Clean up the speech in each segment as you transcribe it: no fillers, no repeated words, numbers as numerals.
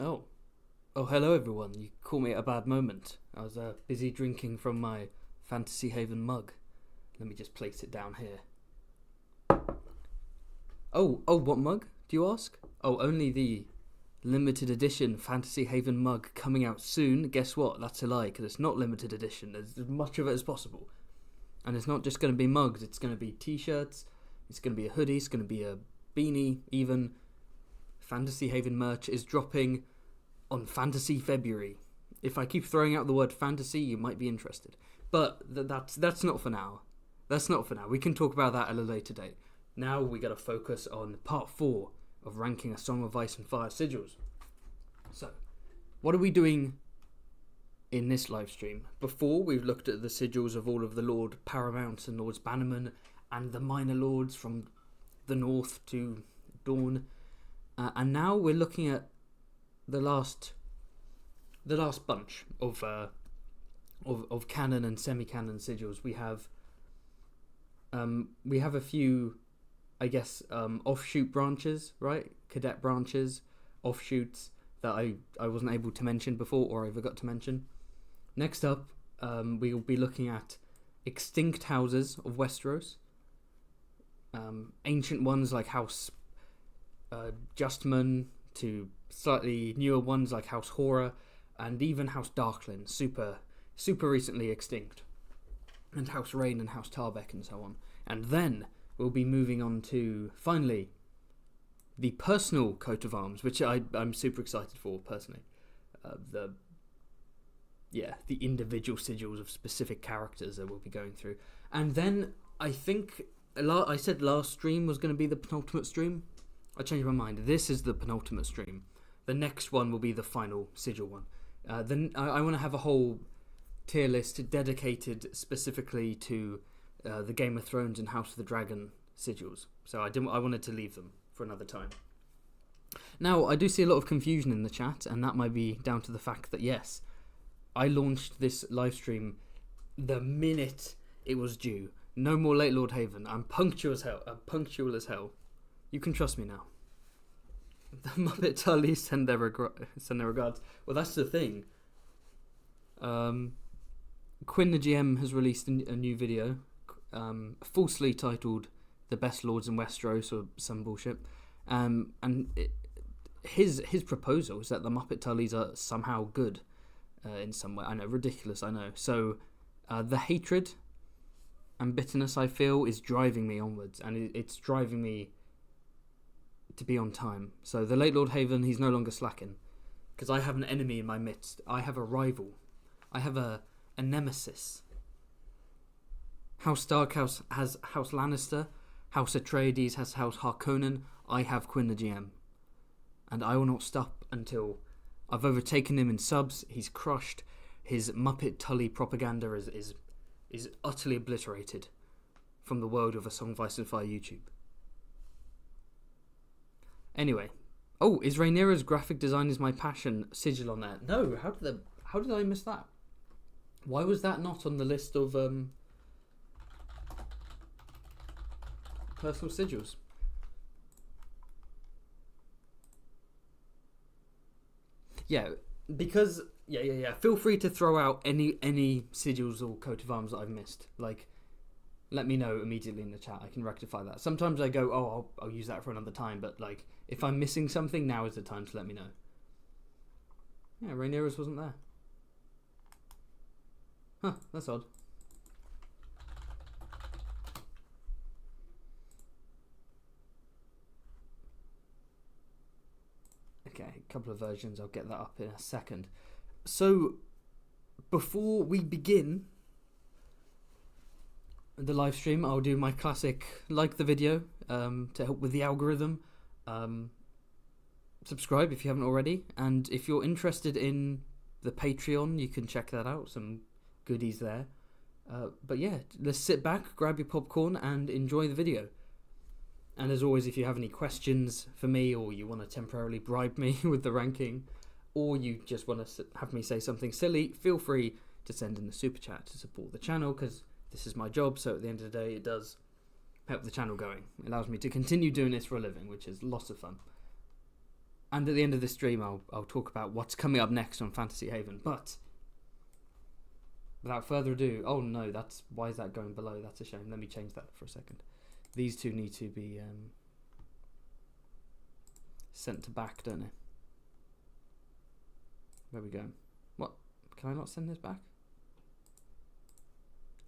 Oh, hello everyone. You caught me at a bad moment. I was busy drinking from my Fantasy Haven mug. Let me just place it down here. What mug, do you ask? Oh, only the limited edition Fantasy Haven mug coming out soon. Guess what? That's a lie, because it's not limited edition. There's as much of it as possible. And it's not just going to be mugs, it's going to be t-shirts, it's going to be a hoodie, it's going to be a beanie, even. Fantasy Haven merch is dropping on Fantasy February. If I keep throwing out the word fantasy, you might be interested. But that's not for now. That's not for now. We can talk about that at a later date. Now we got to focus on part 4 of ranking A Song of Ice and Fire sigils. So, what are we doing in this live stream? Before, we've looked at the sigils of all of the Lord Paramounts and Lords Bannerman and the minor lords from the north to Dawn. And now we're looking at the last bunch of canon and semi-canon sigils. We have a few, I guess, offshoot branches, right? Cadet branches, offshoots that I wasn't able to mention before, or I forgot to mention. Next up, we will be looking at extinct houses of Westeros. Ancient ones like House Justman, to slightly newer ones like House Horror, and even House Darklyn, super recently extinct, and House Rain and House Tarbeck and so on. And then we'll be moving on to, finally, the personal coat of arms, which I'm super excited for, personally. The individual sigils of specific characters that we'll be going through. And then, I think, I said last stream was going to be the penultimate stream. I changed my mind. This is the penultimate stream. The next one will be the final sigil one. Then I want to have a whole tier list dedicated specifically to the Game of Thrones and House of the Dragon sigils. So I wanted to leave them for another time. Now, I do see a lot of confusion in the chat, and that might be down to the fact that, yes, I launched this live stream the minute it was due. No more late Lord Haven. I'm punctual as hell. You can trust me now. The Muppet Tully send their regards. Well, that's the thing. Quinn the GM has released a new video, falsely titled "The Best Lords in Westeros" or some bullshit. His proposal is that the Muppet Tullys are somehow good in some way. I know, ridiculous. I know. So the hatred and bitterness I feel is driving me onwards, and it's driving me to be on time. So the late Lord Haven, he's no longer slacking, because I have an enemy in my midst. I have a rival. I have a nemesis. House Stark has House Lannister. House Atreides has House Harkonnen. I have Quinn the GM, and I will not stop until I've overtaken him in subs. He's crushed. His Muppet Tully propaganda is utterly obliterated from the world of A Song of Ice and Fire YouTube. Anyway, is Rhaenyra's graphic design is my passion sigil on there? No, how did I miss that? Why was that not on the list of personal sigils? Yeah, because feel free to throw out any sigils or coat of arms that I've missed. Like, let me know immediately in the chat. I can rectify that. Sometimes I go, I'll use that for another time. But like, if I'm missing something, now is the time to let me know. Yeah, Rhaenyra's wasn't there. Huh, that's odd. Okay, a couple of versions. I'll get that up in a second. So, before we begin the live stream, I'll do my classic like the video to help with the algorithm. Subscribe if you haven't already, and if you're interested in the Patreon, you can check that out. Some goodies there. But yeah, let's sit back, grab your popcorn, and enjoy the video. And as always, if you have any questions for me, or you want to temporarily bribe me with the ranking, or you just want to have me say something silly, feel free to send in the super chat to support the channel, because this is my job. So at the end of the day, it does help the channel going. It allows me to continue doing this for a living, which is lots of fun. And at the end of this stream, I'll talk about what's coming up next on Fantasy Haven. But without further ado, oh no, why is that going below? That's a shame. Let me change that for a second. These two need to be sent to back, don't they? Where we go? What? Can I not send this back?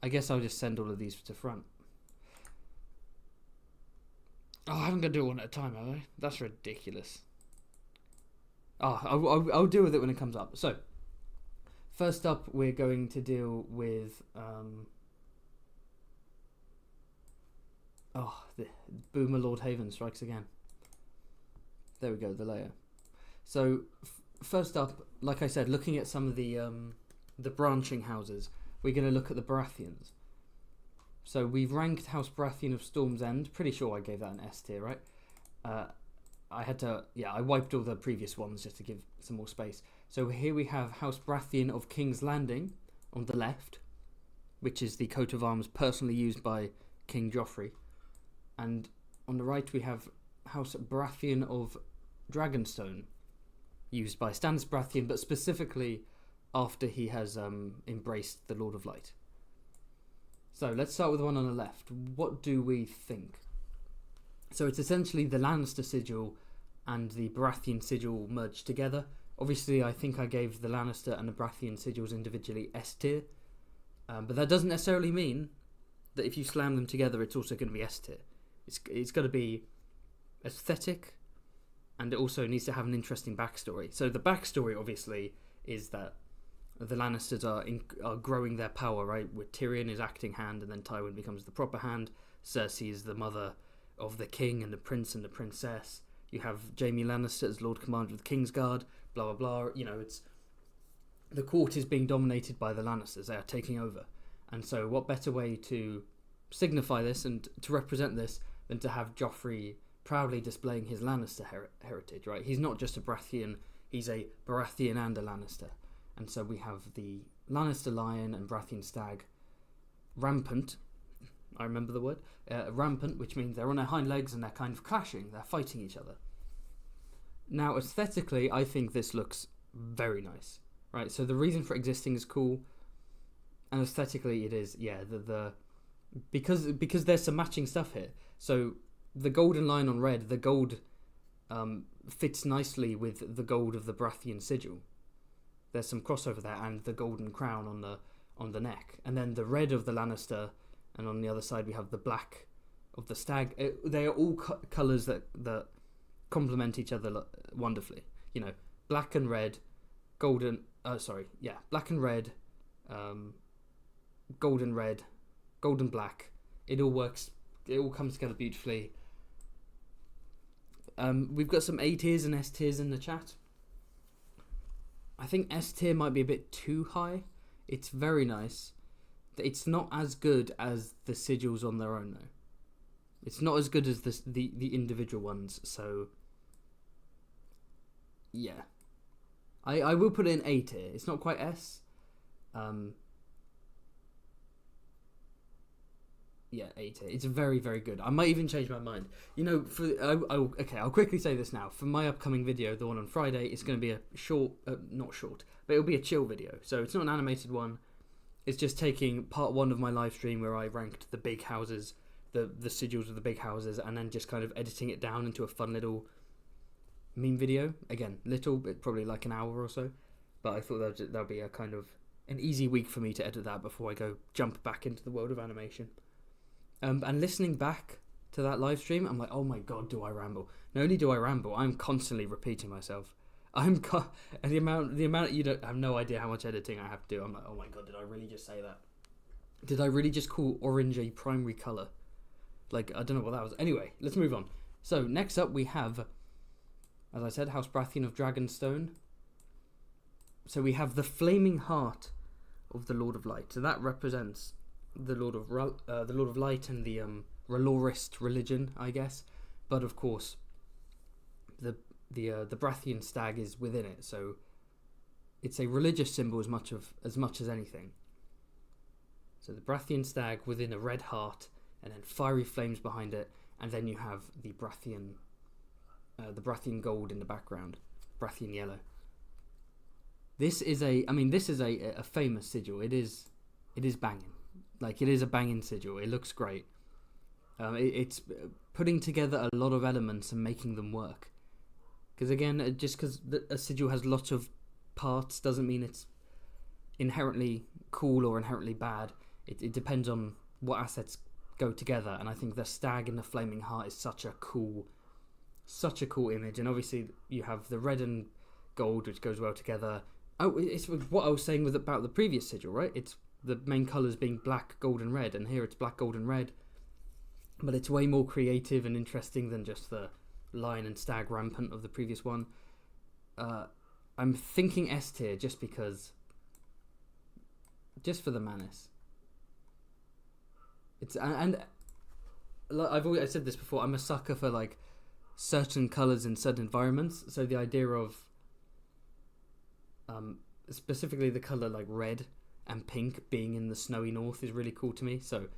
I guess I'll just send all of these to front. Oh, I haven't got to do it one at a time, have I? That's ridiculous. Oh, I'll deal with it when it comes up. So, first up, we're going to deal with the Boomer Lord Haven strikes again. There we go, the layer. So, first up, like I said, looking at some of the branching houses, we're going to look at the Baratheons. So we've ranked House Baratheon of Storm's End. Pretty sure I gave that an S tier, right? I wiped all the previous ones just to give some more space. So here we have House Baratheon of King's Landing on the left, which is the coat of arms personally used by King Joffrey. And on the right we have House Baratheon of Dragonstone, used by Stannis Baratheon, but specifically after he has embraced the Lord of Light. So let's start with the one on the left. What do we think? So it's essentially the Lannister sigil and the Baratheon sigil merged together. Obviously, I think I gave the Lannister and the Baratheon sigils individually S tier. But that doesn't necessarily mean that if you slam them together, it's also going to be S tier. It's got to be aesthetic, and it also needs to have an interesting backstory. So the backstory, obviously, is that the Lannisters are growing their power, right? Where Tyrion is acting hand, and then Tywin becomes the proper hand. Cersei is the mother of the king and the prince and the princess. You have Jaime Lannister as Lord Commander of the Kingsguard, blah, blah, blah. You know, the court is being dominated by the Lannisters. They are taking over. And so what better way to signify this and to represent this than to have Joffrey proudly displaying his Lannister heritage, right? He's not just a Baratheon, he's a Baratheon and a Lannister. And so we have the Lannister lion and Baratheon stag rampant. I remember the word. Rampant, which means they're on their hind legs and they're kind of clashing. They're fighting each other. Now, aesthetically, I think this looks very nice. Right, so the reason for existing is cool. And aesthetically, it is, yeah, because there's some matching stuff here. So the golden line on red, the gold fits nicely with the gold of the Baratheon sigil. There's some crossover there, and the golden crown on the neck, and then the red of the Lannister, and on the other side we have the black of the stag. They are all colours that complement each other wonderfully. You know, black and red, golden. Black and red, golden red, golden black. It all works. It all comes together beautifully. We've got some A tiers and S tiers in the chat. I think S tier might be a bit too high. It's very nice. It's not as good as the sigils on their own, though. It's not as good as the individual ones, so yeah. I will put it in A tier. It's not quite S. Yeah, A tier. It's very, very good. I might even change my mind. You know, I'll quickly say this now. For my upcoming video, the one on Friday, it's going to be a short, not short, but it'll be a chill video. So it's not an animated one. It's just taking part one of my live stream where I ranked the big houses, the sigils of the big houses, and then just kind of editing it down into a fun little meme video. Again, little, but probably like an hour or so. But I thought that would be a kind of an easy week for me to edit that before I go jump back into the world of animation. And listening back to that live stream, I'm like, oh my god, do I ramble? Not only do I ramble, I'm constantly repeating myself. And the amount you don't have no idea how much editing I have to do. I'm like, oh my god, did I really just say that? Did I really just call orange a primary colour? Like, I don't know what that was. Anyway, let's move on. So next up we have, as I said, House Baratheon of Dragonstone. So we have the flaming heart of the Lord of Light. So that represents the Lord of Light and the R'hllorist religion, I guess. But of course, the Baratheon stag is within it, so it's a religious symbol as much as anything. So the Baratheon stag within a red heart, and then fiery flames behind it, and then you have the Baratheon the Baratheon gold in the background, Baratheon yellow. This is a famous sigil. It is banging. Like, it is a banging sigil. It looks great. It's putting together a lot of elements and making them work. Because again, just because a sigil has lots of parts doesn't mean it's inherently cool or inherently bad. It depends on what assets go together. And I think the stag and the flaming heart is such a cool image. And obviously you have the red and gold, which goes well together. Oh, it's what I was saying about the previous sigil, right? It's the main colours being black, gold and red, and here it's black, gold and red. But it's way more creative and interesting than just the lion and stag rampant of the previous one. I'm thinking S tier just for the Manus. And I've said this before. I'm a sucker for like certain colours in certain environments. So the idea of specifically the colour like red and pink being in the snowy north is really cool to me. So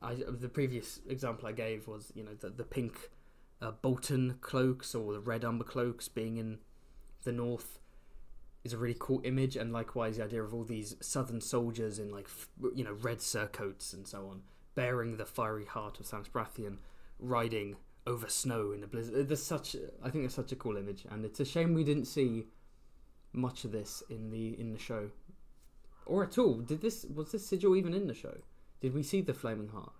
the previous example I gave was, you know, the pink Bolton cloaks or the red umber cloaks being in the north is a really cool image. And likewise the idea of all these southern soldiers in like, you know, red surcoats and so on, bearing the fiery heart of Sansa Baratheon, riding over snow in a blizzard. I think it's such a cool image, and it's a shame we didn't see much of this in the show, or at all. Was this sigil even in the show? Did we see the flaming heart?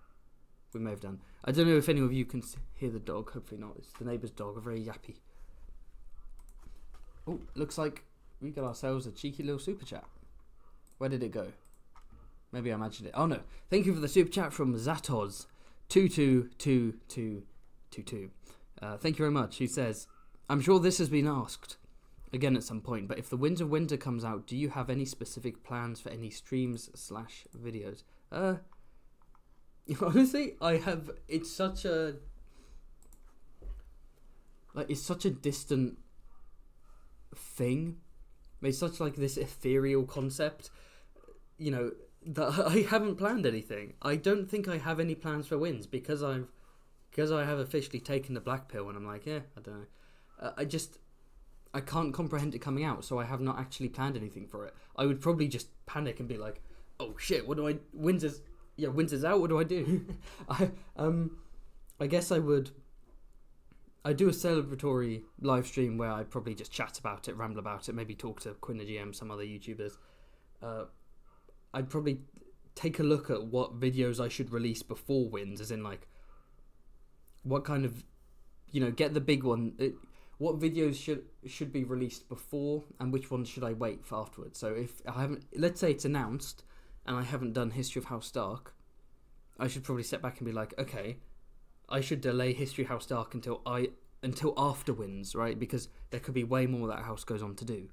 We may have done. I don't know if any of you can hear the dog. Hopefully not. It's the neighbour's dog, a very yappy. Oh, looks like we got ourselves a cheeky little super chat. Where did it go? Maybe I imagined it. Oh no. Thank you for the super chat from Zatoz 222222. Thank you very much. He says, I'm sure this has been asked again at some point, but if The Winds of Winter comes out, do you have any specific plans for any streams/videos? Honestly, I have. It's such a distant thing. It's such like this ethereal concept, you know, that I haven't planned anything. I don't think I have any plans for Winds because I have officially taken the black pill, and I'm like, yeah, I don't know. I can't comprehend it coming out, so I have not actually planned anything for it. I would probably just panic and be like, oh shit, Winds is out, what do I do? I guess I do a celebratory live stream where I probably just chat about it, ramble about it, maybe talk to Quinn the GM, some other YouTubers. I'd probably take a look at what videos I should release before Winds, as in like, what kind of, you know, get the big one. What videos should be released before, and which ones should I wait for afterwards? So if I haven't, let's say it's announced, and I haven't done History of House Stark, I should probably step back and be like, okay, I should delay History of House Stark until after Winds, right? Because there could be way more that house goes on to do.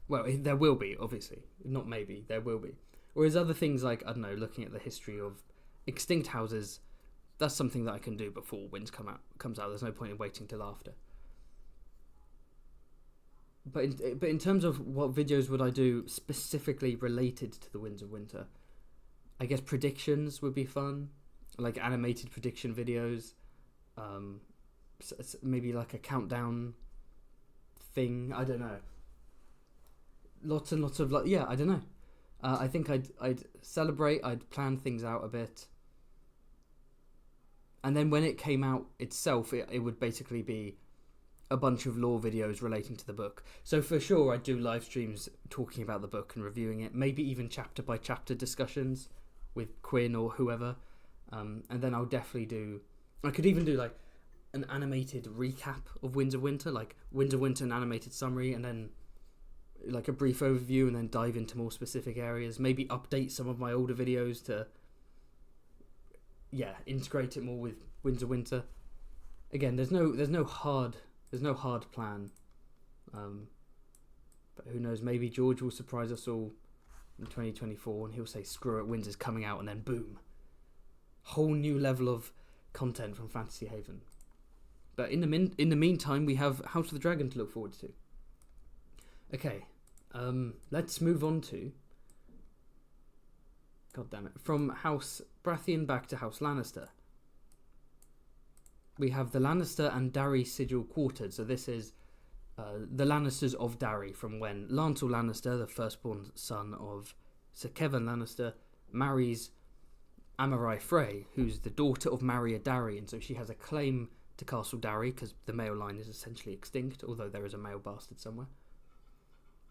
Well, there will be, obviously. Not maybe, there will be. Whereas other things like, I don't know, looking at the history of extinct houses, that's something that I can do before Winds comes out. There's no point in waiting till after. But in terms of what videos would I do specifically related to the Winds of Winter, I guess predictions would be fun, like animated prediction videos, maybe like a countdown thing. I don't know. Lots and lots of I don't know. I think I'd celebrate. I'd plan things out a bit, and then when it came out itself, it would basically be a bunch of lore videos relating to the book. So for sure I'd do live streams talking about the book and reviewing it, maybe even chapter by chapter discussions with Quinn or whoever, and then I could even do like an animated recap of Winds of Winter, like Winds of Winter, an animated summary, and then like a brief overview, and then dive into more specific areas, maybe update some of my older videos to integrate it more with Winds of Winter. Again, there's no hard plan, but who knows, maybe George will surprise us all in 2024 and he'll say screw it, Winds is coming out, and then boom, whole new level of content from Fantasy Haven. But in the meantime, we have House of the Dragon to look forward to. Okay, let's move on to, god damn it, from House Baratheon back to House Lannister. we have the Lannister and Darry sigil quartered. So this is the Lannisters of Darry, from when Lancel Lannister, the firstborn son of Sir Kevan Lannister, marries Amarai Frey, who's the daughter of Marria Darry, and so she has a claim to Castle Darry because the male line is essentially extinct, although there is a male bastard somewhere.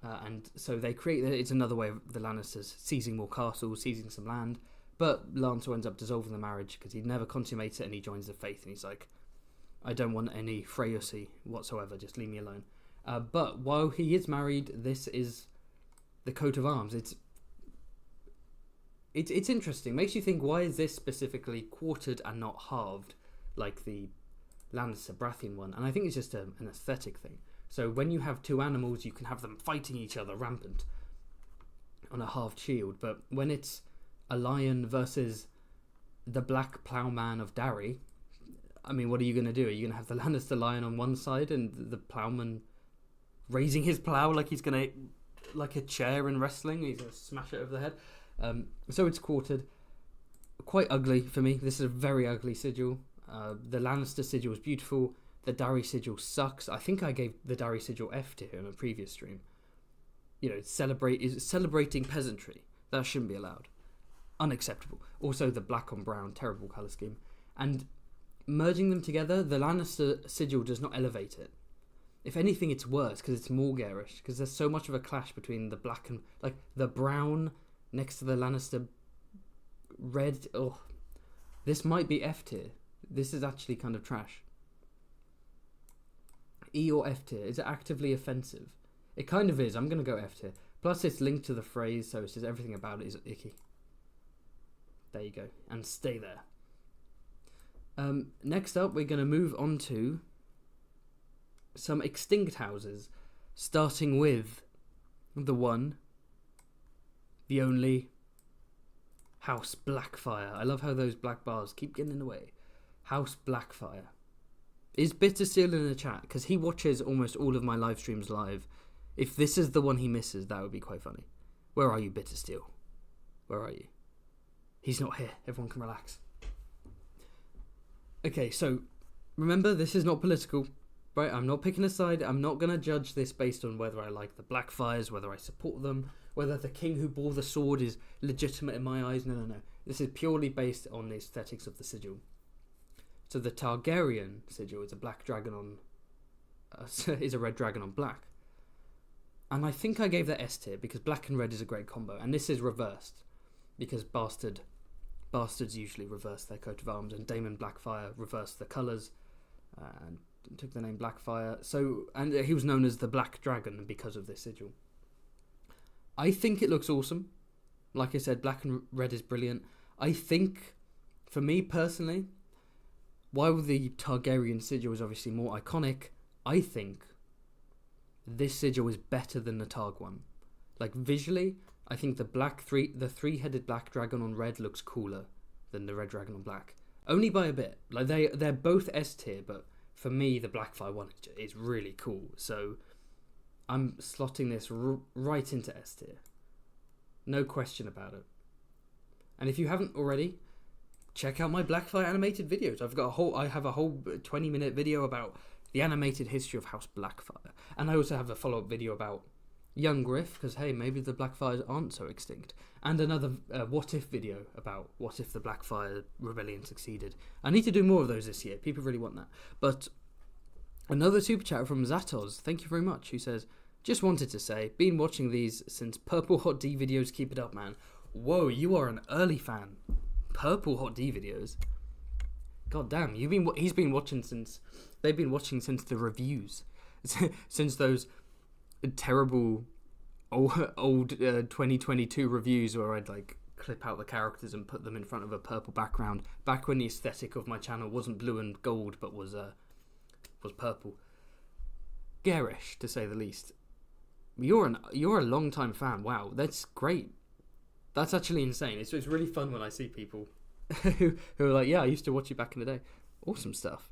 And so they create, it's another way of the Lannisters seizing more castles, seizing some land, but Lancel ends up dissolving the marriage because he never consummates it, and he joins the faith, and he's like, I don't want any Freyosi whatsoever, just leave me alone. But while he is married, this is the coat of arms. It's interesting. Makes you think, why is this specifically quartered and not halved like the Lannister Baratheon one? And I think it's just an aesthetic thing. So when you have two animals, you can have them fighting each other rampant on a halved shield. But when it's a lion versus the Black Plowman of Darry, I mean, what are you going to do? Are you going to have the Lannister lion on one side and the plowman raising his plow like he's going to, like a chair in wrestling, he's going to smash it over the head? So it's quartered. Quite ugly for me. This is a very ugly sigil. The Lannister sigil is beautiful. The Darry sigil sucks. I think I gave the Darry sigil F tier in a previous stream. You know, celebrating peasantry. That shouldn't be allowed. Unacceptable. Also, the black on brown, terrible colour scheme. And merging them together, the Lannister sigil does not elevate it. If anything, it's worse because it's more garish. Because there's so much of a clash between the black and, like, the brown next to the Lannister red. Oh, this might be F tier. This is actually kind of trash. E or F tier? Is it actively offensive? It kind of is. I'm going to go F tier. Plus, it's linked to the phrase, so it says everything about it is icky. There you go. And stay there. Next up, we're going to move on to some extinct houses, starting with the one, the only, House Blackfire. I love how those black bars keep getting in the way. House Blackfire. Is Bitter still in the chat? Because he watches almost all of my live streams live. If this is the one he misses, that would be quite funny. Where are you, Bitter Steel? Where are you? He's not here. Everyone can relax. Okay, so remember, this is not political, right? I'm not picking a side. I'm not going to judge this based on whether I like the Blackfires, whether I support them, whether the king who bore the sword is legitimate in my eyes. No. This is purely based on the aesthetics of the sigil. So the Targaryen sigil is a black dragon on... is a red dragon on black. And I think I gave that S tier because black and red is a great combo. And this is reversed because bastards usually reverse their coat of arms, and Daemon Blackfire reversed the colours and took the name Blackfire. So, and he was known as the Black Dragon because of this sigil. I think it looks awesome. Like I said, black and red is brilliant. I think, for me personally, while the Targaryen sigil is obviously more iconic, I think this sigil is better than the Targ one. Like, visually, I think the three-headed black dragon on red looks cooler than the red dragon on black. Only by a bit. Like, they're both S tier, but for me, the Blackfire one is really cool. So I'm slotting this right into S tier. No question about it. And if you haven't already, check out my Blackfire animated videos. I have a whole 20-minute video about the animated history of House Blackfire. And I also have a follow-up video about Young Griff, because hey, maybe the Blackfires aren't so extinct. And another what if video about what if the Blackfire rebellion succeeded. I need to do more of those this year. People really want that. But another super chat from Zatos, thank you very much, who says, just wanted to say, been watching these since Purple Hot D videos, keep it up, man. Whoa, you are an early fan. Purple Hot D videos. God damn, they've been watching since the reviews. Since those terrible old 2022 reviews where I'd like clip out the characters and put them in front of a purple background, back when the aesthetic of my channel wasn't blue and gold but was purple. Garish, to say the least. You're a long time fan. Wow, that's great. That's actually insane. It's really fun when I see people who are like, yeah, I used to watch you back in the day. Awesome stuff.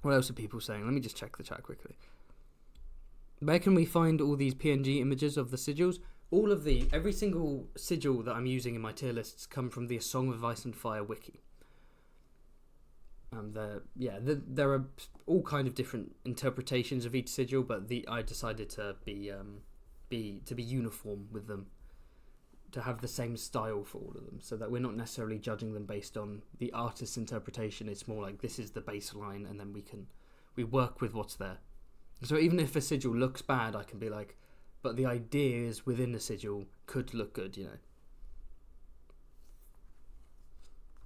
What else are people saying? Let me just check the chat quickly. Where can we find all these PNG images of the sigils? Every single sigil that I'm using in my tier lists come from the A Song of Ice and Fire wiki. There are all kind of different interpretations of each sigil, but I decided to be uniform with them, to have the same style for all of them, so that we're not necessarily judging them based on the artist's interpretation. It's more like this is the baseline, and then we work with what's there. So even if a sigil looks bad, I can be like, but the ideas within the sigil could look good, you know.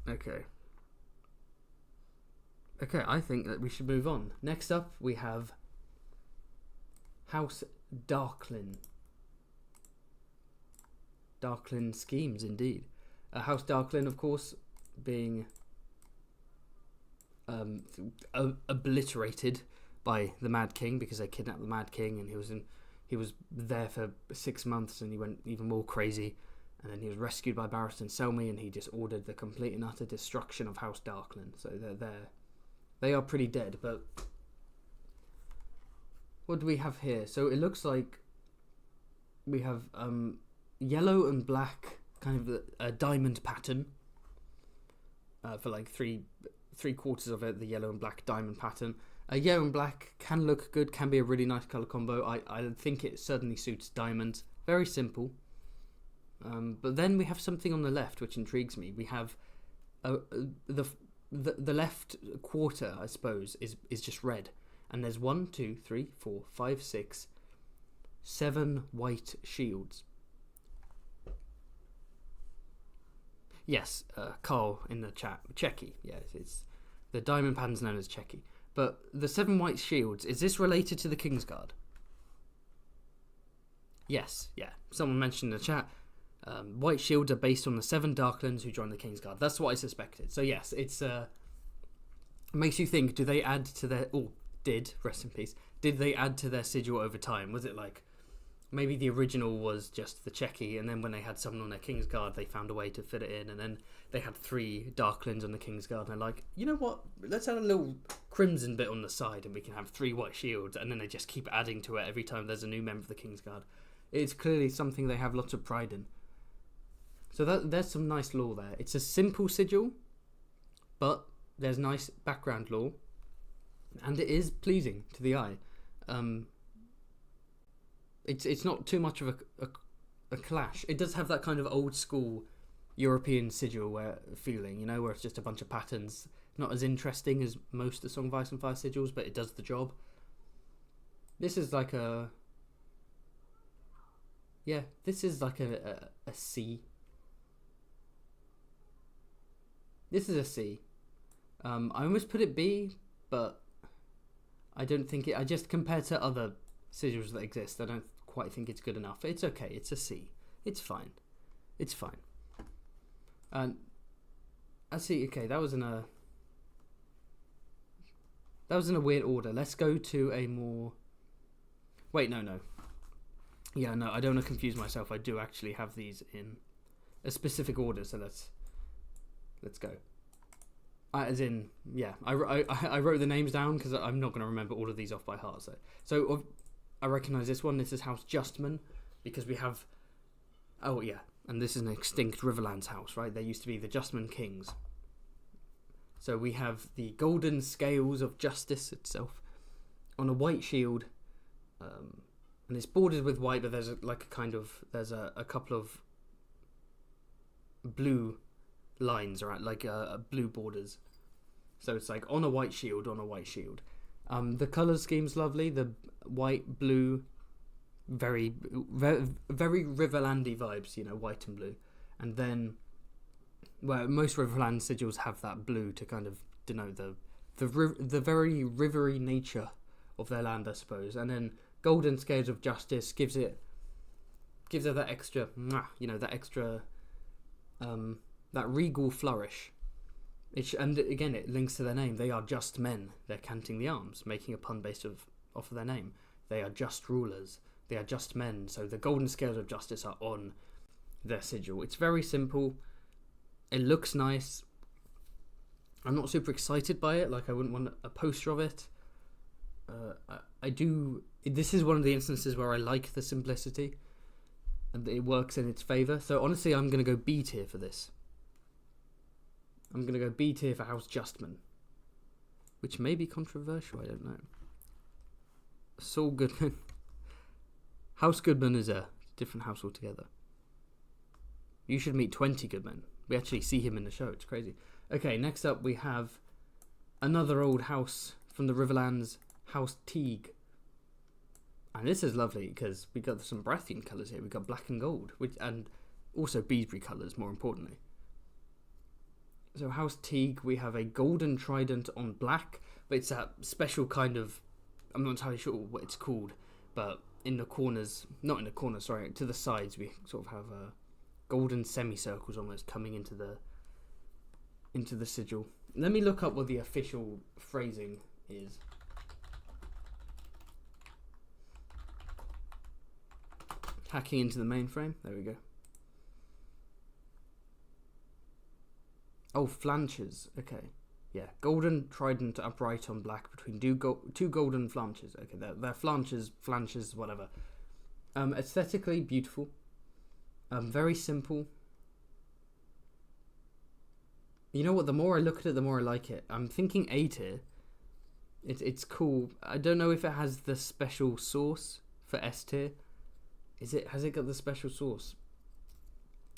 Okay, I think that we should move on. Next up, we have House Darklyn. Darklyn schemes, indeed. House Darklyn, of course, being obliterated by the Mad King, because they kidnapped the Mad King, and he was there for 6 months, and he went even more crazy, and then he was rescued by Barristan Selmy, and he just ordered the complete and utter destruction of House Darklyn. So they are pretty dead. But what do we have here? So it looks like we have yellow and black, kind of a diamond pattern, for like three quarters of it, the yellow and black diamond pattern. Yellow and black can look good, can be a really nice colour combo. I think it certainly suits diamonds. Very simple. But then we have something on the left which intrigues me. We have the left quarter, I suppose, is just red, and there's 1, 2, 3, 4, 5, 6, 7 white shields. Yes, Carl in the chat, Checky. Yes, it's the diamond pattern's known as Checky. But the 7 white shields, is this related to the Kingsguard? Yes, yeah. Someone mentioned in the chat, white shields are based on the 7 Darklands who joined the Kingsguard. That's what I suspected. So yes, it's makes you think, do they add to their... Oh, rest in peace. Did they add to their sigil over time? Was it like... Maybe the original was just the Checky, and then when they had someone on their Kingsguard, they found a way to fit it in, and then they had 3 Darklands on the Kingsguard, and they're like, you know what, let's add a little crimson bit on the side, and we can have 3 white shields, and then they just keep adding to it every time there's a new member of the Kingsguard. It's clearly something they have lots of pride in. So there's some nice lore there. It's a simple sigil, but there's nice background lore, and it is pleasing to the eye. It's not too much of a clash. It does have that kind of old school European sigil feeling, you know, where it's just a bunch of patterns. Not as interesting as most of the Song of Ice and Fire sigils, but it does the job. This is like a... Yeah, this is like a C. This is a C. I almost put it B, but I don't think it... I just, compared to other sigils that exist, I don't quite think it's good enough. It's okay. It's a C. It's fine. It's fine. I see. Okay, that was in a weird order. Let's go to a more... Wait, no. Yeah, no, I don't want to confuse myself. I do actually have these in a specific order, so let's go. As in, yeah, I wrote the names down because I'm not going to remember all of these off by heart. So I recognise this one. This is House Justman, because we have... Oh, yeah, and this is an extinct Riverlands house, right? There used to be the Justman Kings. So we have the golden scales of justice itself on a white shield, and it's bordered with white, but there's a couple of blue lines, right? Like blue borders. So it's like on a white shield, the colour scheme's lovely. The white, blue, very, very, very Riverlandy vibes, you know, white and blue. And then, well, most Riverland sigils have that blue to kind of denote the very rivery nature of their land, I suppose. And then golden scales of justice gives it that extra, you know, that extra, that regal flourish. And again, it links to their name. They are just men. They're canting the arms, making a pun based off of their name. They are just rulers. They are just men. So the golden scales of justice are on their sigil. It's very simple. It looks nice. I'm not super excited by it. Like, I wouldn't want a poster of it. I do. This is one of the instances where I like the simplicity, and it works in its favour. So honestly, I'm going to go B tier for this. I'm going to go B tier for House Justman. which may be controversial, I don't know. Saul Goodman. House Goodman is a different house altogether. You should meet 20 Goodmen. We actually see him in the show. It's crazy. Okay, next up we have another old house from the Riverlands, House Teague. And this is lovely because we got some Baratheon colours here. We got black and gold, and also Beesbury colours, more importantly. So House Teague, we have a golden trident on black, but it's that special kind of, I'm not entirely sure what it's called, but in the corners, not in the corners, sorry, to the sides, we sort of have golden semicircles almost coming into the sigil. Let me look up what the official phrasing is. Hacking into the mainframe. There we go. Oh, flanches. Okay. Yeah. Golden trident upright on black between two golden flanches. Okay, they're flanches, whatever. Aesthetically beautiful. Very simple. You know what? The more I look at it, the more I like it. I'm thinking A tier. It's cool. I don't know if it has the special sauce for S tier. Has it got the special sauce?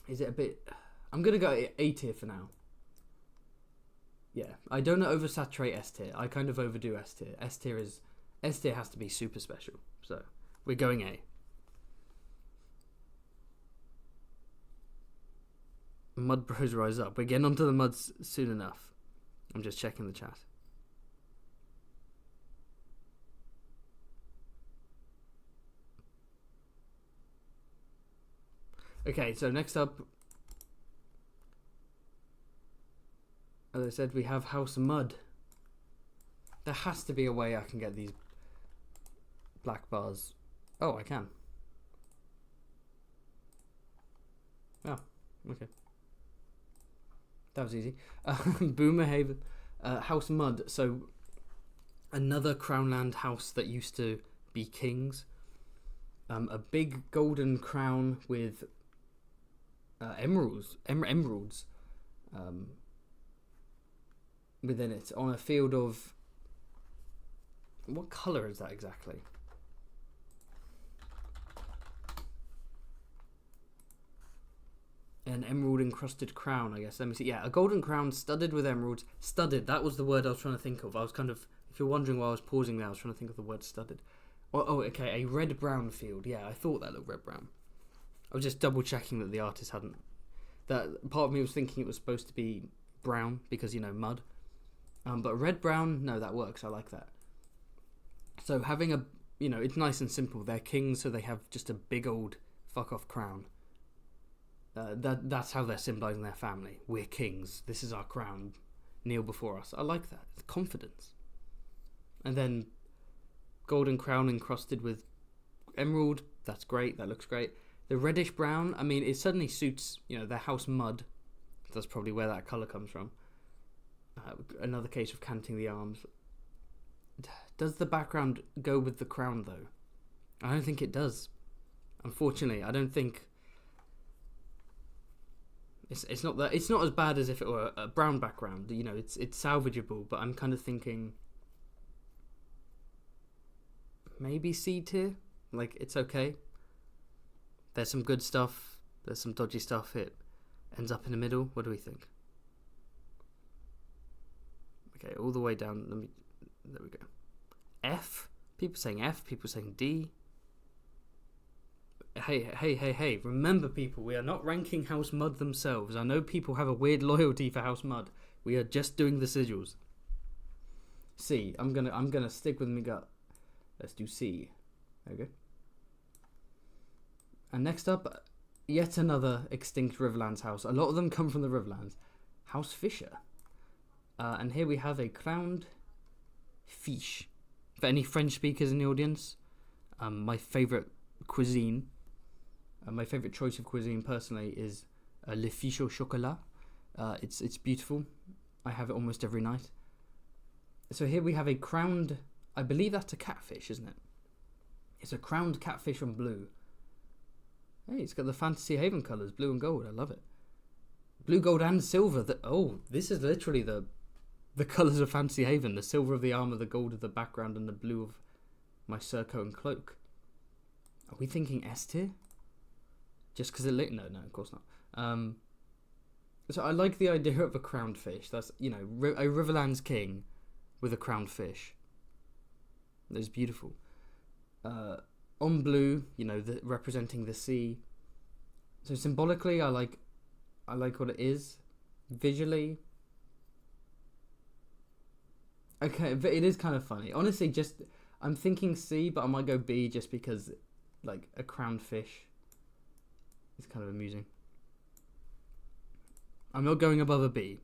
Is it a bit... I'm going to go A tier for now. Yeah, I don't oversaturate S tier. I kind of overdo S tier. S tier has to be super special. So, we're going A. Mud Bros rise up. We're getting onto the muds soon enough. I'm just checking the chat. Okay, so next up, as I said, we have House Mud. There has to be a way I can get these black bars. Oh, I can. Oh, okay. That was easy. Boomerhaven, House Mud. So, another Crownland house that used to be kings. A big golden crown with emeralds within it on a field of, what colour is that exactly? An emerald encrusted crown, I guess. Let me see. Yeah, a golden crown studded with emeralds. Studded, that was the word I was trying to think of. I was kind of, if you're wondering why I was pausing there, I was trying to think of the word studded. Oh, okay, a red-brown field. Yeah, I thought that looked red-brown. I was just double-checking that the artist hadn't... That part of me was thinking it was supposed to be brown because, you know, mud. But red-brown, no, that works. I like that. So having a... You know, it's nice and simple. They're kings, so they have just a big old fuck-off crown. That's how they're symbolising their family. We're kings. This is our crown. Kneel before us. I like that. It's confidence. And then golden crown encrusted with emerald. That's great. That looks great. The reddish brown, I mean, it suddenly suits, you know, their house mud. That's probably where that colour comes from. Another case of canting the arms. Does the background go with the crown, though? I don't think it does. Unfortunately, I don't think... It's not that, it's not as bad as if it were a brown background. You know, it's salvageable, but I'm kind of thinking... Maybe C tier? Like, it's okay. There's some good stuff. There's some dodgy stuff. It ends up in the middle. What do we think? Okay, all the way down. There we go. F. People saying F. People saying D. Hey. Remember, people, we are not ranking House Mud themselves. I know people have a weird loyalty for House Mud. We are just doing the sigils. C. I'm gonna stick with my gut. Let's do C. There we go. And next up, yet another extinct Riverlands house. A lot of them come from the Riverlands. House Fisher. And here we have a crowned fiche. For any French speakers in the audience, my favourite cuisine, my favourite choice of cuisine personally is le fiche au chocolat. It's beautiful. I have it almost every night. So here we have a crowned, I believe that's a catfish, isn't it? It's a crowned catfish on blue. Hey, it's got the Fantasy Haven colours, blue and gold. I love it. Blue, gold, and silver. Oh, this is literally the The colours of Fantasy Haven, the silver of the armour, the gold of the background, and the blue of my surcoat and cloak. Are we thinking S tier? Just because it lit? No, of course not. So I like the idea of a crowned fish. That's, a Riverlands king with a crowned fish. That's beautiful. On blue, representing the sea. So symbolically, I like what it is. Visually, okay, but it is kind of funny. Honestly, I'm thinking C, but I might go B just because, like, a crowned fish is kind of amusing. I'm not going above a B.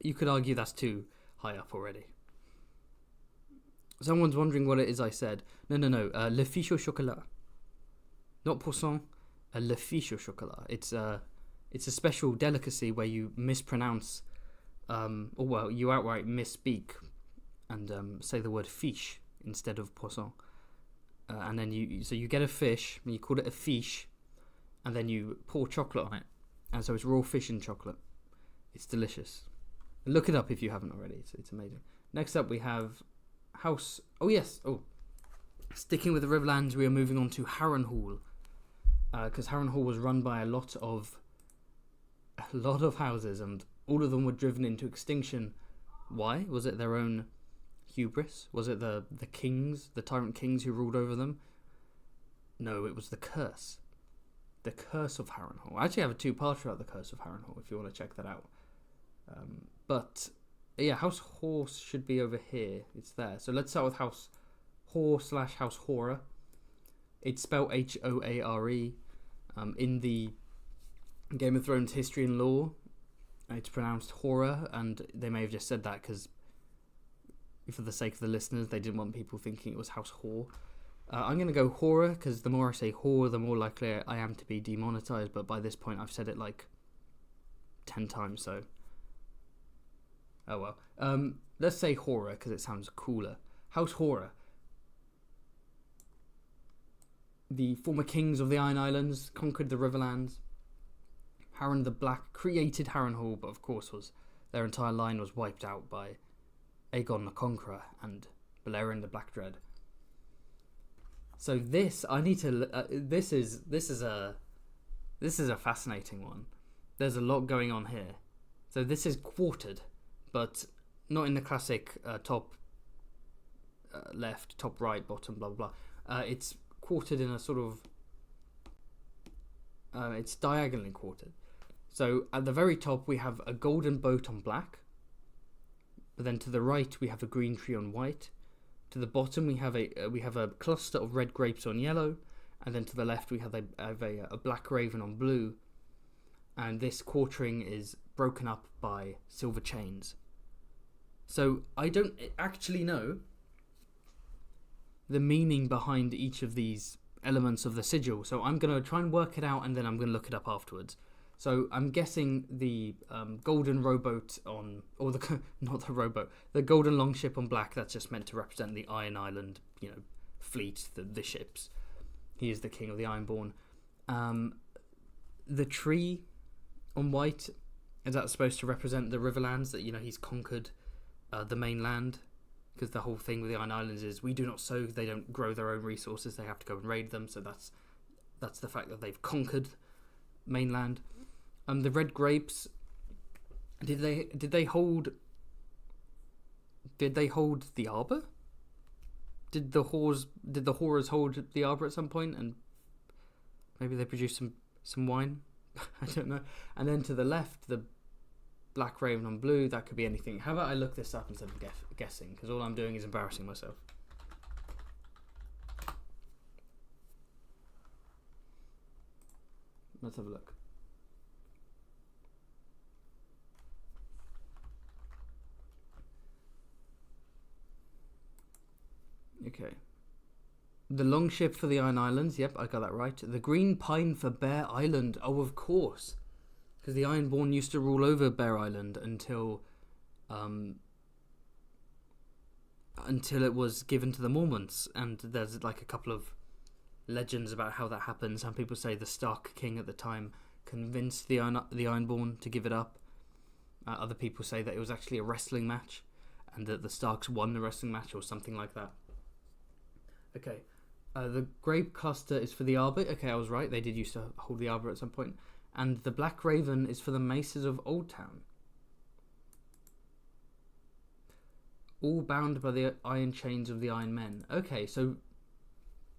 You could argue that's too high up already. Someone's wondering what it is I said. No. Le fiche au chocolat. Not poisson. Le fiche au chocolat. It's a special delicacy where you mispronounce, you outright misspeak and say the word fiche instead of poisson. And then you get a fish, and you call it a fiche, and then you pour chocolate on it. And so it's raw fish and chocolate. It's delicious. Look it up if you haven't already. It's amazing. Next up we have House... Oh, yes. Oh. Sticking with the Riverlands, we are moving on to Harrenhal. Because Harrenhal was run by a lot of houses, and all of them were driven into extinction. Why? Was it their own hubris? Was it the kings, the tyrant kings who ruled over them? No, it was the curse. The Curse of Harrenhal. I actually have a 2-parter about the Curse of Harrenhal if you want to check that out. But yeah, House Horse should be over here. It's there. So let's start with House Hor/House Horror. It's spelled Hoare. In the Game of Thrones history and lore, it's pronounced horror, and they may have just said that because, for the sake of the listeners, they didn't want people thinking it was House Whore. I'm going to go horror, because the more I say whore, the more likely I am to be demonetized, but by this point I've said it like 10 times, so... Oh well. Let's say horror, because it sounds cooler. House Horror. The former kings of the Iron Islands conquered the Riverlands. Harren the Black created Harrenhal, but of course their entire line was wiped out by Aegon the Conqueror and Balerion the Black Dread. So this is a fascinating one. There's a lot going on here. So this is quartered, but not in the classic top left, top right, bottom, blah blah blah. It's quartered in a sort of it's diagonally quartered. So at the very top we have a golden boat on black, but then to the right we have a green tree on white. To the bottom we have a cluster of red grapes on yellow, and then to the left we have a black raven on blue. And this quartering is broken up by silver chains. So I don't actually know the meaning behind each of these elements of the sigil. So I'm going to try and work it out, and then I'm going to look it up afterwards. So I'm guessing the golden rowboat the golden longship on black, that's just meant to represent the Iron Island, fleet, the ships. He is the king of the Ironborn. The tree on white, is that supposed to represent the Riverlands, that he's conquered the mainland? Because the whole thing with the Iron Islands is we do not sow, they don't grow their own resources, they have to go and raid them. So that's the fact that they've conquered mainland. The red grapes, did they hold the arbor? Did the whores hold the arbor at some point, and maybe they produced some wine? I don't know. And then to the left, the black raven on blue, that could be anything. How about I look this up instead of guessing, because all I'm doing is embarrassing myself. Let's have a look. Okay. The longship for the Iron Islands. Yep, I got that right. The green pine for Bear Island. Oh, of course. Because the Ironborn used to rule over Bear Island until it was given to the Mormonts. And there's like a couple of legends about how that happened. Some people say the Stark King at the time convinced the Ironborn to give it up. Other people say that it was actually a wrestling match. and that the Starks won the wrestling match or something like that. Okay. The Grey Cluster is for the Arbor. Okay, I was right. They did used to hold the Arbor at some point. And the Black Raven is for the Maces of Old Town. All bound by the iron chains of the Iron Men. Okay, so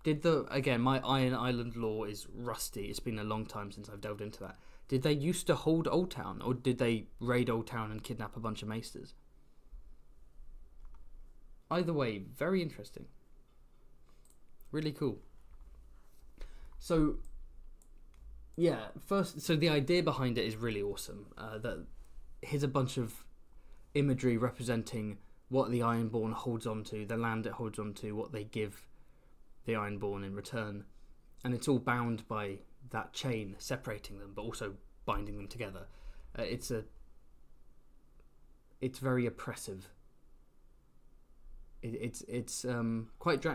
again, my Iron Island lore is rusty. It's been a long time since I've delved into that. Did they used to hold Old Town, or did they raid Old Town and kidnap a bunch of maesters? Either way, very interesting. Really cool. So, yeah, so the idea behind it is really awesome. That here's a bunch of imagery representing what the Ironborn holds onto, the land it holds onto, what they give the Ironborn in return. And it's all bound by that chain separating them, but also binding them together. It's very oppressive. It's quite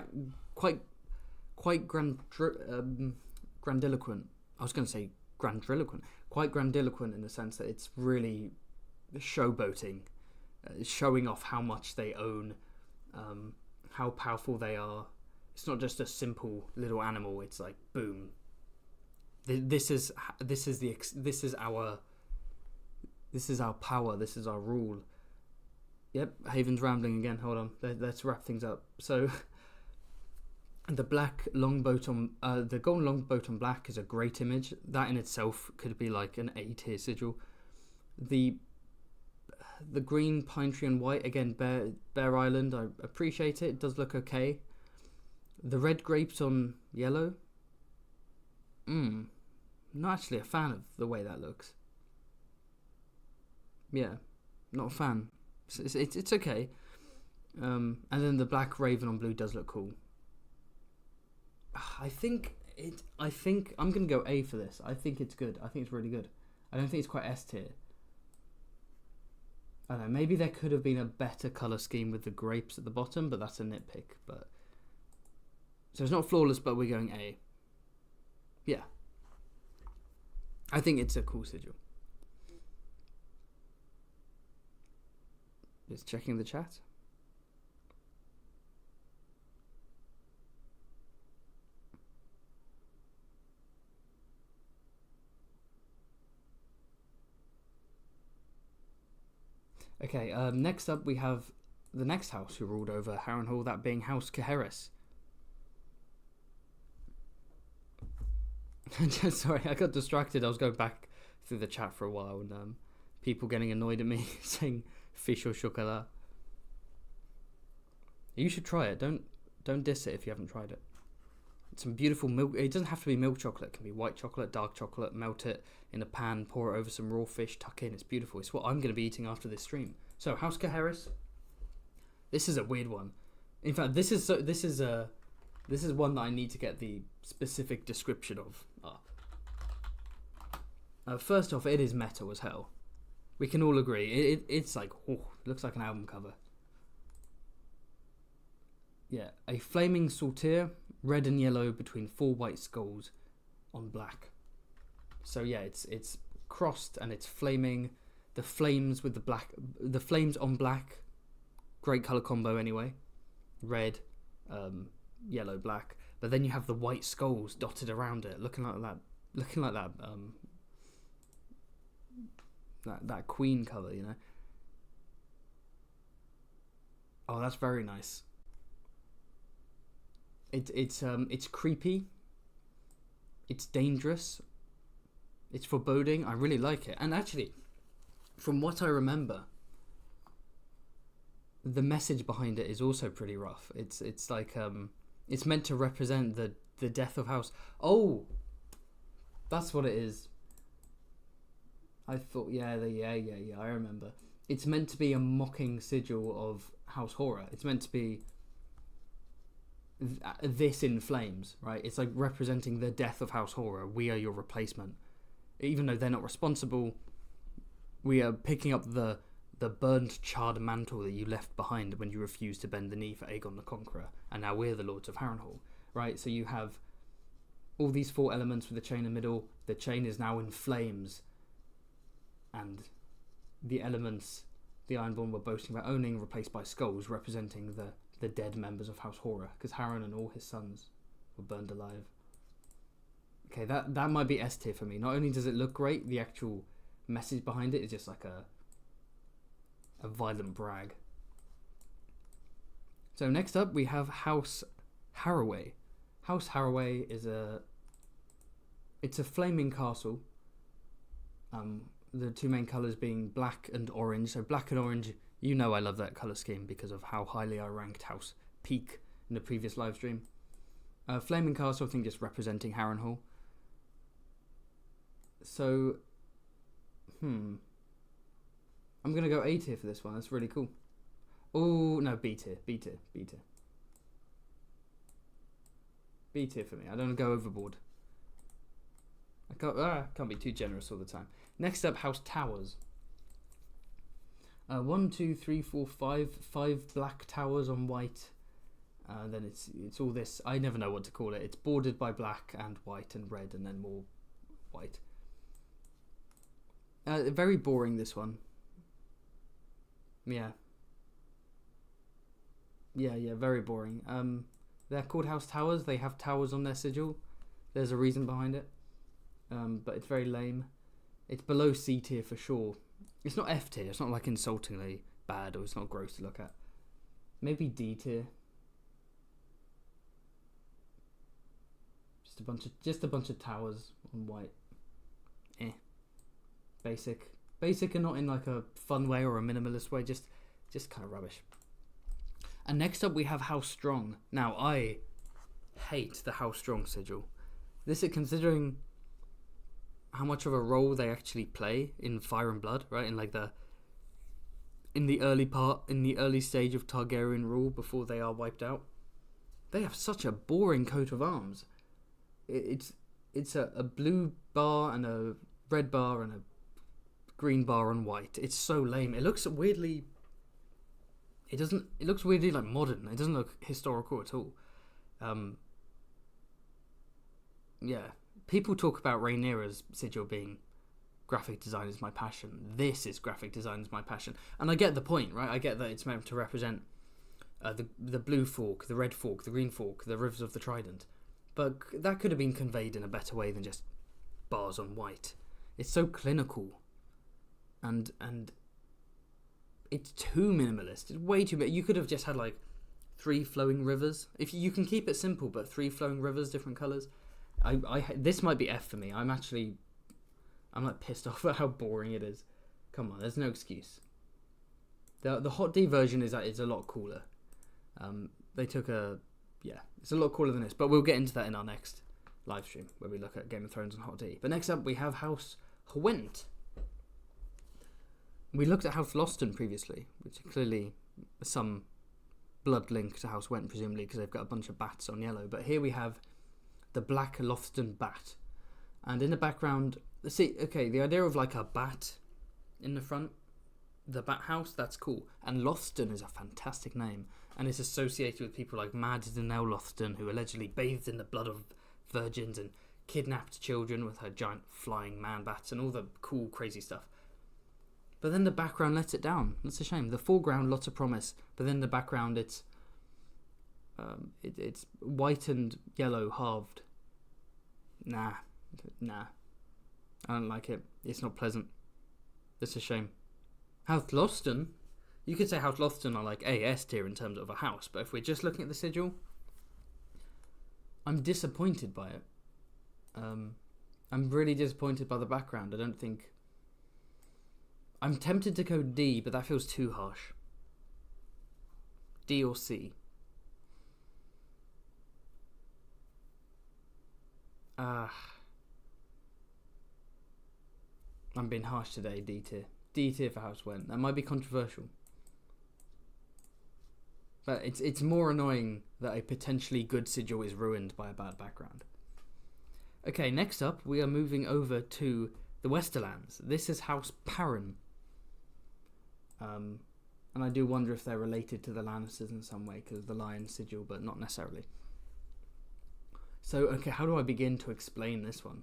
grandiloquent. I was going to say grandiloquent. Quite grandiloquent in the sense that it's really showboating, showing off how much they own, how powerful they are. It's not just a simple little animal. It's like boom. This is our power. This is our rule. Yep, Haven's rambling again. Hold on. Let's wrap things up. So. The black longboat on the golden longboat on black is a great image. That in itself could be like an A tier sigil. The green pine tree on white, again, Bear Island. I appreciate it. It does look okay. The red grapes on yellow. Not actually a fan of the way that looks. Yeah, not a fan. It's okay. And then the black raven on blue does look cool. I think I'm gonna go A for this. I think it's good. I think it's really good. I don't think it's quite S tier. I don't know. Maybe there could have been a better color scheme with the grapes at the bottom, but that's a nitpick. But so it's not flawless, but we're going A. Yeah, I think it's a cool sigil. Just checking the chat. Okay, next up we have the next house who ruled over Harrenhal, that being House Caeharis. Sorry, I got distracted. I was going back through the chat for a while and people getting annoyed at me saying fish or chocolat. You should try it. Don't diss it if you haven't tried it. It's some beautiful milk. It doesn't have to be milk chocolate. It can be white chocolate, dark chocolate. Melt it in a pan, pour it over some raw fish, tuck in. It's beautiful. It's what I'm going to be eating after this stream. So, House Caeharis. This is a weird one. In fact, this is one that I need to get the specific description of up. First off, it is metal as hell. We can all agree. It's like, looks like an album cover. Yeah, a flaming saltire, red and yellow between 4 white skulls on black. So yeah, it's crossed and it's flaming. The flames with the flames on black, great color combo anyway. Red, yellow, black. But then you have the white skulls dotted around it, looking like that queen color, you know. Oh, that's very nice. It's creepy. It's dangerous. It's foreboding. I really like it. And actually, from what I remember, the message behind it is also pretty rough. It's like it's meant to represent the death of House. Oh, that's what it is. I thought, yeah. I remember. It's meant to be a mocking sigil of House Horror. It's meant to be this in flames, right? It's like representing the death of House Horror. We are your replacement. Even though they're not responsible, we are picking up the burnt, charred mantle that you left behind when you refused to bend the knee for Aegon the Conqueror, and now we're the Lords of Harrenhal, right? So you have all these 4 elements with the chain in the middle. The chain is now in flames, and the elements the Ironborn were boasting about owning, replaced by skulls representing the dead members of House Horror, because Harren and all his sons were burned alive. Okay, that might be S tier for me. Not only does it look great, the actual message behind it is just like a violent brag. So next up we have House Harroway. House Harroway is it's a flaming castle. The two main colours being black and orange. So black and orange, you know I love that colour scheme because of how highly I ranked House Peak in the previous live stream. Flaming castle, I think, just representing Harrenhal. So, I'm going to go A tier for this one. That's really cool. Oh, no, B tier. B tier for me. I don't go overboard. I can't be too generous all the time. Next up, House Towers. 1, 2, 3, 4, 5 black towers on white. Then it's all this. I never know what to call it. It's bordered by black and white and red, and then more white. Very boring, this one. Yeah, very boring. They're called House Towers. They have towers on their sigil. There's a reason behind it. But it's very lame. It's below C tier for sure. It's not F tier. It's not like insultingly bad, or it's not gross to look at. Maybe D tier. Just a bunch of towers on white. Basic and not in like a fun way or a minimalist way. Just kind of rubbish. And next up we have House Strong. Now I hate the House Strong sigil. This is considering how much of a role they actually play in Fire and Blood, right? In the early stage of Targaryen rule before they are wiped out. They have such a boring coat of arms. It's a blue bar and a red bar and a green bar on white. It's so lame. It looks weirdly. It looks weirdly like modern. It doesn't look historical at all. Yeah. People talk about Rhaenyra's sigil being graphic design is my passion. This is graphic design is my passion. And I get the point, right? I get that it's meant to represent the blue fork, the red fork, the green fork, the rivers of the Trident. But that could have been conveyed in a better way than just bars on white. It's so clinical. And it's too minimalist. It's way too... You could have just had like 3 flowing rivers. If you can keep it simple, but 3 flowing rivers, different colours. This might be F for me. I'm like pissed off at how boring it is. Come on, there's no excuse. The Hot D version is a lot cooler. It's a lot cooler than this. But we'll get into that in our next live stream where we look at Game of Thrones and Hot D. But next up we have House Hwent. We looked at House Lothston previously, which is clearly some blood link to House Hwent, presumably because they've got a bunch of bats on yellow. But here we have the Black Lothston bat. And in the background, the idea of like a bat in the front, the bat house, that's cool. And Lothston is a fantastic name. And it's associated with people like Mad Danelle Lothston, who allegedly bathed in the blood of virgins and kidnapped children with her giant flying man bats and all the cool, crazy stuff. But then the background lets it down. That's a shame. The foreground, lots of promise. But then the background, it's white and yellow halved. Nah. I don't like it. It's not pleasant. It's a shame. House Lothston, you could say House Lothston are like AS tier in terms of a house, but if we're just looking at the sigil, I'm disappointed by it. I'm really disappointed by the background. I'm tempted to go D, but that feels too harsh. D or C. I'm being harsh today, D tier. D tier for House Hwent. That might be controversial. But it's more annoying that a potentially good sigil is ruined by a bad background. Okay, next up, we are moving over to the Westerlands. This is House Perrin. And I do wonder if they're related to the Lannisters in some way, because of the lion sigil, but not necessarily. So, okay, how do I begin to explain this one?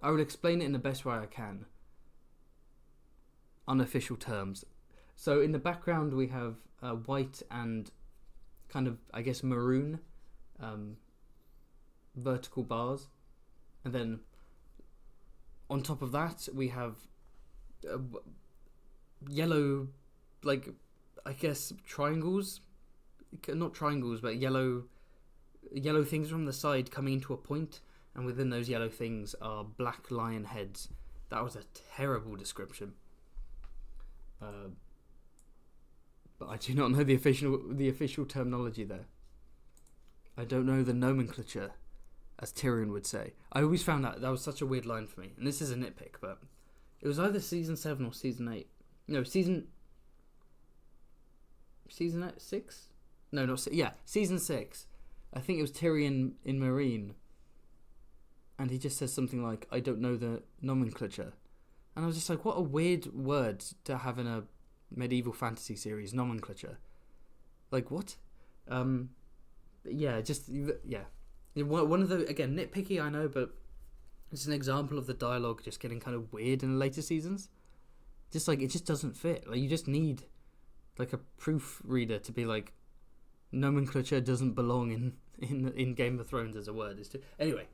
I will explain it in the best way I can. Unofficial terms. So in the background we have white and kind of, I guess, maroon vertical bars, and then on top of that we have yellow, like, I guess triangles, not triangles, but yellow things from the side coming into a point, and within those yellow things are black lion heads. That was a terrible description. But I do not know the official terminology there. I don't know the nomenclature, as Tyrion would say. I always found that was such a weird line for me. And this is a nitpick, but it was either season 7 or season 8. No, season 6? No, not 6. Yeah, season 6. I think it was Tyrion in Marine. And he just says something like, I don't know the nomenclature. And I was just like, what a weird word to have in a medieval fantasy series, nomenclature. Like, what? One of the, again, nitpicky, I know, but it's an example of the dialogue just getting kind of weird in the later seasons. Just like, it just doesn't fit. Like, you just need like a proofreader to be like, nomenclature doesn't belong in Game of Thrones as a word. Anyway,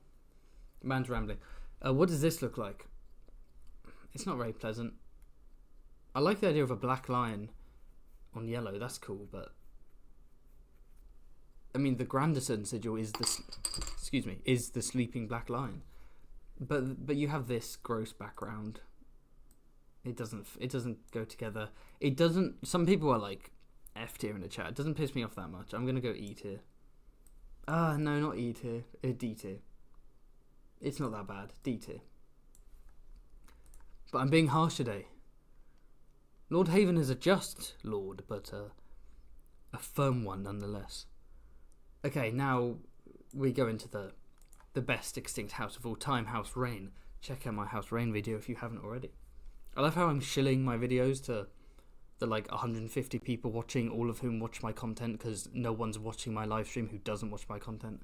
man's rambling. What does this look like? It's not very pleasant. I like the idea of a black lion on yellow. That's cool, but I mean, the Grandison sigil is the sleeping black lion, but you have this gross background. It doesn't go together. It doesn't. Some people are like F tier in the chat. It doesn't piss me off that much. I'm gonna go E tier. No, not E tier. D tier. It's not that bad. D tier. But I'm being harsh today. Lord Haven is a just lord, but a firm one nonetheless. Okay, now we go into the best extinct house of all time, House Rain. Check out my House Rain video if you haven't already. I love how I'm shilling my videos to the like 150 people watching, all of whom watch my content, because no one's watching my live stream who doesn't watch my content.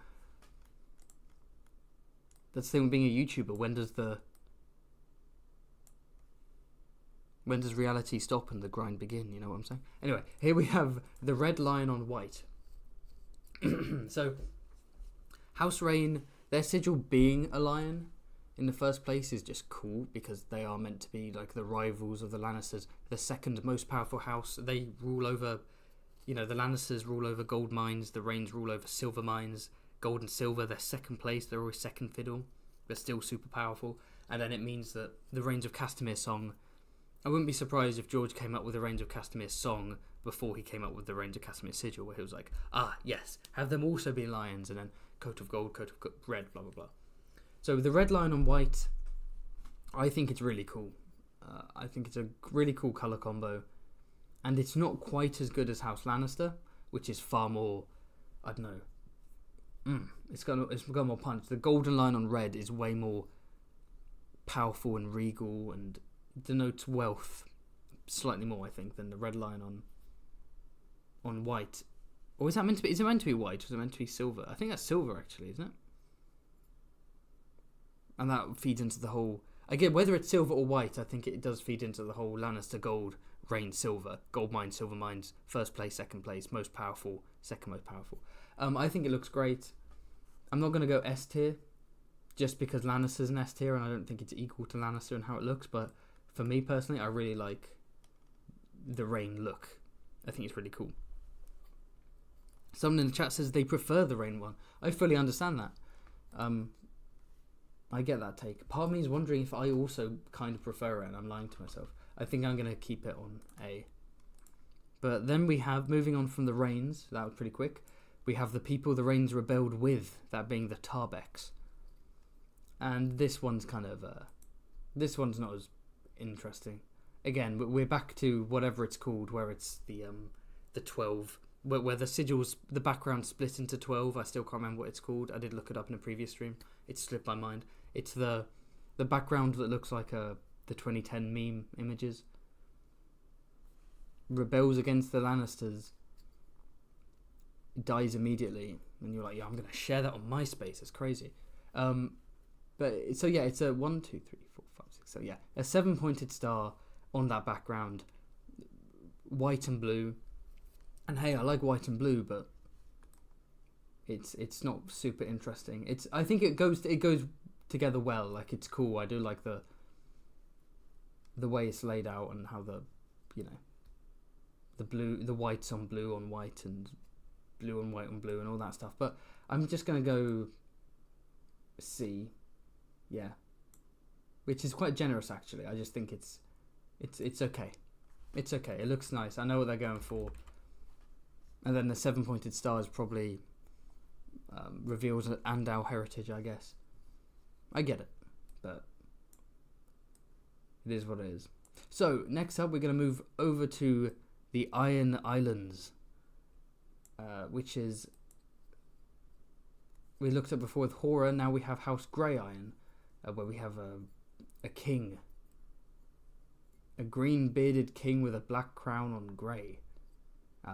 That's the thing with being a YouTuber. When does reality stop and the grind begin? You know what I'm saying? Anyway, here we have the red lion on white. So, House Rain, their sigil being a lion in the first place is just cool, because they are meant to be like the rivals of the Lannisters, the second most powerful house. They rule over, the Lannisters rule over gold mines, the Rains rule over silver mines. Gold and silver, they're second place, they're always second fiddle. They're still super powerful. And then it means that the Reigns of Castamere song, I wouldn't be surprised if George came up with the Reigns of Castamere song before he came up with the Reigns of Castamere sigil, where he was like, yes, have them also be lions, and then coat of gold, coat of red, blah, blah, blah. So the red lion on white, I think it's really cool. I think it's a really cool colour combo. And it's not quite as good as House Lannister, which is far more, I don't know, it's got more punch. The golden line on red is way more powerful and regal and denotes wealth slightly more, I think, than the red line on white. Or is it meant to be white, or is it meant to be silver? I think that's silver, actually, isn't it? And that feeds into the whole, again, whether it's silver or white, I think it does feed into the whole Lannister gold, Rain silver, gold mines, silver mines, first place, second place, most powerful, second most powerful. I think it looks great. I'm not going to go S tier, just because Lannister's an S tier, and I don't think it's equal to Lannister and how it looks, but for me personally, I really like the Rain look. I think it's really cool. Someone in the chat says they prefer the Rain one. I fully understand that. I get that take. Part of me is wondering if I also kind of prefer it, and I'm lying to myself. I think I'm going to keep it on A. But then we have, moving on from the Rains, that was pretty quick, we have the people the Rains rebelled with, that being the Tarbecks. And this one's kind of, this one's not as interesting. Again, we're back to whatever it's called, where it's the 12, where the sigils, the background split into 12. I still can't remember what it's called. I did look it up in a previous stream. It slipped my mind. It's the background that looks like the 2010 meme images. Rebels against the Lannisters, dies immediately, and you're like, yeah, I'm going to share that on MySpace. It's crazy. But so yeah, it's a 1, 2, 3, 4, 5, 6. So yeah, a 7-pointed star on that background white and blue. And hey, I like white and blue, but it's not super interesting. I think it goes together well. Like, it's cool. I do like the way it's laid out and how the whites on white and blue on white on blue and all that stuff. But I'm just gonna go C, yeah, which is quite generous actually. I just think it's okay. It's okay. It looks nice. I know what they're going for. And then the 7-pointed star is probably reveals Andal heritage, I guess. I get it, but it is what it is. So next up, we're going to move over to the Iron Islands, which is, we looked at before with horror. Now we have House Grey Iron, where we have a king, a green bearded king with a black crown on grey,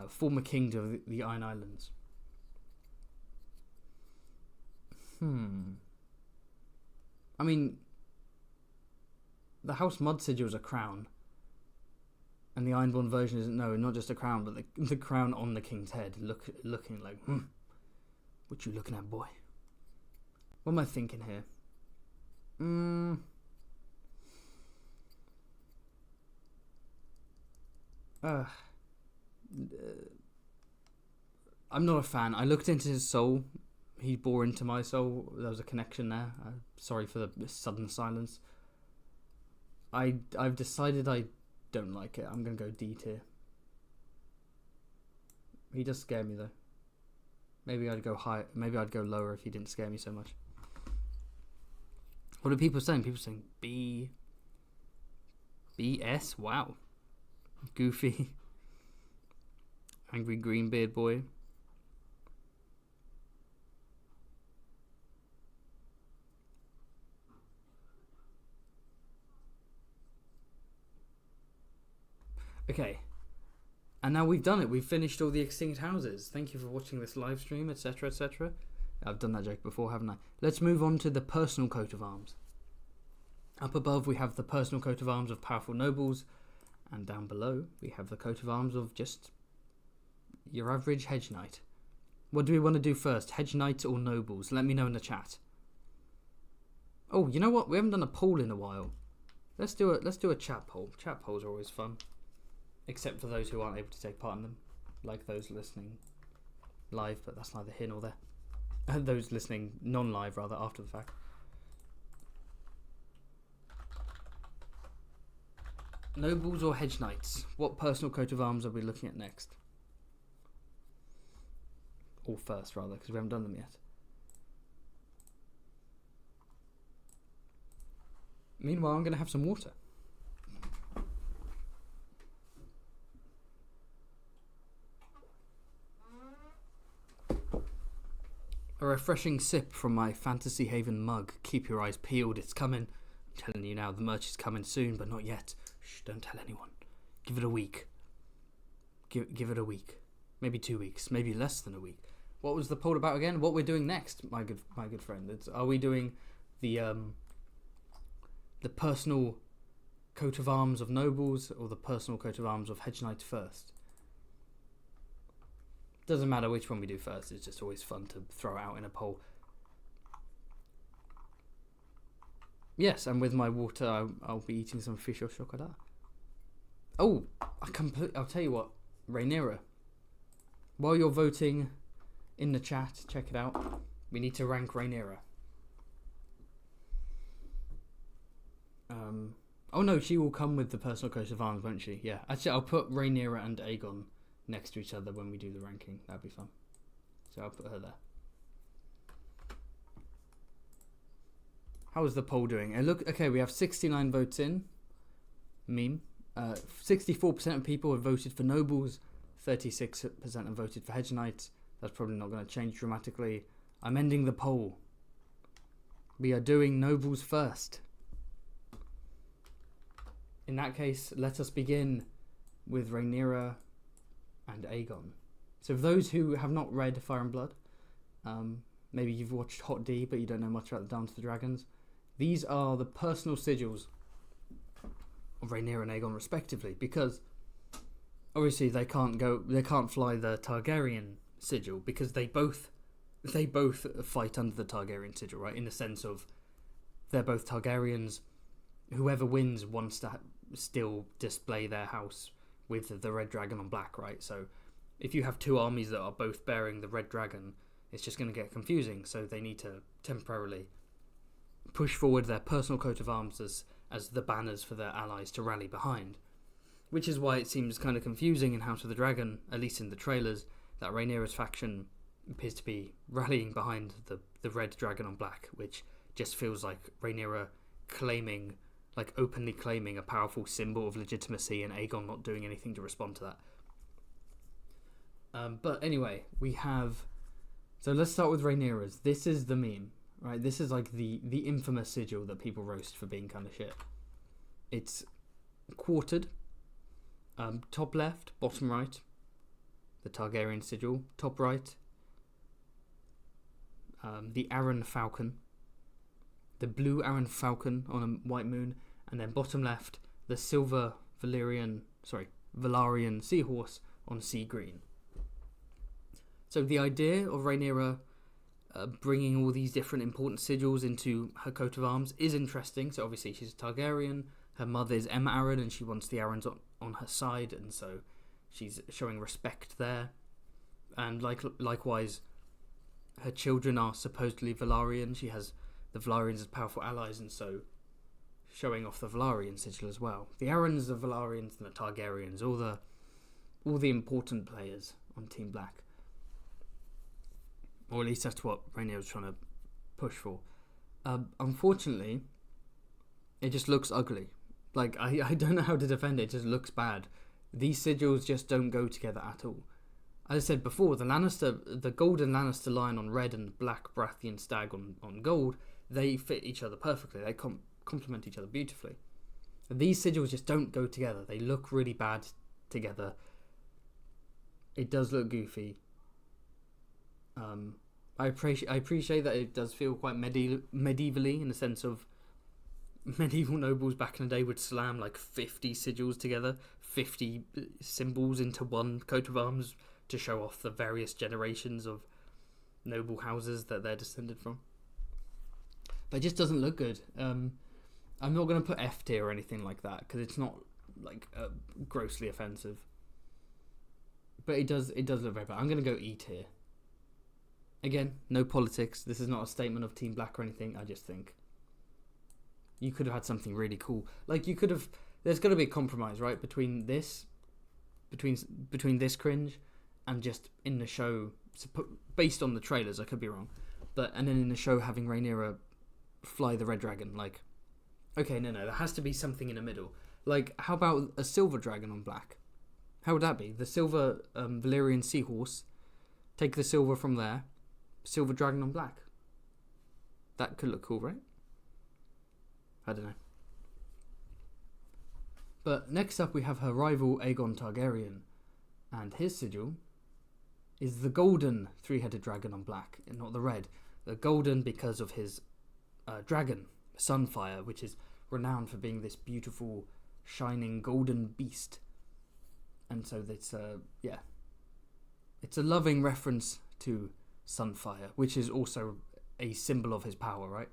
former king of the Iron Islands. I mean, the House Mud Sigil is a crown, and the Ironborn version is not just a crown, but the crown on the king's head, looking like, what you looking at, boy? What am I thinking here? I'm not a fan. I looked into his soul. He bore into my soul. There was a connection there. Sorry for the sudden silence. I've decided I don't like it. I'm gonna go D tier. He does scare me though. Maybe I'd go high. Maybe I'd go lower if he didn't scare me so much. What are people saying? People saying B. BS. Wow. Goofy. Angry Greenbeard boy. Okay, and now we've done it. We've finished all the extinct houses. Thank you for watching this live stream, etc, etc. I've done that joke before, haven't I? Let's move on to the personal coat of arms. Up above we have the personal coat of arms of powerful nobles, and down below we have the coat of arms of just your average hedge knight. What do we want to do first, hedge knights or nobles? Let me know in the chat. Oh, you know what? We haven't done a poll in a while. Let's do a chat poll. Chat polls are always fun. Except for those who aren't able to take part in them, like those listening live, but that's neither here nor there. Those listening non-live, rather, after the fact. Nobles or hedge knights? What personal coat of arms are we looking at next? Or first, rather, because we haven't done them yet. Meanwhile, I'm going to have some water. A refreshing sip from my Fantasy Haven mug. Keep your eyes peeled, it's coming. I'm telling you now, the merch is coming soon, but not yet. Shh, don't tell anyone. Give it a week. Give it a week. Maybe 2 weeks. Maybe less than a week. What was the poll about again? What we're doing next, my good friend? Are we doing the personal coat of arms of nobles or the personal coat of arms of hedge knights first? Doesn't matter which one we do first, it's just always fun to throw out in a poll. Yes, and with my water, I'll be eating some fish or chocolate. Oh, I'll tell you what, Rhaenyra. While you're voting in the chat, check it out. We need to rank Rhaenyra. Oh no, she will come with the personal coat of arms, won't she? Yeah, actually, I'll put Rhaenyra and Aegon next to each other when we do the ranking. That'd be fun. So I'll put her there. How is the poll doing? Okay, we have 69 votes in. Meme. 64% of people have voted for nobles. 36% have voted for hedge knights. That's probably not going to change dramatically. I'm ending the poll. We are doing nobles first. In that case, let us begin with Rhaenyra and Aegon. So for those who have not read Fire and Blood, maybe you've watched Hot D but you don't know much about the Dance of the Dragons, these are the personal sigils of Rhaenyra and Aegon respectively, because obviously they can't fly the Targaryen sigil because they both fight under the Targaryen sigil, right? In the sense of they're both Targaryens. Whoever wins wants to still display their house with the red dragon on black, right? So if you have two armies that are both bearing the red dragon, it's just going to get confusing. So they need to temporarily push forward their personal coat of arms as the banners for their allies to rally behind. Which is why it seems kind of confusing in House of the Dragon, at least in the trailers, that Rhaenyra's faction appears to be rallying behind the red dragon on black, which just feels like Rhaenyra openly claiming a powerful symbol of legitimacy, and Aegon not doing anything to respond to that. But anyway, we have... So let's start with Rhaenyra's. This is the meme, right? This is like the infamous sigil that people roast for being kind of shit. It's quartered. Top left, bottom right, the Targaryen sigil. Top right, the Arryn Falcon, the blue Arryn Falcon on a white moon, and then bottom left, the silver Valyrian seahorse on sea green. So the idea of Rhaenyra bringing all these different important sigils into her coat of arms is interesting. So obviously she's a Targaryen. Her mother is Aemma Arryn, and she wants the Arryns on her side, and so she's showing respect there. And likewise, her children are supposedly Valyrian. She has the Valyrians as powerful allies, and so showing off the Valyrian sigil as well. The Arryns, the Valyrians, and the Targaryens, all the important players on Team Black. Or at least that's what Rhaenyra was trying to push for. Unfortunately, it just looks ugly. Like, I don't know how to defend it. It just looks bad. These sigils just don't go together at all. As I said before, the golden Lannister lion on red and black Baratheon stag on gold, they fit each other perfectly. They complement each other beautifully. These sigils just don't go together. They look really bad together. It does look goofy. I appreciate that it does feel quite medievally, in the sense of medieval nobles back in the day would slam like 50 sigils together, 50 symbols into one coat of arms to show off the various generations of noble houses that they're descended from. But it just doesn't look good. I'm not going to put F tier or anything like that, because it's not like grossly offensive. But it does look very bad. I'm going to go E tier. Again, no politics. This is not a statement of Team Black or anything. I just think you could have had something really cool. Like, you could have... There's got to be a compromise, right? Between this cringe and just in the show... Based on the trailers, I could be wrong. And then in the show having Rhaenyra fly the red dragon. Like, okay, no. There has to be something in the middle. Like, how about a silver dragon on black? How would that be? The silver Valyrian seahorse. Take the silver from there. Silver dragon on black. That could look cool, right? I don't know. But next up we have her rival Aegon Targaryen, and his sigil is the golden three-headed dragon on black, and not the red. The golden because of his dragon, Sunfire, which is renowned for being this beautiful, shining golden beast. And so it's it's a loving reference to Sunfire, which is also a symbol of his power, right?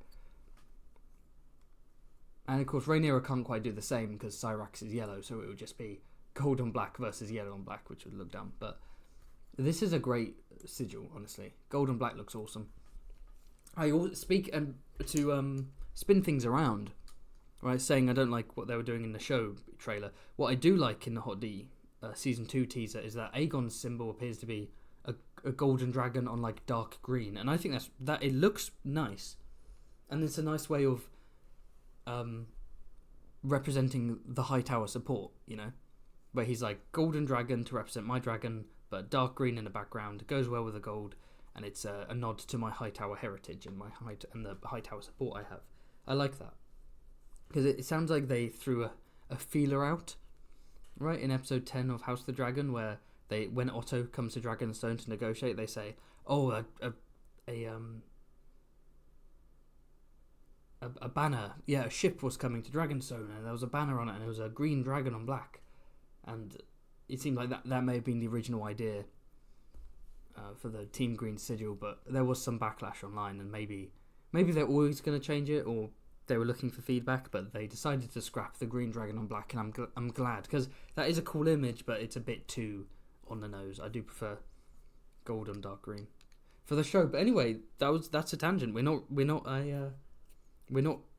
And of course, Rhaenyra can't quite do the same because Syrax is yellow, so it would just be gold on black versus yellow on black, which would look dumb. But this is a great sigil, honestly. Gold and black looks awesome. I speak to spin things around, right? Saying I don't like what they were doing in the show trailer. What I do like in the Hot D season 2 teaser is that Aegon's symbol appears to be a golden dragon on like dark green, and I think that it looks nice, and it's a nice way of representing the Hightower support, you know, where he's like golden dragon to represent my dragon, but dark green in the background. It goes well with the gold, and it's a nod to my Hightower heritage and the Hightower support I have. I like that because it sounds like they threw a feeler out, right, in episode 10 of House of the Dragon, where when Otto comes to Dragonstone to negotiate, they say, "Oh, a banner, yeah, a ship was coming to Dragonstone, and there was a banner on it, and it was a green dragon on black." And it seemed like that may have been the original idea for the Team Green sigil, but there was some backlash online, and maybe they're always going to change it, or they were looking for feedback, but they decided to scrap the green dragon on black, and I'm glad, because that is a cool image, but it's a bit too on the nose. I do prefer gold on dark green for the show. But anyway, that's a tangent. We're not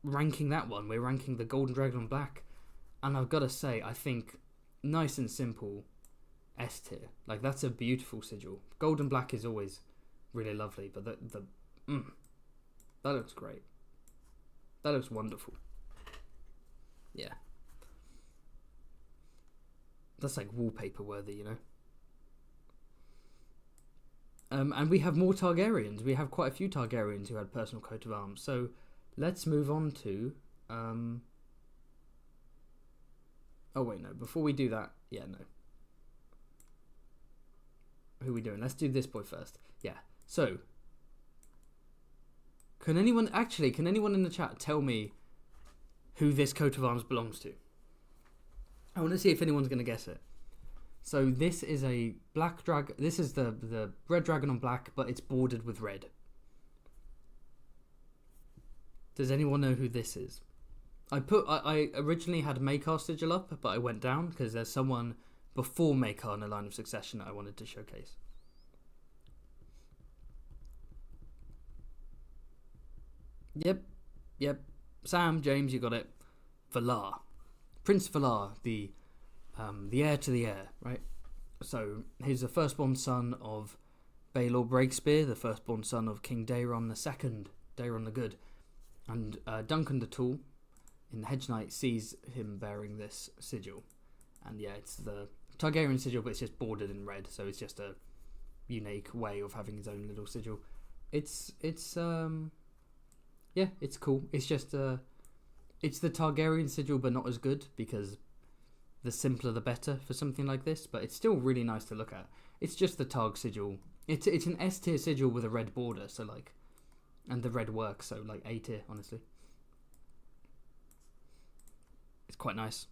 ranking that one. We're ranking the golden dragon on black, and I've got to say, I think nice and simple, S tier. Like, that's a beautiful sigil. Gold and black is always really lovely, but that looks great. That looks wonderful. Yeah. That's like wallpaper worthy, you know. And we have more Targaryens. We have quite a few Targaryens who had personal coat of arms. So let's move on to... Oh, wait, no. Before we do that... Yeah, no. Who are we doing? Let's do this boy first. Yeah. So... Can anyone in the chat tell me who this coat of arms belongs to? I want to see if anyone's going to guess it. So this is a black dragon. This is the red dragon on black, but it's bordered with red. Does anyone know who this is? I originally had Maekar sigil up, but I went down because there's someone before Maekar in the line of succession that I wanted to showcase. Yep. Sam, James, you got it. Valar. Prince Valar, the heir to the heir, right? So he's the firstborn son of Baelor Breakspear, the firstborn son of King Daeron II, Daeron the Good. And Duncan the Tall in the Hedge Knight sees him bearing this sigil. And yeah, it's the Targaryen sigil, but it's just bordered in red, so it's just a unique way of having his own little sigil. Yeah, it's cool. It's just it's the Targaryen sigil, but not as good, because the simpler the better for something like this. But it's still really nice to look at. It's just the Targ sigil. It's an S tier sigil with a red border, so like, and the red works, so like A tier, honestly. It's quite nice.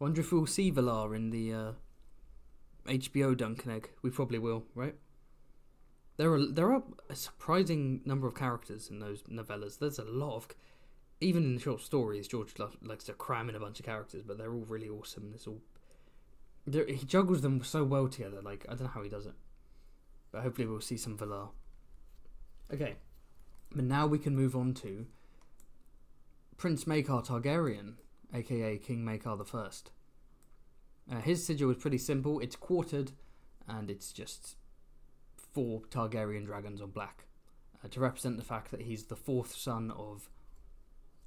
Wonder if we'll see Valar in the HBO Duncan Egg. We probably will, right? There are a surprising number of characters in those novellas. There's a lot of... Even in the short stories, George likes to cram in a bunch of characters, but they're all really awesome. He juggles them so well together. Like, I don't know how he does it. But hopefully we'll see some Valar. Okay. But now we can move on to Prince Maekar Targaryen, aka King Maekar I. His sigil is pretty simple. It's quartered, and it's just 4 Targaryen dragons on black to represent the fact that he's the 4th son of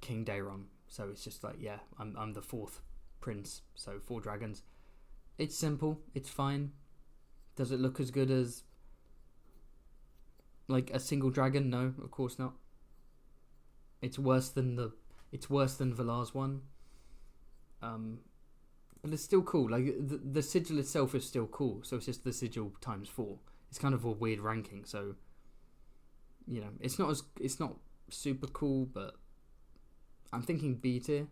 King Daeron. So it's just like, yeah, I'm the 4th prince, so 4 dragons. It's simple, it's fine. Does it look as good as like a single dragon? No, of course not. It's worse than Valar's one. But it's still cool. Like the sigil itself is still cool, so it's just the sigil times 4. It's kind of a weird ranking, so you know, it's not super cool, but I'm thinking B tier.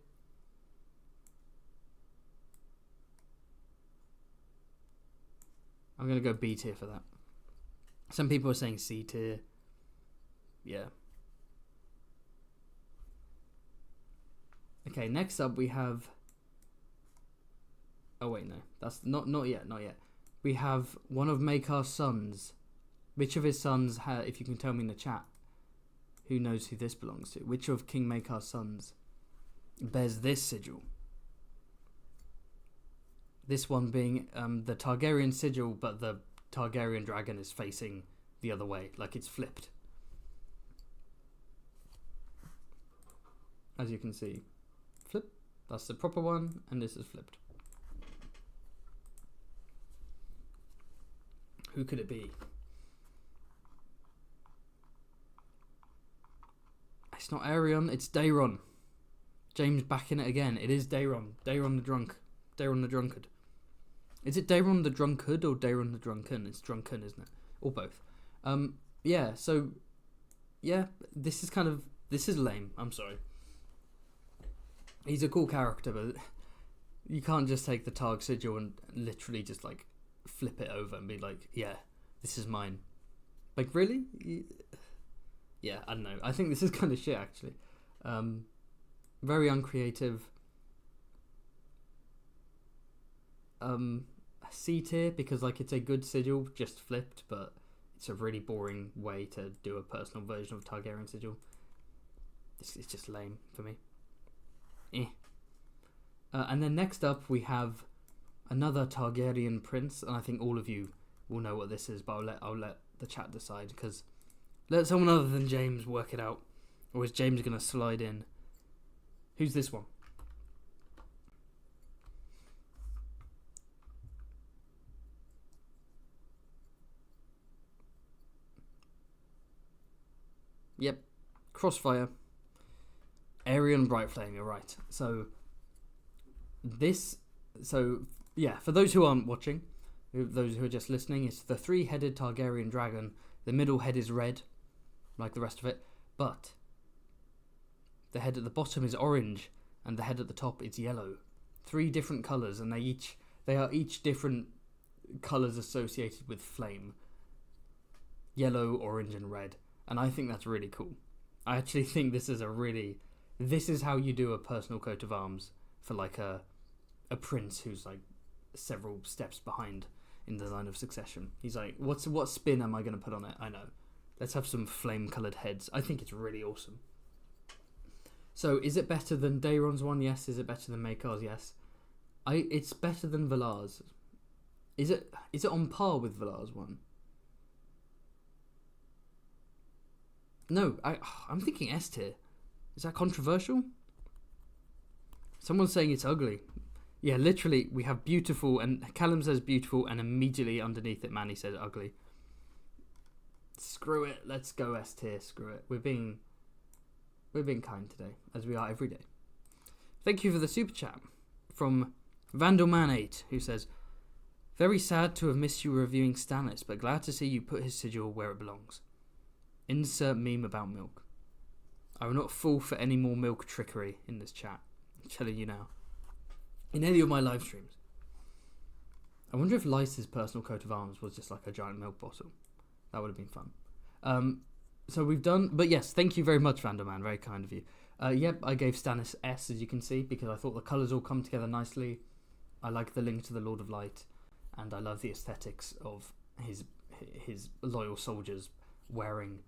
I'm gonna go B tier for that. Some people are saying C tier. Yeah. Okay, next up we have... Oh wait, no. That's not yet. We have one of Maekar's sons. Which of his sons, if you can tell me in the chat, who knows who this belongs to? Which of King Maekar's sons bears this sigil? This one being the Targaryen sigil, but the Targaryen dragon is facing the other way, like it's flipped. As you can see, flip. That's the proper one, and this is flipped. Who could it be? It's not Aerion, it's Daeron. James back in it again. It is Daeron. Daeron the drunk. Daeron the drunkard. Is it Daeron the drunkard or Daeron the drunken? It's drunken, isn't it? Or both. Yeah, so... Yeah, this is lame. I'm sorry. He's a cool character, but... You can't just take the Targ sigil and literally just like flip it over and be like, yeah, this is mine. Like, really? Yeah, I don't know. I think this is kind of shit, actually. Very uncreative. C tier, because like it's a good sigil, just flipped, but it's a really boring way to do a personal version of Targaryen sigil. It's just lame for me. And then next up we have another Targaryen prince, and I think all of you will know what this is, but I'll let the chat decide, because let someone other than James work it out, or is James gonna slide in? Who's this one? Yep, Crossfire. Aerion Brightflame, you're right. So yeah, for those who aren't watching, those who are just listening, it's the 3-headed Targaryen dragon. The middle head is red, like the rest of it, but the head at the bottom is orange, and the head at the top is yellow. 3 different colours, and they are each different colours associated with flame. Yellow, orange, and red. And I think that's really cool. I actually think this is how you do a personal coat of arms for like a prince who's like several steps behind in the line of succession. He's like, what spin am I going to put on it? I know. Let's have some flame-coloured heads. I think it's really awesome. So, is it better than Daeron's one? Yes. Is it better than Maekar's? Yes. It's better than Valar's. Is it on par with Valar's one? No, I'm thinking S tier. Is that controversial? Someone's saying it's ugly. Yeah, literally, we have beautiful, and Callum says beautiful, and immediately underneath it, Manny says ugly. Screw it, let's go S tier, screw it. We're being kind today, as we are every day. Thank you for the super chat from Vandalman8, who says, very sad to have missed you reviewing Stannis, but glad to see you put his sigil where it belongs. Insert meme about milk. I will not fall for any more milk trickery in this chat. I'm telling you now. In any of my live streams. I wonder if Lyce's personal coat of arms was just like a giant milk bottle. That would have been fun. So we've done... But yes, thank you very much, Vanderman. Very kind of you. Yep, I gave Stannis S, as you can see, because I thought the colours all come together nicely. I like the link to the Lord of Light. And I love the aesthetics of his loyal soldiers wearing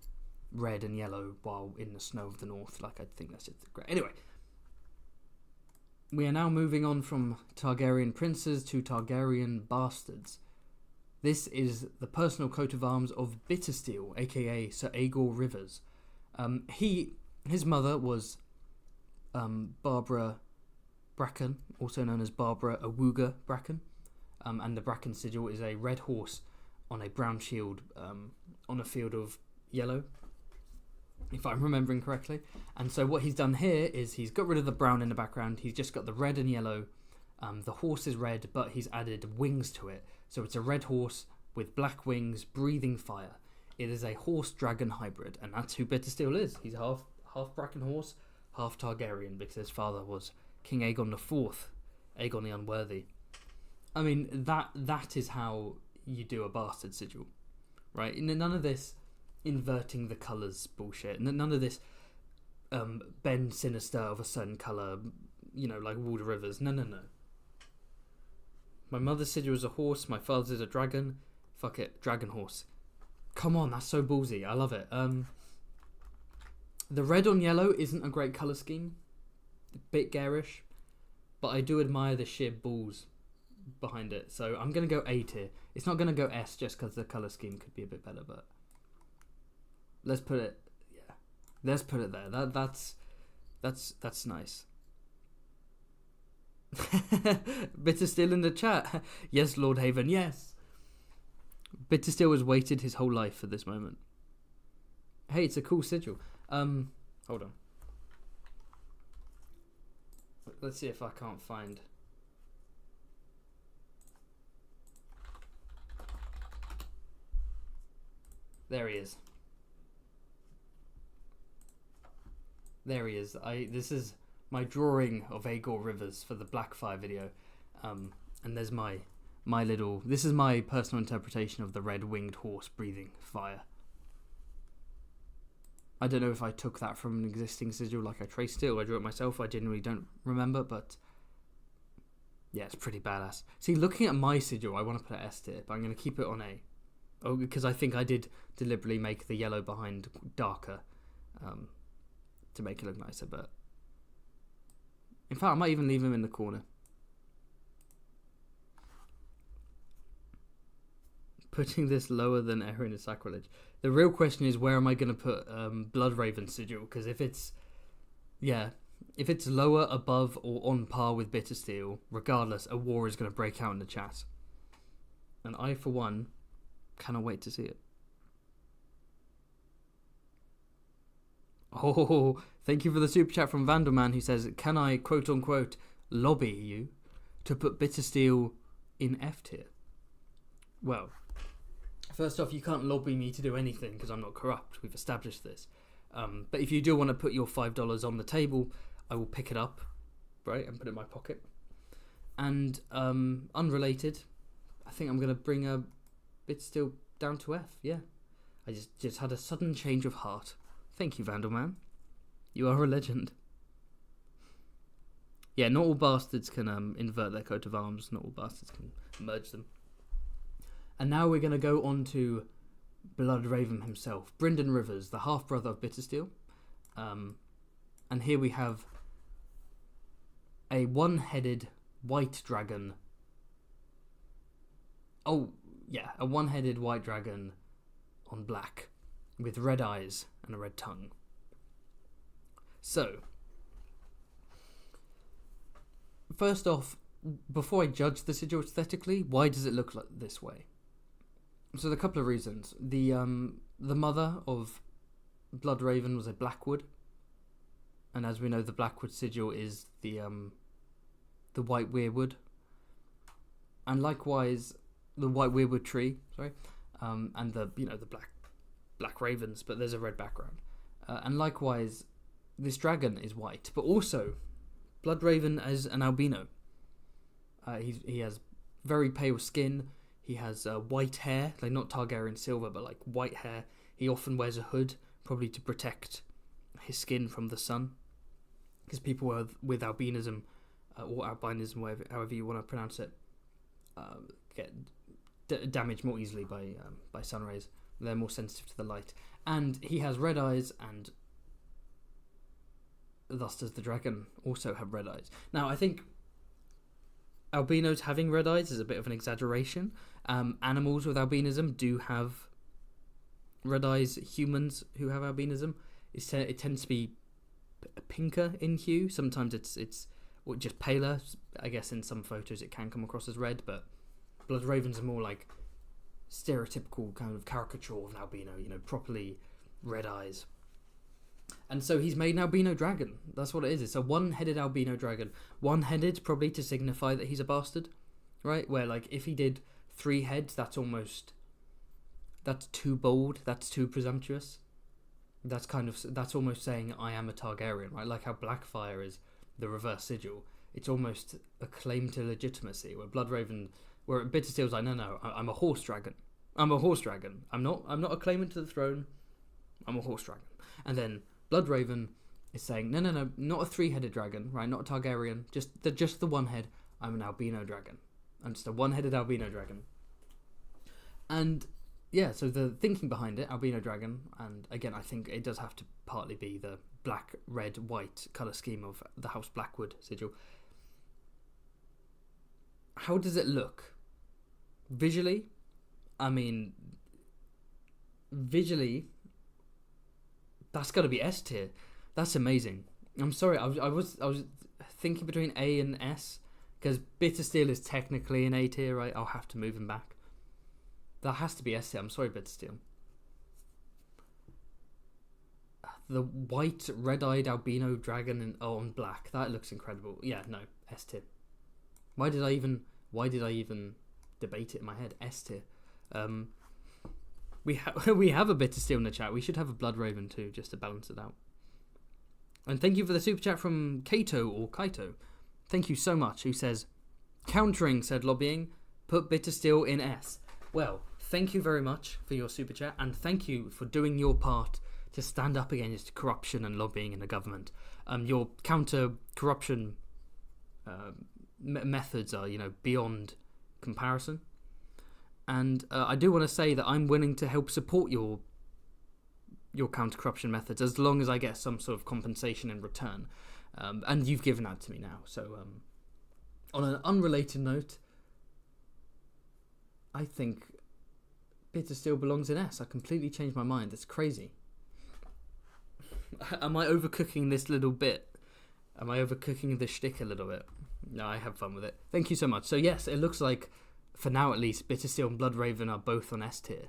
red and yellow while in the snow of the north. Like, I think that's just great. Anyway, we are now moving on from Targaryen princes to Targaryen bastards. This is the personal coat of arms of Bittersteel, aka Sir Aegor Rivers. His mother was Barbara Bracken, also known as Barbara Awuga Bracken, and the Bracken sigil is a red horse on a brown shield on a field of yellow, if I'm remembering correctly. And so what he's done here is he's got rid of the brown in the background. He's just got the red and yellow. The horse is red, but he's added wings to it. So it's a red horse with black wings, breathing fire. It is a horse-dragon hybrid, and that's who Bittersteel is. He's half Bracken horse, half Targaryen, because his father was King Aegon IV, Aegon the Unworthy. I mean, that is how you do a bastard sigil, right? None of this inverting the colours bullshit. None of this bend sinister of a certain colour, like Water Rivers. No. My mother's sigil is a horse, my father's is a dragon. Fuck it, dragon horse. Come on, that's so ballsy. I love it. The red on yellow isn't a great colour scheme. A bit garish. But I do admire the sheer balls behind it. So I'm going to go A tier. It's not going to go S just because the colour scheme could be a bit better, but let's put it there. That's nice. Bittersteel in the chat. Yes, Lord Haven, yes. Bittersteel has waited his whole life for this moment. Hey, it's a cool sigil. Hold on. Let's see if I can't find... There he is. This is my drawing of Aegor Rivers for the Blackfire video. And there's my little... This is my personal interpretation of the red-winged horse breathing fire. I don't know if I took that from an existing sigil, like I traced it, or I drew it myself. I genuinely don't remember, but yeah, it's pretty badass. See, looking at my sigil, I want to put it S tier, but I'm going to keep it on A. Oh, because I think I did deliberately make the yellow behind darker to make it look nicer, but in fact, I might even leave him in the corner. Putting this lower than Erin is sacrilege. The real question is, where am I going to put Bloodraven sigil? Because if it's lower, above, or on par with Bittersteel, regardless, a war is going to break out in the chat. And I, for one, cannot wait to see it. Oh, thank you for the super chat from Vanderman, who says, can I, quote unquote, lobby you to put Bittersteel in F tier? Well, first off, you can't lobby me to do anything because I'm not corrupt. We've established this. But if you do want to put your $5 on the table, I will pick it up, right, and put it in my pocket. And unrelated, I think I'm going to bring a Bittersteel down to F. Yeah, I just had a sudden change of heart. Thank you, Vandalman. You are a legend. Yeah, not all bastards can invert their coat of arms. Not all bastards can merge them. And now we're going to go on to Bloodraven himself, Brynden Rivers, the half-brother of Bittersteel. And here we have a one-headed white dragon. Oh, yeah, a one-headed white dragon on black with red eyes and a red tongue. So, first off, before I judge the sigil aesthetically, why does it look like this way? So there are a couple of reasons. The mother of Bloodraven was a Blackwood, and as we know, the Blackwood sigil is the white weirwood, and likewise the white weirwood tree. Sorry, and the black ravens, but there's a red background, and likewise this dragon is white, but also Bloodraven as an albino. He has very pale skin. He has white hair, like not Targaryen silver, but like white hair. He often wears a hood, probably to protect his skin from the sun, because people with albinism or albinism, however you want to pronounce it, get damaged more easily by sun rays. They're more sensitive to the light, and he has red eyes, and thus does the dragon also have red eyes. Now, I think albinos having red eyes is a bit of an exaggeration. Animals with albinism do have red eyes. Humans who have albinism, it tends to be pinker in hue. Sometimes it's just paler. I guess in some photos it can come across as red, but Bloodravens are more like stereotypical kind of caricature of an albino, properly red eyes. And so he's made an albino dragon. That's what it is. It's a one-headed albino dragon. One-headed probably to signify that he's a bastard, right? Where like if he did 3 heads, that's too bold. That's too presumptuous. That's almost saying I am a Targaryen, right? Like how Blackfire is the reverse sigil. It's almost a claim to legitimacy. Where Bittersteel's like, no, I'm a horse dragon. I'm a horse dragon. I'm not a claimant to the throne. I'm a horse dragon. And then Bloodraven is saying, no, not a 3-headed dragon, right? Not a Targaryen, just the one head. I'm an albino dragon. I'm just a one-headed albino dragon. And yeah, so the thinking behind it, albino dragon, and again, I think it does have to partly be the black, red, white colour scheme of the House Blackwood sigil. How does it look? Visually, that's got to be S tier. That's amazing. I'm sorry, I was thinking between A and S, because Bittersteel is technically an A tier, right? I'll have to move him back. That has to be S tier. I'm sorry, Bittersteel. The white, red-eyed albino dragon on black. That looks incredible. Yeah, no, S tier. Why did I even debate it in my head? S tier. We have a Bittersteel in the chat. We should have a Bloodraven too, just to balance it out. And thank you for the super chat from Kaito or Kaito. Thank you so much. Who says, Countering said lobbying, put bitter steel in S. Well, thank you very much for your super chat, and thank you for doing your part to stand up against corruption and lobbying in the government. Your counter-corruption methods are, beyond comparison. And I do want to say that I'm willing to help support your counter-corruption methods as long as I get some sort of compensation in return. And you've given that to me now. So on an unrelated note, I think bitter steel belongs in S. I completely changed my mind. It's crazy. Am I overcooking this little bit? Am I overcooking the shtick a little bit? No, I have fun with it. Thank you so much. So yes, it looks like, for now at least, bitter steel and Bloodraven are both on S tier.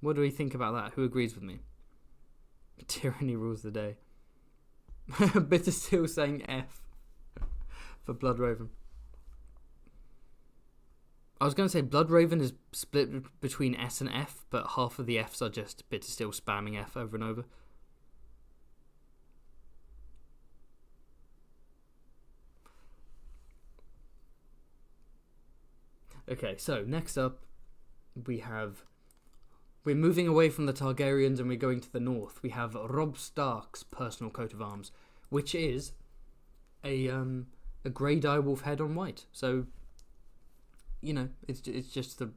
What do we think about that? Who agrees with me? Tyranny rules the day. Bitter steel saying F for Bloodraven. I was going to say Bloodraven is split between S and F, but half of the Fs are just bitter steel spamming F over and over. Okay, so next up we're moving away from the Targaryens and we're going to the north. We have Robb Stark's personal coat of arms, which is a grey direwolf head on white. So, it's just the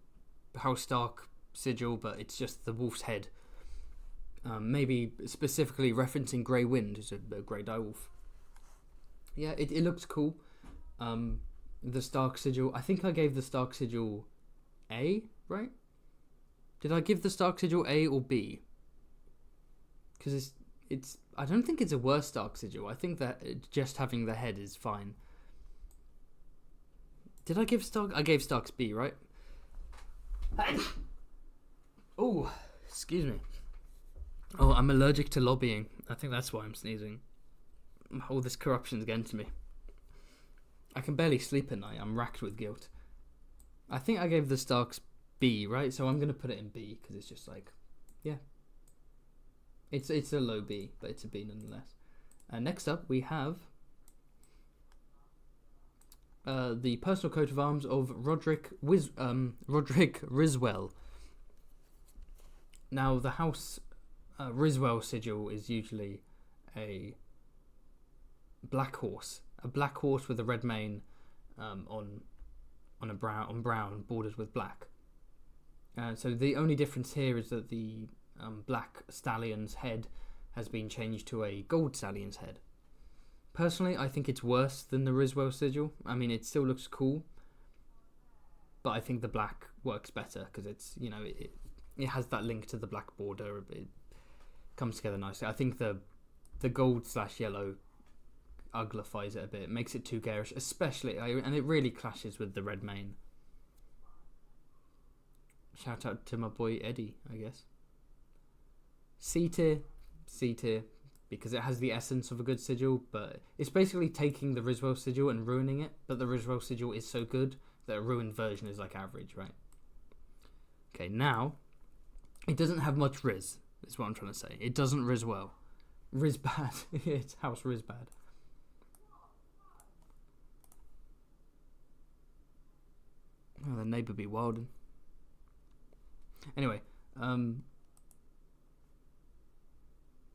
House Stark sigil, but it's just the wolf's head. Maybe specifically referencing Grey Wind, who's a grey direwolf. Yeah, it looks cool. The Stark sigil, I think I gave the Stark sigil A, right? Did I give the Stark sigil A or B? Because it's I don't think it's a worse Stark sigil. I think that just having the head is fine. Did I give Stark? I gave Stark's B, right? Oh, excuse me. Oh, I'm allergic to lobbying. I think that's why I'm sneezing. All this corruption's against me. I can barely sleep at night. I'm racked with guilt. I think I gave the Starks B, right? So I'm going to put it in B because it's just like, yeah. It's a low B, but it's a B nonetheless. Next up, we have the personal coat of arms of Roderick Riswell. Now, the House Riswell sigil is usually a black horse with a red mane on brown bordered with black. So the only difference here is that the black stallion's head has been changed to a gold stallion's head. Personally, I think it's worse than the Riswell sigil. I mean, it still looks cool, but I think the black works better because it's, it has that link to the black border. It comes together nicely. I think the gold/yellow uglifies it a bit. It makes it too garish, especially, and it really clashes with the red mane. Shout out to my boy Eddie, I guess. C tier, because it has the essence of a good sigil, but it's basically taking the Riswell sigil and ruining it, but the Riswell sigil is so good that a ruined version is like average, right? Okay, now, it doesn't have much Riz, is what I'm trying to say. It doesn't Riz well. Riz bad. It's House Riz bad. Oh, the neighbour be wildin'. Anyway,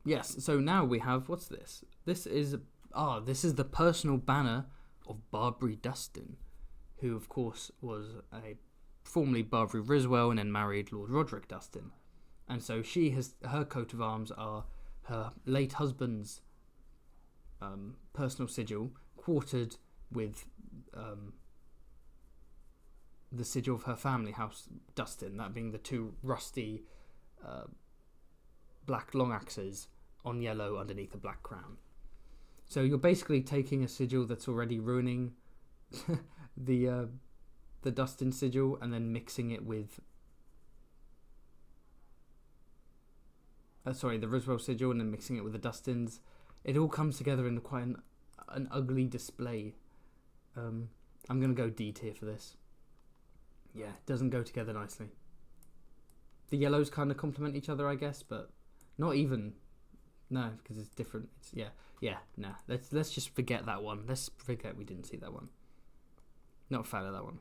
yes, so now we have, what's this? This is the personal banner of Barbary Dustin, who of course was formerly Barbary Riswell and then married Lord Roderick Dustin. And so her coat of arms are her late husband's personal sigil, quartered with the sigil of her family house, Dustin, that being the two rusty black long axes on yellow underneath a black crown. So you're basically taking a sigil that's already ruining the Dustin sigil and then mixing it with the Riswell sigil and then mixing it with the Dustins. It all comes together in quite an ugly display. I'm going to go D tier for this. Yeah, it doesn't go together nicely. The yellows kind of complement each other, I guess, but not even No, because it's different. Nah. Let's just forget that one. Let's forget we didn't see that one. Not a fan of that one.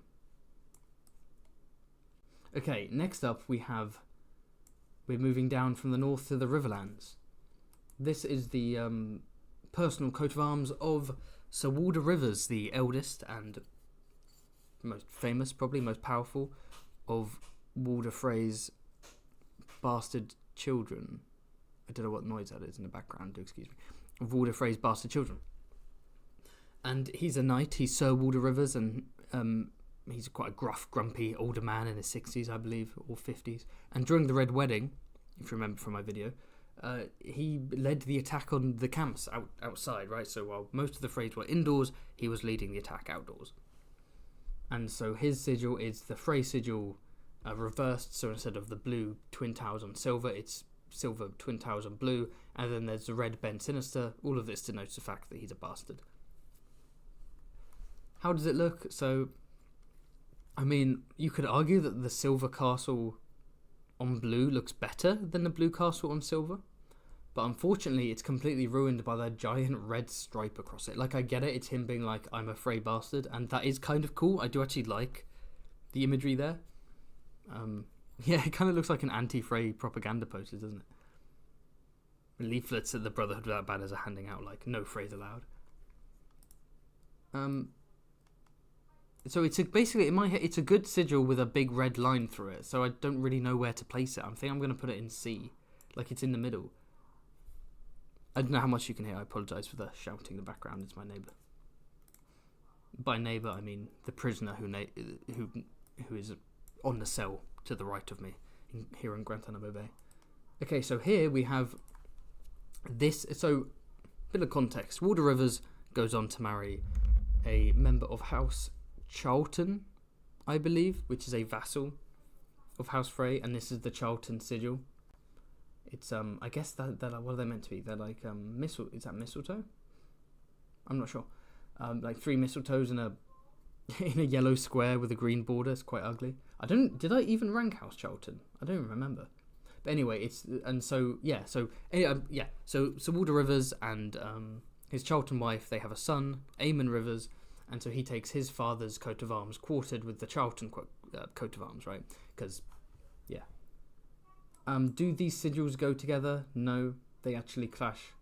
Okay, next up we're moving down from the north to the Riverlands. This is the personal coat of arms of Sir Walder Rivers, the eldest and most famous, probably most powerful, of Walder Frey's bastard children. I don't know what noise that is in the background, excuse me. Of Walder Frey's bastard children. And he's a knight, he's Sir Walder Rivers, and he's quite a gruff, grumpy older man in his 60s, I believe, or 50s. And during the Red Wedding, if you remember from my video, he led the attack on the camps outside, right? So while most of the Freys were indoors, he was leading the attack outdoors. And so his sigil is the Frey sigil reversed, so instead of the blue twin towers on silver, it's silver twin towers on blue, and then there's the red Ben Sinister. All of this denotes the fact that he's a bastard. How does it look? So, I mean, you could argue that the silver castle on blue looks better than the blue castle on silver, but unfortunately it's completely ruined by that giant red stripe across it. Like, I get it, it's him being like, I'm a Frey bastard, and that is kind of cool. I do actually like the imagery there. Yeah, it kind of looks like an anti-Frey propaganda poster, doesn't it? Leaflets that the Brotherhood Without Banners are handing out, like, no Freys allowed. So it's basically, in my head, it's a good sigil with a big red line through it, so I don't really know where to place it. I think I'm going to put it in C, like it's in the middle. I don't know how much you can hear, I apologise for the shouting in the background, it's my neighbour. By neighbour, I mean the prisoner who is on the cell to the right of me, here in Guantanamo Bay. Okay, so here we have this, so, bit of context. Walder Rivers goes on to marry a member of House Charlton, I believe, which is a vassal of House Frey, and this is the Charlton sigil. It's I guess that what are they meant to be? They're like is that mistletoe? I'm not sure. Like 3 mistletoes in a yellow square with a green border. It's quite ugly. Did I even rank House Charlton? I don't even remember. But anyway, so Walder Rivers and his Charlton wife, they have a son, Aemon Rivers. And so he takes his father's coat of arms quartered with the Charlton coat of arms, right? Because, yeah. Do these sigils go together? No, they actually clash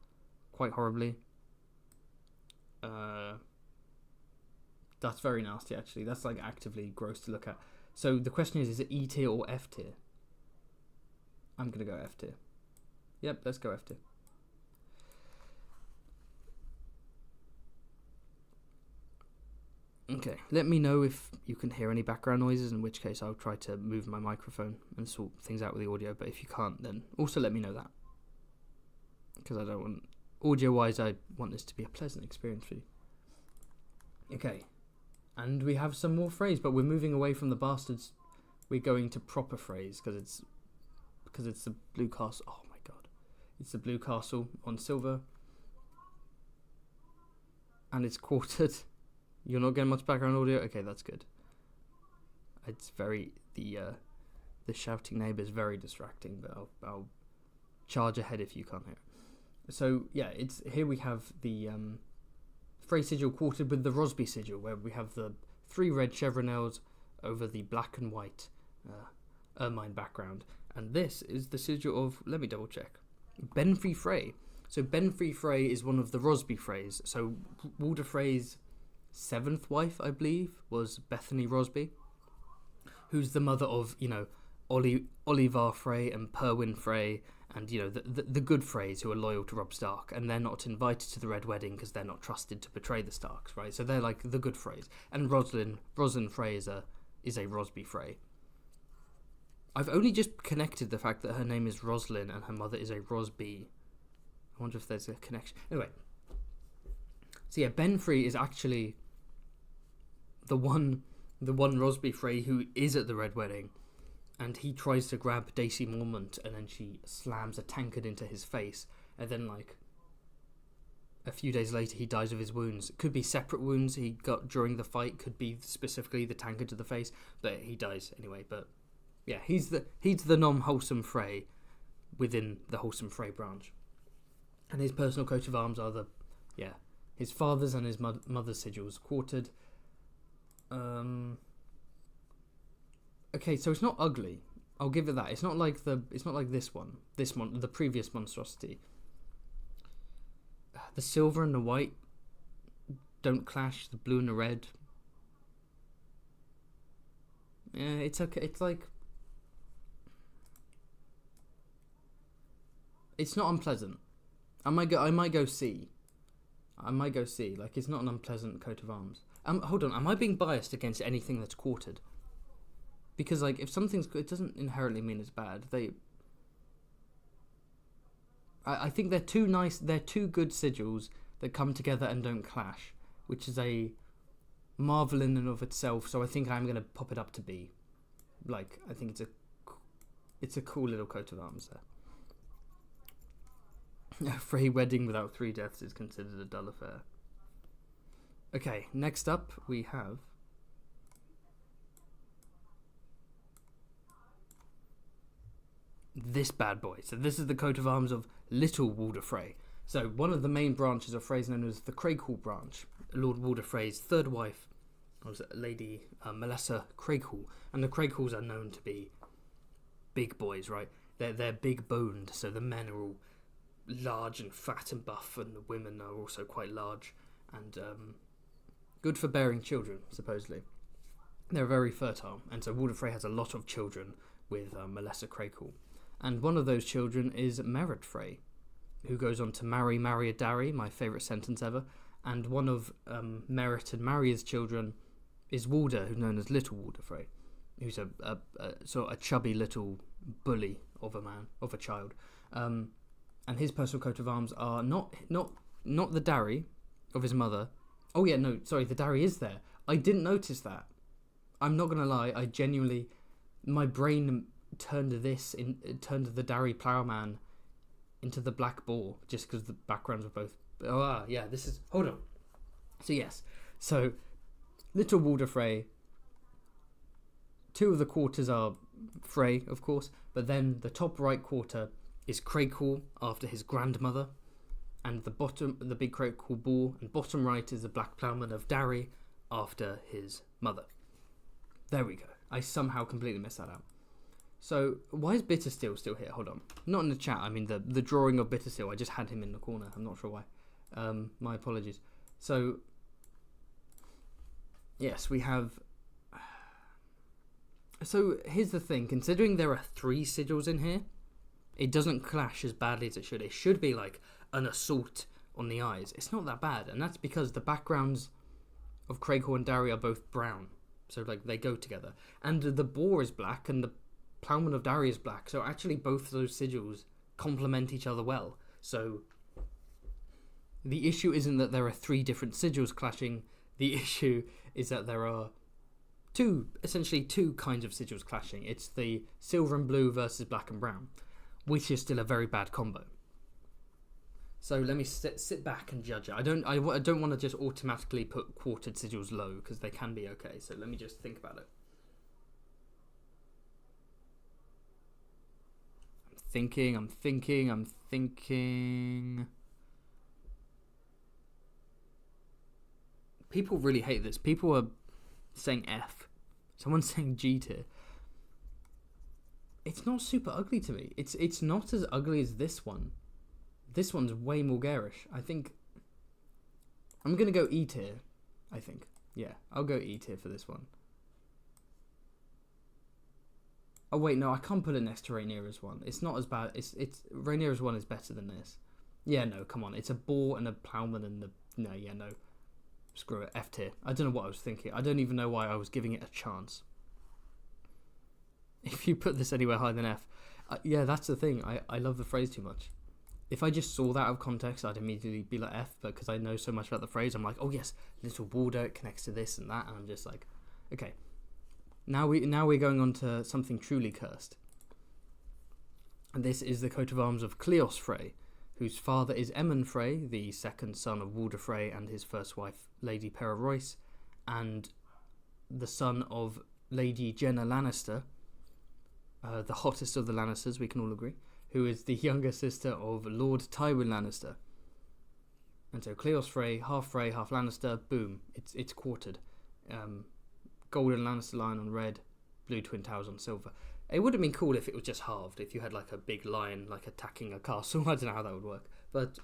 quite horribly. That's very nasty, actually. That's like actively gross to look at. So the question is it E tier or F tier? I'm going to go F tier. Yep, let's go F tier. Okay, let me know if you can hear any background noises, in which case I'll try to move my microphone and sort things out with the audio, but if you can't, then also let me know that. Because I don't want, audio-wise, I want this to be a pleasant experience for you. Okay, and we have some more Freys, but we're moving away from the bastards. We're going to proper Freys, because it's the blue castle. Oh my god. It's the blue castle on silver. And it's quartered. You're not getting much background audio? Okay, that's good. It's very, the shouting neighbour is very distracting, but I'll charge ahead if you can't hear it. So, yeah, here we have the Frey sigil quartered with the Rosby sigil, where we have the 3 red chevronels over the black and white ermine background. And this is the sigil of, let me double check, Benfrey Frey. So Benfrey Frey is one of the Rosby Freys. So Walder Frey's 7th wife, I believe, was Bethany Rosby, who's the mother of, Olyvar Frey and Perwyn Frey, and, the good Freys who are loyal to Robb Stark, and they're not invited to the Red Wedding because they're not trusted to betray the Starks, right? So they're like the good Freys. And Roslyn Frey is a Rosby Frey. I've only just connected the fact that her name is Roslyn and her mother is a Rosby. I wonder if there's a connection. Anyway. So yeah, Benfrey is actually the one Rosby Frey who is at the Red Wedding, and he tries to grab Daisy Mormont, and then she slams a tankard into his face, and then like a few days later he dies of his wounds. It could be separate wounds he got during the fight, could be specifically the tankard to the face, but he dies anyway. But yeah, he's the non-wholesome Frey within the wholesome Frey branch. And his personal coat of arms are his father's and his mother's sigils quartered. Okay, so it's not ugly. I'll give it that. It's not like this one, the previous monstrosity. The silver and the white don't clash. The blue and the red. Yeah, it's okay. It's like, it's not unpleasant. I might go C. Like, it's not an unpleasant coat of arms. Hold on. Am I being biased against anything that's quartered? Because, like, if something's good, it doesn't inherently mean it's bad. I think they're two good sigils that come together and don't clash, which is a marvel in and of itself. So I think I'm going to pop it up to B. Like, I think it's a cool little coat of arms there. A Frey wedding without 3 deaths is considered a dull affair. Okay, next up we have this bad boy. So this is the coat of arms of Little Walder Frey. So one of the main branches of Frey is known as the Craighall branch. Lord Walder Frey's third wife was Lady Melissa Craighall, and the Craighalls are known to be big boys, right? They're big boned, so the men are all large and fat and buff, and the women are also quite large and good for bearing children, supposedly. They're very fertile, and so Walder Frey has a lot of children with Melissa Craighall. And one of those children is Merritt Frey, who goes on to marry Maria Darry, my favourite sentence ever. And one of Merritt and Maria's children is Walder, who's known as Little Walder Frey, who's a sort of a chubby little bully of a child. And his personal coat of arms are not the Darry of his mother. Oh yeah, no, sorry, the Darry is there. I didn't notice that. I'm not gonna lie. I genuinely, my brain turned the Darry Ploughman into the Black Boar just because the backgrounds were both. This is. Hold on. So yes, so Little Walder Frey. 2 of the quarters are Frey, of course, but then the top right quarter is Craighall after his grandmother, and the big Craighall boar, and bottom right is the Black Ploughman of Darry after his mother. There we go. I somehow completely missed that out. So why is Bittersteel still here? Hold on. Not in the chat. I mean the drawing of Bittersteel. I just had him in the corner. I'm not sure why. My apologies. So yes, we have. So here's the thing. Considering there are 3 sigils in here, it doesn't clash as badly as it should. It should be like an assault on the eyes. It's not that bad, and that's because the backgrounds of Craighall and Darry are both brown. So like they go together, and the boar is black, and the Ploughman of Darry is black. So actually, both of those sigils complement each other well. So the issue isn't that there are 3 different sigils clashing. The issue is that there are essentially two kinds of sigils clashing. It's the silver and blue versus black and brown, which is still a very bad combo. So let me sit back and judge it. I don't want to just automatically put quartered sigils low because they can be okay. So let me just think about it. I'm thinking. People really hate this. People are saying F. Someone's saying G tier. It's not super ugly to me. It's not as ugly as this one. This one's way more garish. I think I'm gonna go E tier. I think. Yeah, I'll go E tier for this one. Oh wait, no, I can't put it next to Rhaenyra's one. It's not as bad. It's Rhaenyra's one is better than this. Yeah, no, come on. It's a boar and a ploughman and no. Screw it, F tier. I don't know what I was thinking. I don't even know why I was giving it a chance. If you put this anywhere higher than F, yeah, that's the thing. I love the phrase too much. If I just saw that out of context, I'd immediately be like F, but because I know so much about the phrase, I'm like, oh yes, Little Walder, it connects to this and that, and I'm just like, okay. Now we're going on to something truly cursed. And this is the coat of arms of Cleos Frey, whose father is Emmon Frey, the second son of Walder Frey and his first wife, Lady Pera Royce, and the son of Lady Jenna Lannister, the hottest of the Lannisters, we can all agree, who is the younger sister of Lord Tywin Lannister. And so Cleos Frey, half Lannister, boom, it's quartered. Golden Lannister lion on red, blue twin towers on silver. It would have been cool if it was just halved, if you had like a big lion like attacking a castle. I don't know how that would work, but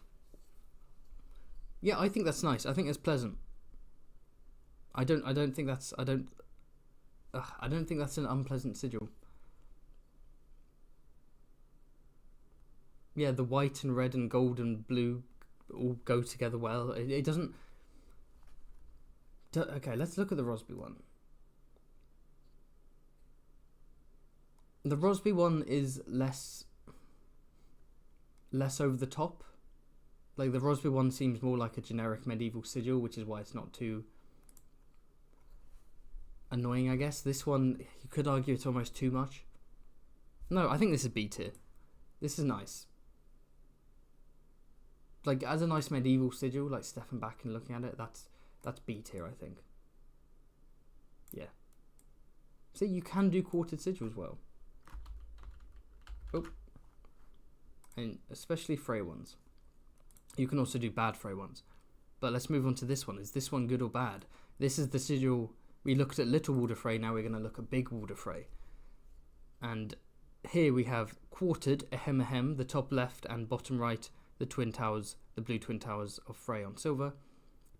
yeah, I think that's nice. I think it's pleasant. I don't think that's I don't think that's an unpleasant sigil. Yeah, the white and red and gold and blue all go together well. It doesn't. Okay, let's look at the Rosby one. The Rosby one is less over the top. Like, the Rosby one seems more like a generic medieval sigil, which is why it's not too annoying, I guess. This one, you could argue it's almost too much. No, I think this is B tier. This is nice. Like, as a nice medieval sigil, like stepping back and looking at it, that's B tier, I think. Yeah. See, you can do quartered sigils well. Oh. And especially Frey ones. You can also do bad Frey ones. But let's move on to this one. Is this one good or bad? This is the sigil. We looked at Little Walder Frey, now we're going to look at Big Walder Frey. And here we have quartered, ahem, the top left and bottom right, the twin towers, the blue twin towers of Frey on silver.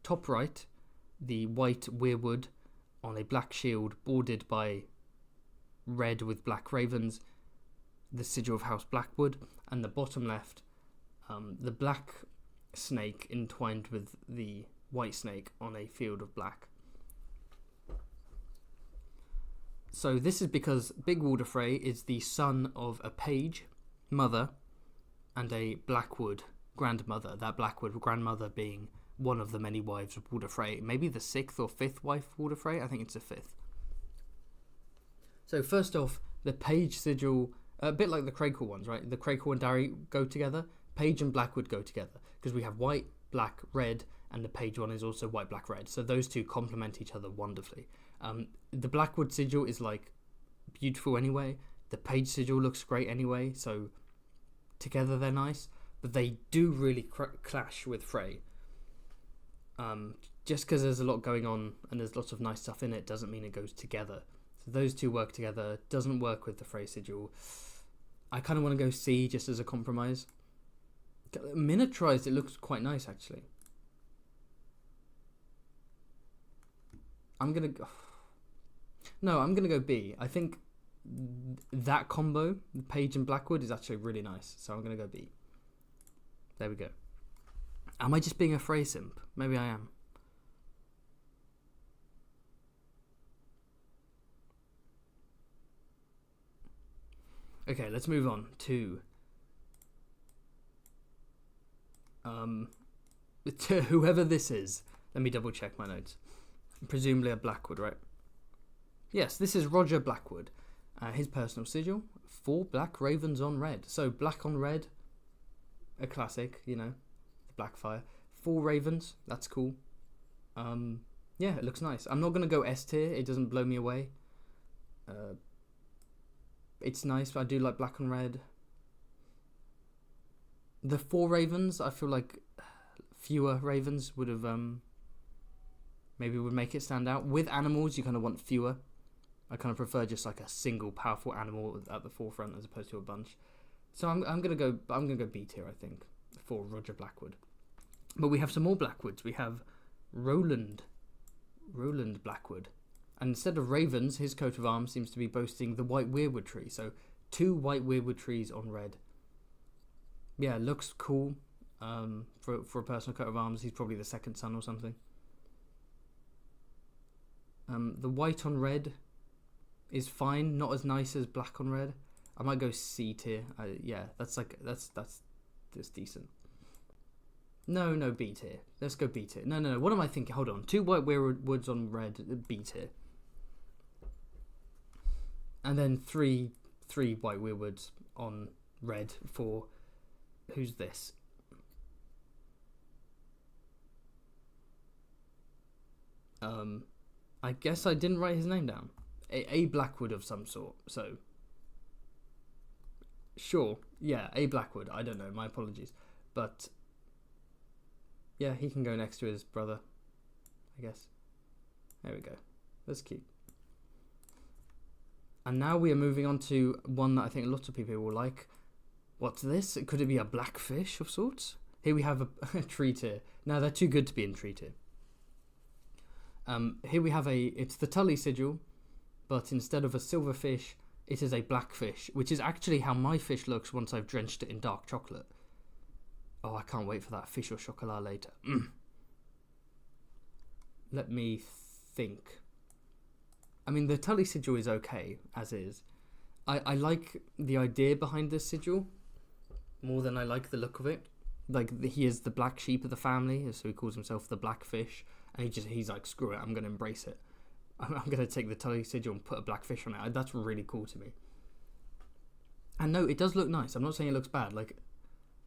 Top right, the white weirwood on a black shield bordered by red with black ravens, the sigil of House Blackwood. And the bottom left, the black snake entwined with the white snake on a field of black. So this is because Big Walder Frey is the son of a page, mother, and a Blackwood grandmother. That Blackwood grandmother being one of the many wives of Walder Frey. Maybe the 6th or 5th wife of Walder Frey? I think it's the 5th. So first off, the page sigil, a bit like the Crakehall ones, right? The Crakehall and Darry go together. Page and Blackwood go together. Because we have white, black, red, and the page one is also white, black, red. So those two complement each other wonderfully. The Blackwood sigil is like beautiful anyway. The page sigil looks great anyway. So together they're nice. But they do really clash with Frey. Just because there's a lot going on and there's lots of nice stuff in it doesn't mean it goes together. So those two work together. Doesn't work with the Frey sigil. I kind of want to go C just as a compromise. Miniaturized, it looks quite nice actually. I'm going to go B. I think that combo, the page and Blackwood, is actually really nice. So I'm going to go B. There we go. Am I just being a Frey simp? Maybe I am. Okay, let's move on to whoever this is. Let me double check my notes. Presumably a Blackwood, right? Yes, this is Roger Blackwood. His personal sigil, 4 black ravens on red. So black on red, a classic, you know, the Blackfire. 4 ravens, that's cool. Yeah, it looks nice. I'm not going to go S tier, it doesn't blow me away. It's nice, but I do like black and red. The 4 ravens, I feel like fewer ravens would have, maybe would make it stand out. With animals, you kind of want fewer. I kind of prefer just like a single powerful animal at the forefront as opposed to a bunch. So I'm gonna go B tier, I think, for Roger Blackwood. But we have some more Blackwoods. We have Roland Blackwood. And instead of ravens, his coat of arms seems to be boasting the white weirwood tree. So 2 white weirwood trees on red. Yeah, looks cool. For a personal coat of arms, he's probably the 2nd son or something. The white on red is fine, not as nice as black on red. I might go C tier. Yeah, that's decent. No, B tier. Let's go B tier. No. What am I thinking? Hold on. 2 white weirwoods on red, B tier. And then three white weirwoods on red for who's this? I guess I didn't write his name down. A Blackwood of some sort. So Sure, yeah, A Blackwood. I don't know. My apologies, but yeah, he can go next to his brother, I guess. There we go. That's cute. And now we are moving on to one that I think lots of people will like. What's this? Could it be a blackfish of sorts? Here we have a tree tier. Now they're too good to be in tree tier. Here we have it's the Tully sigil, but instead of a silver fish, it is a black fish, which is actually how my fish looks once I've drenched it in dark chocolate. Oh, I can't wait for that fish au chocolat later. Let me think. I mean, the Tully sigil is okay, as is. I like the idea behind this sigil more than I like the look of it. Like, he is the black sheep of the family, so he calls himself the black fish, and he's like, screw it, I'm going to embrace it. I'm going to take the Tully sigil and put a black fish on it. That's really cool to me. And no, it does look nice. I'm not saying it looks bad. Like,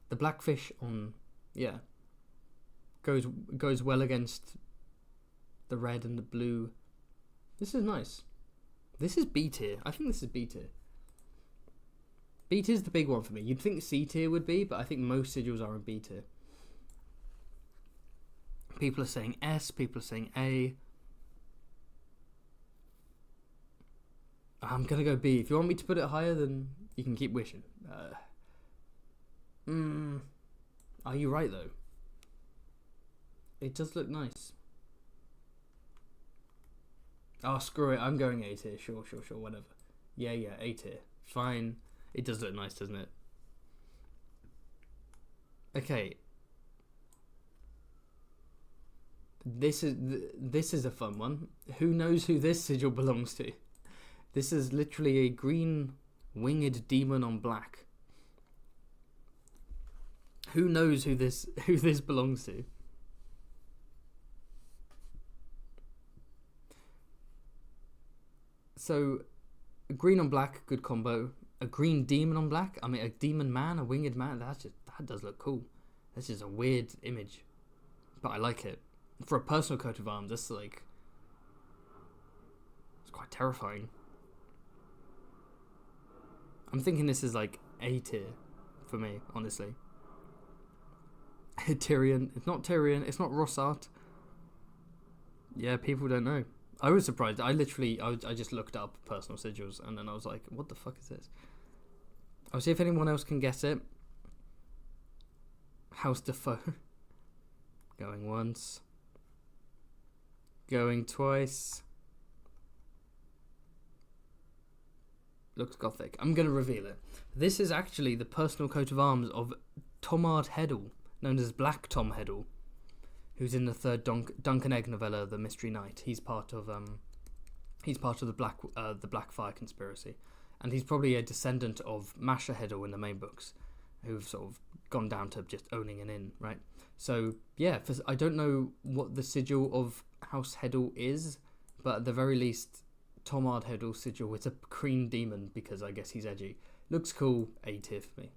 the black fish on, yeah, goes well against the red and the blue. This is nice. This is B tier. I think this is B tier. B tier is the big one for me. You'd think C tier would be, but I think most sigils are in B tier. People are saying S, people are saying A. I'm going to go B. If you want me to put it higher, then you can keep wishing. Are you right, though? It does look nice. Oh, screw it. I'm going A tier. Sure, whatever. Yeah, A tier. Fine. It does look nice, doesn't it? Okay. This is a fun one. Who knows who this sigil belongs to? This is literally a green winged demon on black. Who knows who this belongs to? So, a green on black, good combo. A green demon on black. I mean, a demon man, a winged man. That does look cool. This is a weird image, but I like it. For a personal coat of arms, it's quite terrifying. I'm thinking this is like A tier for me, honestly. Tyrion. It's not Tyrion. It's not Rossart. Yeah, people don't know. I was surprised. I just looked up personal sigils and then I was like, what the fuck is this? I'll see if anyone else can guess it. House Defoe. Going once. Going twice. Looks gothic. I'm going to reveal it. This is actually the personal coat of arms of Tomard Heddle, known as Black Tom Heddle, who's in the third Duncan Egg novella, The Mystery Knight. He's part of the Blackfire conspiracy, and he's probably a descendant of Masha Heddle in the main books, who've sort of gone down to just owning an inn, right? So yeah, I don't know what the sigil of House Heddle is, but at the very least, Tomard Heddle sigil, it's a green demon because I guess he's edgy. Looks cool. A tier for me.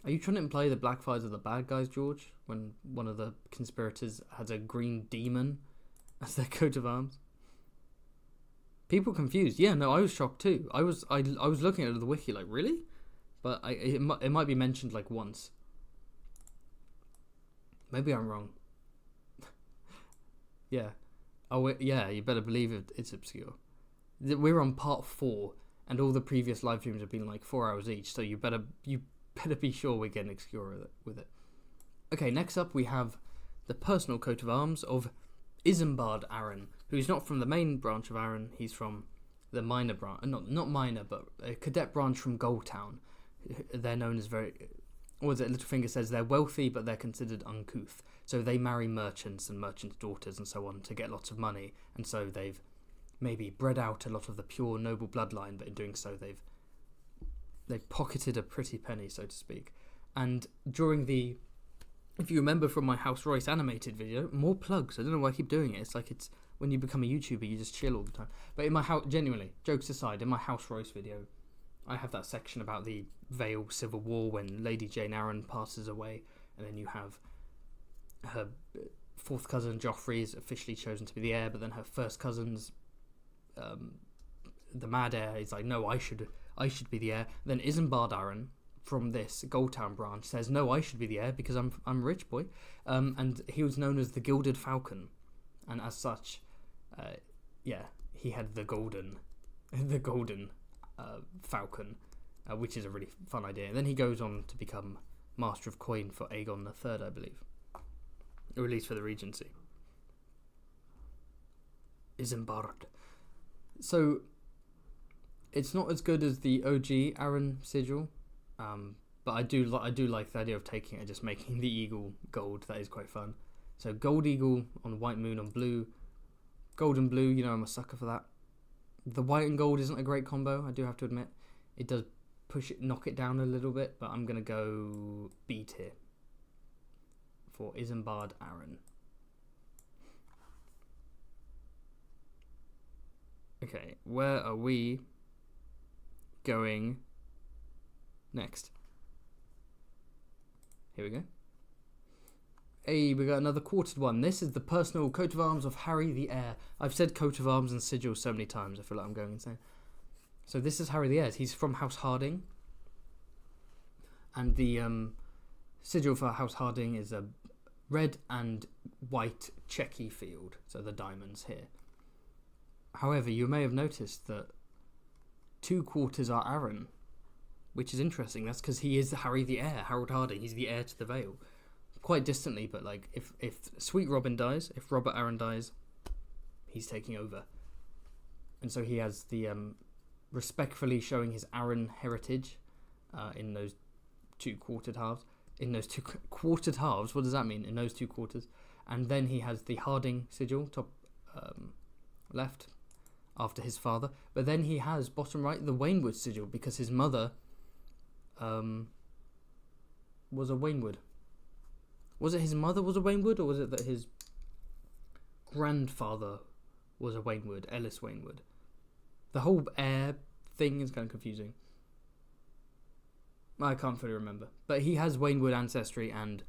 Are you trying to imply the Blackfires are the bad guys, George? When one of the conspirators has a green demon as their coat of arms? People confused. Yeah, no, I was shocked too. I was looking at the wiki like, really? But it might be mentioned like once. Maybe I'm wrong. Yeah. Oh, yeah, you better believe it's obscure. We're on part 4, and all the previous live streams have been like 4 hours each, so you better be sure we're getting obscure with it. Okay, next up we have the personal coat of arms of Isambard Arryn, who's not from the main branch of Arryn, he's from the minor branch, not minor, but a cadet branch from Goldtown. They're known as Littlefinger says they're wealthy, but they're considered uncouth. So they marry merchants and merchants' daughters and so on to get lots of money. And so they've maybe bred out a lot of the pure noble bloodline, but in doing so they've pocketed a pretty penny, so to speak. And during if you remember from my House Royce animated video, more plugs. I don't know why I keep doing it. It's like it's when you become a YouTuber, you just chill all the time. But in my house, genuinely, jokes aside, in my House Royce video, I have that section about the Vale Civil War when Lady Jane Arryn passes away, and then you have her fourth cousin Joffrey is officially chosen to be the heir, but then her first cousins, the mad heir is like, no, I should be the heir. Then Isambard Arryn from this Goldtown branch says, no, I should be the heir because I'm rich, boy. And he was known as the Gilded Falcon, and as such, he had the golden falcon, which is a really fun idea. And then he goes on to become Master of Coin for Aegon III, I believe, or at least for the Regency. Isambard. So it's not as good as the OG Arryn sigil, but I do like the idea of taking it and just making the eagle gold. That is quite fun. So gold eagle on white moon on blue, gold and blue. You know, I'm a sucker for that. The white and gold isn't a great combo, I do have to admit. It does knock it down a little bit, but I'm gonna go B tier for Isambard Arryn. Okay, where are we going next? Here we go. Hey, we got another quartered one. This is the personal coat of arms of Harry the Heir. I've said coat of arms and sigil so many times, I feel like I'm going insane. So this is Harry the Heir. He's from House Harding. And the sigil for House Harding is a red and white checky field. So the diamonds here. However, you may have noticed that 2 quarters are Arryn, which is interesting. That's because he is Harry the Heir, Harold Harding. He's the heir to the Vale. Quite distantly, but like if Sweet Robin dies, if Robert Arryn dies, he's taking over. And so he has the respectfully showing his Arryn heritage in those 2 quartered halves. In those 2 quartered halves, what does that mean? In those 2 quarters. And then he has the Harding sigil, top left, after his father. But then he has, bottom right, the Waynwood sigil, because his mother was a Waynwood. Was it his mother was a Waynwood, or was it that his grandfather was a Waynwood, Ellis Waynwood? The whole heir thing is kind of confusing. I can't fully remember. But he has Waynwood ancestry, and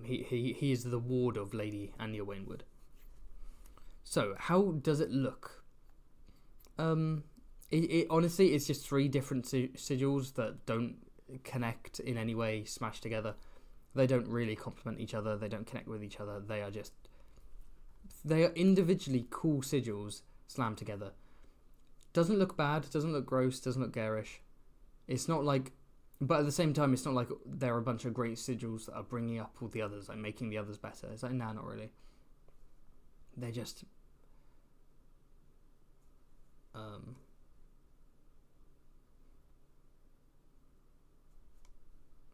he is the ward of Lady Anya Waynwood. So, how does it look? It honestly, it's just 3 different sigils that don't connect in any way, smashed together. They don't really complement each other. They don't connect with each other. They are individually cool sigils slammed together. Doesn't look bad. Doesn't look gross. Doesn't look garish. It's not like, but at the same time, it's not like there are a bunch of great sigils that are bringing up all the others, like making the others better. It's like, nah, not really. They're just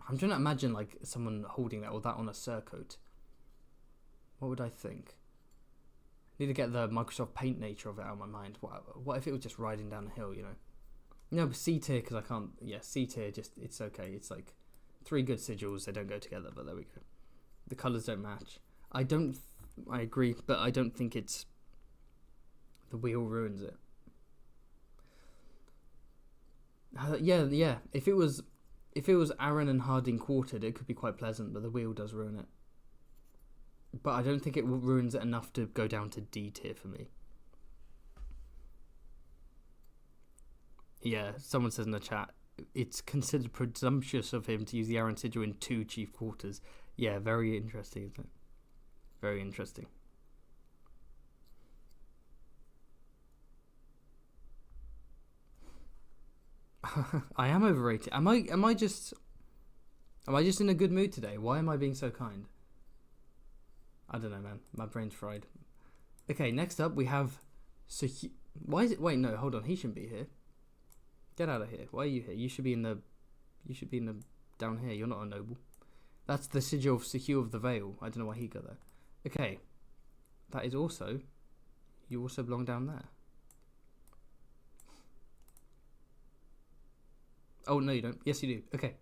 I'm trying to imagine like someone holding that or that on a surcoat. What would I think? Need to get the Microsoft Paint nature of it out of my mind. What if it was just riding down a hill, you know? No, but C tier, because I can't. Yeah, C tier, just it's okay. It's like 3 good sigils. They don't go together, but there we go. The colours don't match. I agree, but I don't think it's. The wheel ruins it. Yeah. If it was Arryn and Harding quartered, it could be quite pleasant, but the wheel does ruin it. But I don't think it ruins it enough to go down to D tier for me. Yeah, someone says in the chat, it's considered presumptuous of him to use the Arryn sigil in 2 chief quarters. Yeah, very interesting, isn't it? Very interesting. I am overrated. Am I just in a good mood today? Why am I being so kind? I don't know, man. My brain's fried. Okay, next up we have why is it? Wait, no, hold on. He shouldn't be here. Get out of here. Why are you here? You should be in the down here. You're not a noble. That's the sigil of Sahil of the Vale. I don't know why he got there. Okay, that is also. You also belong down there. Oh, no, you don't. Yes, you do. Okay.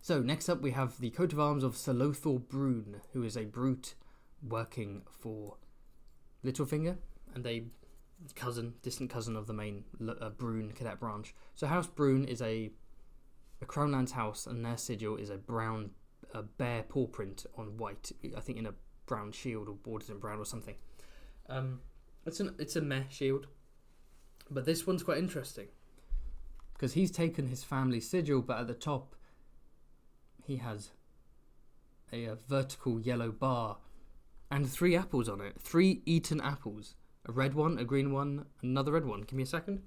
So, next up, we have the coat of arms of Sir Lothar Brune, who is a brute working for Littlefinger, and a distant cousin of the main Brune cadet branch. So, House Brune is a Crownlands house, and their sigil is a bear paw print on white, I think in a brown shield or bordered in brown or something. It's a meh shield. But this one's quite interesting because he's taken his family sigil, but at the top he has a vertical yellow bar and 3 apples on it. 3 eaten apples. A red one, a green one, another red one. Give me a second.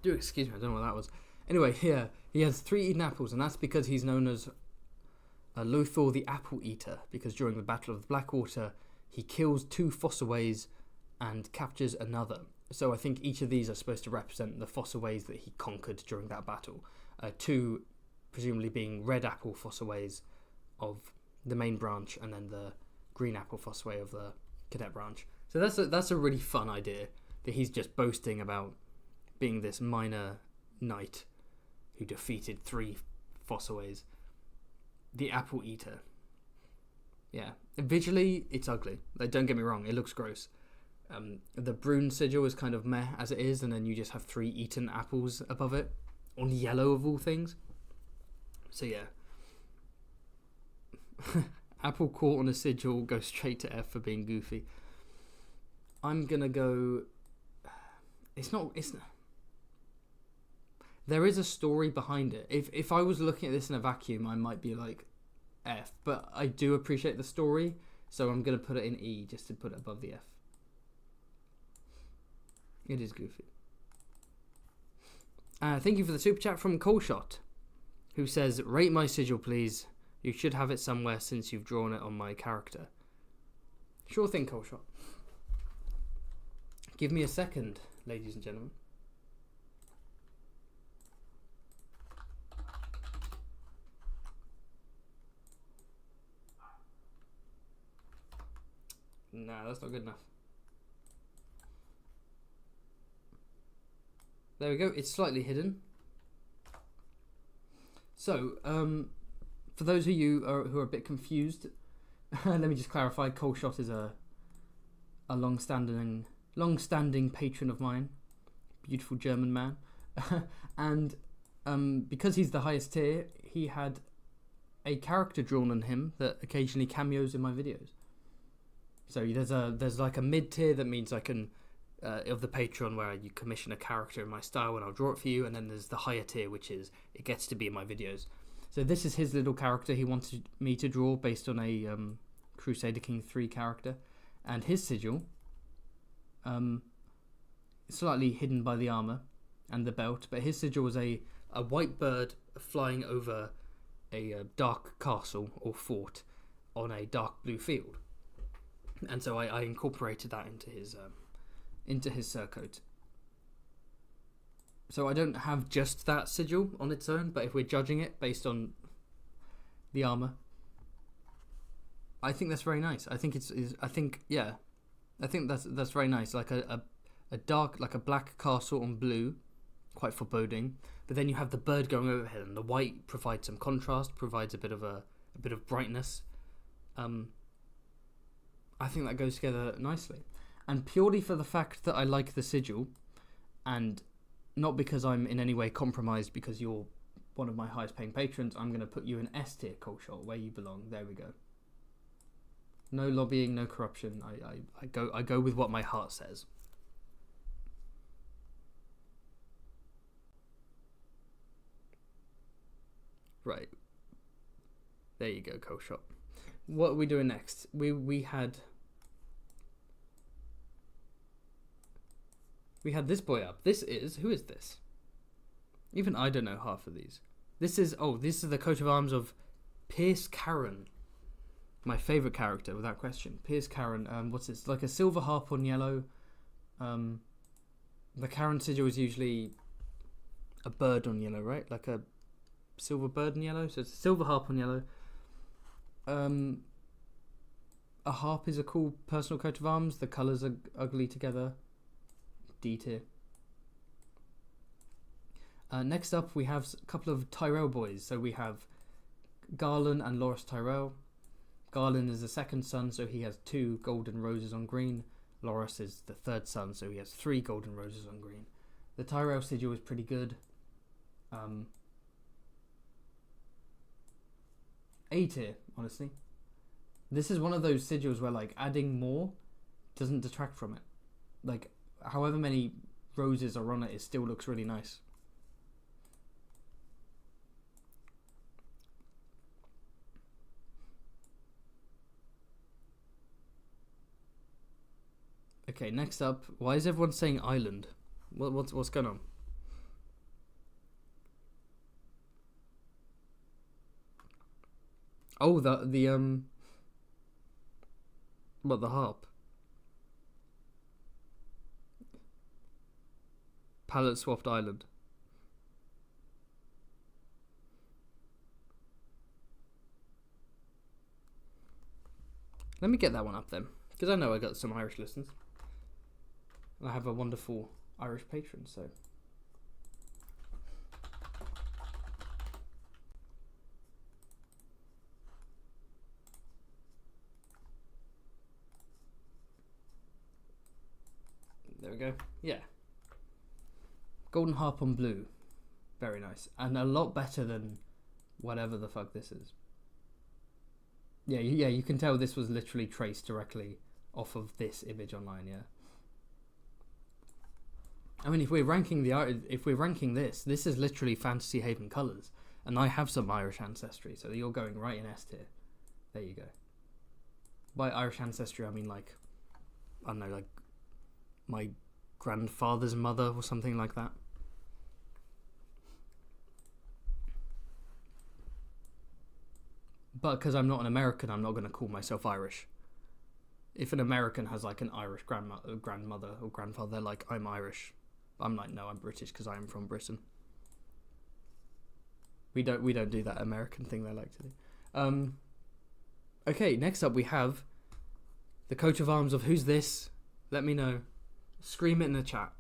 Do excuse me, I don't know what that was. Anyway, here, he has 3 eaten apples, and that's because he's known as Lothor the Apple Eater, because during the Battle of the Blackwater, he kills 2 Fossaways and captures another. So I think each of these are supposed to represent the Fossaways that he conquered during that battle. 2 presumably being red apple Fossaways of the main branch, and then the green apple Fossaway of the cadet branch. So that's a really fun idea, that he's just boasting about being this minor knight who defeated 3 Fossaways. The Apple Eater. Yeah. Visually, it's ugly. Like, don't get me wrong, it looks gross. The Brune sigil is kind of meh as it is, and then you just have 3 eaten apples above it, on yellow of all things. So yeah. Apple caught on a sigil goes straight to F for being goofy. I'm gonna go... It's not... There is a story behind it. If I was looking at this in a vacuum, I might be like F. But I do appreciate the story, so I'm going to put it in E just to put it above the F. It is goofy. Thank you for the super chat from Coleshot, who says, "Rate my sigil, please. You should have it somewhere since you've drawn it on my character." Sure thing, Coleshot. Give me a second, ladies and gentlemen. Nah, that's not good enough. There we go. It's slightly hidden. So, for those of you who are a bit confused, let me just clarify. Coleshot is a long-standing patron of mine. Beautiful German man. And because he's the highest tier, he had a character drawn on him that occasionally cameos in my videos. So there's like a mid tier that means I can of the Patreon where you commission a character in my style and I'll draw it for you, and then there's the higher tier which is it gets to be in my videos. So this is his little character he wanted me to draw based on a Crusader King 3 character, and his sigil slightly hidden by the armor and the belt, but his sigil was a white bird flying over a dark castle or fort on a dark blue field. And so I incorporated that into his surcoat. So I don't have just that sigil on its own, but if we're judging it based on the armor, I think that's very nice. I think that's very nice. Like a dark, like a black castle on blue, quite foreboding. But then you have the bird going overhead, and the white provides some contrast, provides a bit of brightness. I think that goes together nicely. And purely for the fact that I like the sigil, and not because I'm in any way compromised because you're one of my highest paying patrons, I'm going to put you in S tier, Coleshot, where you belong. There we go. No lobbying, no corruption. I go with what my heart says. Right. There you go, Coleshot. What are we doing next? We had this boy up. Who is this? Even I don't know half of these. This is the coat of arms of Pierce Caron. My favourite character, without question. Pierce Caron. What's this? Like a silver harp on yellow. The Caron sigil is usually a bird on yellow, right? Like a silver bird on yellow. So it's a silver harp on yellow. A harp is a cool personal coat of arms. The colours are ugly together. D tier. Next up, we have a couple of Tyrell boys. So we have Garland and Loras Tyrell. Garland is the second son, so he has 2 golden roses on green. Loras is the third son, so he has 3 golden roses on green. The Tyrell sigil is pretty good. A tier, honestly. This is one of those sigils where like adding more doesn't detract from it. Like however many roses are on it, it still looks really nice. Okay, next up, why is everyone saying island? What's going on? Oh, the what, the harp? Palette swapped island. Let me get that one up then, because I know I got some Irish listeners. I have a wonderful Irish patron, so. There we go. Yeah. Golden harp on blue. Very nice. And a lot better than whatever the fuck this is. Yeah, you can tell this was literally traced directly off of this image online, yeah. I mean, if we're ranking this is literally Fantasy Haven colours, and I have some Irish ancestry, so you're going right in S tier. There you go. By Irish ancestry, I mean like, I don't know, like my grandfather's mother or something like that. But because I'm not an American, I'm not going to call myself Irish. If an American has like an Irish grandmother or grandfather, they're like, I'm Irish. I'm like, no, I'm British because I am from Britain. We don't do that American thing they like to do. Okay, next up we have the coat of arms of who's this? Let me know. Scream it in the chat.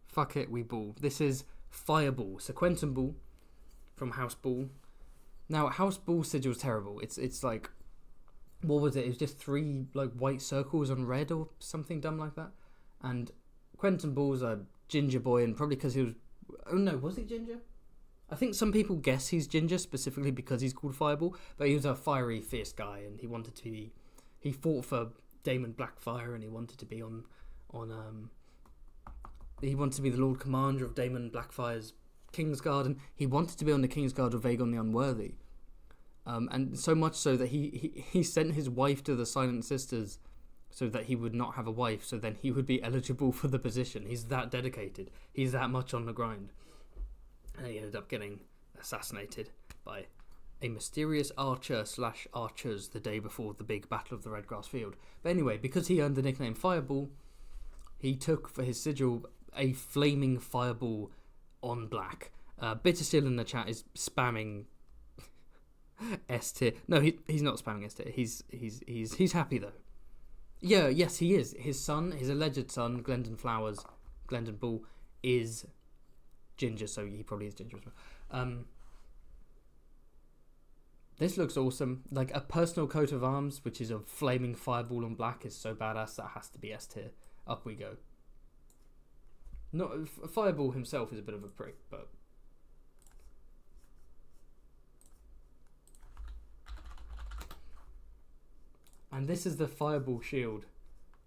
Fuck it, we ball. This is Fireball. So Quentin Ball from House Ball. Now, House Ball sigil's terrible. It's like, what was it? It was just 3 like white circles on red or something dumb like that. And Quentin Ball's a ginger boy, and probably because he was... Oh no, was he ginger? I think some people guess he's ginger specifically because he's called Fireball, but he was a fiery, fierce guy, and he wanted to be... He fought for Daemon Blackfire, and he wanted to be he wanted to be the Lord Commander of Daemon Blackfire's Kingsguard, and he wanted to be on the Kingsguard of Aegon the Unworthy. And so much so that he sent his wife to the Silent Sisters so that he would not have a wife, so then he would be eligible for the position. He's that dedicated. He's that much on the grind. And he ended up getting assassinated by a mysterious archer/archers the day before the big Battle of the Redgrass Field. But anyway, because he earned the nickname Fireball, he took for his sigil a flaming fireball on black. Bittersteel in the chat is spamming S tier. No, he's not spamming S tier. He's happy though. Yeah, yes, he is. His son, his alleged son, Glendon Ball, is ginger, so he probably is ginger as well. This looks awesome. Like a personal coat of arms, which is a flaming fireball on black, is so badass that has to be S tier. Up we go. Not Fireball himself is a bit of a prick, but and this is the Fireball shield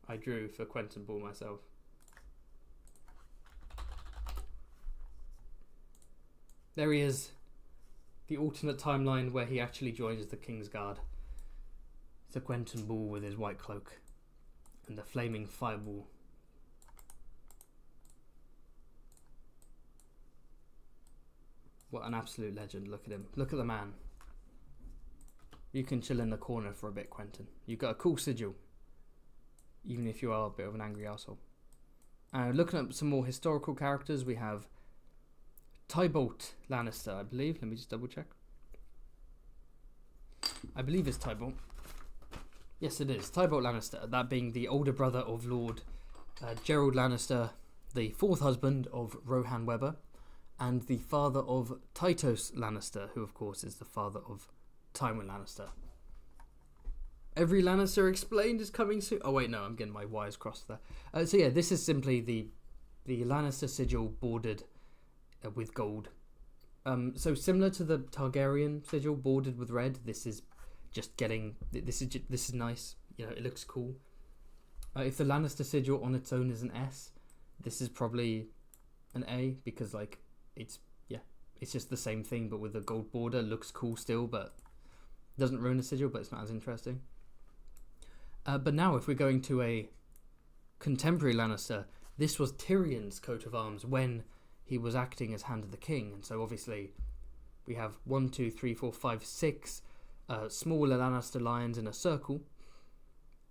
I drew for Quentin Ball myself. There he is. The alternate timeline where he actually joins the Kingsguard. It's a Quentin Ball with his white cloak and the flaming fireball. What an absolute legend. Look at him. Look at the man. You can chill in the corner for a bit, Quentin. You've got a cool sigil, even if you are a bit of an angry arsehole. Looking at some more historical characters, we have Tybolt Lannister, I believe. Let me just double check. I believe it's Tybolt. Yes, it is. Tybolt Lannister, that being the older brother of Lord Gerald Lannister, the 4th husband of Rohan Webber, and the father of Tytos Lannister, who of course is the father of Tywin Lannister. Every Lannister Explained is coming soon. Oh wait, no, I'm getting my wires crossed there. So yeah, this is simply the Lannister sigil bordered with gold. So similar to the Targaryen sigil, bordered with red. This is just getting. This is nice. You know, it looks cool. If the Lannister sigil on its own is an S, this is probably an A, because like it's just the same thing but with a gold border. Looks cool still, but doesn't ruin the sigil, but it's not as interesting. But now if we're going to a contemporary Lannister, this was Tyrion's coat of arms when he was acting as Hand of the King, and so obviously we have 1, 2, 3, 4, 5, 6 smaller Lannister lions in a circle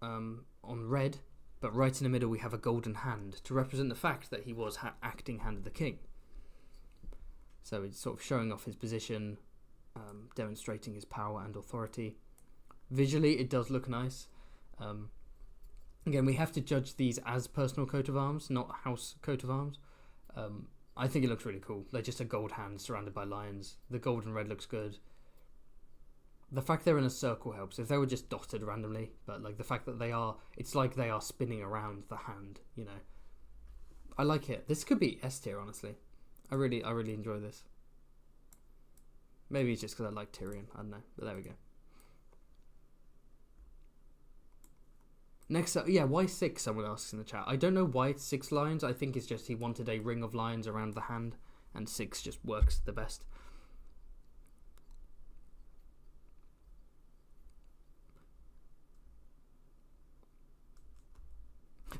on red, but right in the middle we have a golden hand to represent the fact that he was acting Hand of the King. So it's sort of showing off his position, demonstrating his power and authority. Visually it does look nice. Again, we have to judge these as personal coat of arms, not house coat of arms. I think it looks really cool. Like just a gold hand surrounded by lions. The gold and red looks good. The fact they're in a circle helps. If they were just dotted randomly, but like the fact that they are, it's like they are spinning around the hand, you know. I like it. This could be S tier, honestly. I really enjoy this. Maybe it's just because I like Tyrion. I don't know, but there we go. Next up, yeah, why 6? Someone asks in the chat. I don't know why it's 6 lions. I think it's just he wanted a ring of lions around the hand, and 6 just works the best.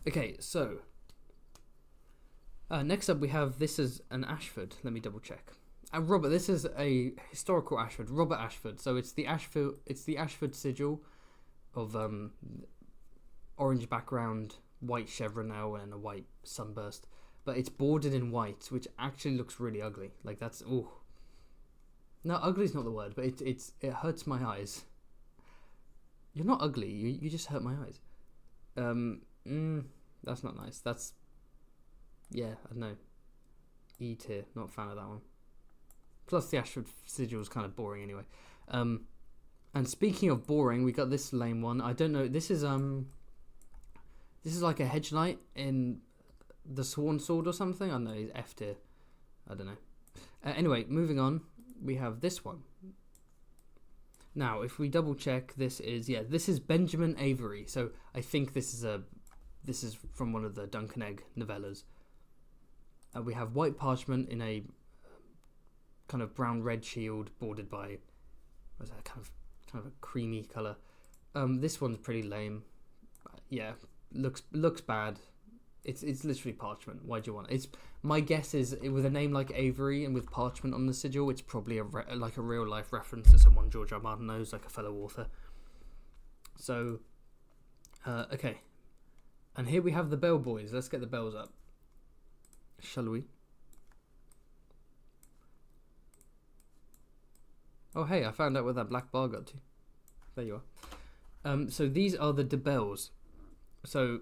Okay, so next up we have, this is an Ashford. Let me double check. Robert, this is a historical Ashford. Robert Ashford. So it's the Ashford sigil of orange background, white chevronel, and a white sunburst. But it's bordered in white, which actually looks really ugly. Like that's no, ugly is not the word, but it hurts my eyes. You're not ugly. You just hurt my eyes. That's not nice. That's, yeah, I don't know. E tier. Not a fan of that one. Plus the Ashford sigil is kind of boring anyway. And speaking of boring, we got this lame one. I don't know. This is like a hedge knight in the Sworn Sword or something. I don't know. He's F tier. I don't know. Anyway, moving on. We have this one. Now, if we double check, this is Benjamin Avery. So I think this is from one of the Duncan Egg novellas. We have white parchment in a kind of brown-red shield bordered by, what's that, kind of a creamy colour. This one's pretty lame. Yeah, looks bad. It's literally parchment. Why do you want it? My guess is with a name like Avery and with parchment on the sigil, it's probably like a real life reference to someone George R. Martin knows, like a fellow author. So, okay, and here we have the bell boys. Let's get the bells up, shall we? Oh hey, I found out where that black bar got to. There you are. So these are the de Bells. So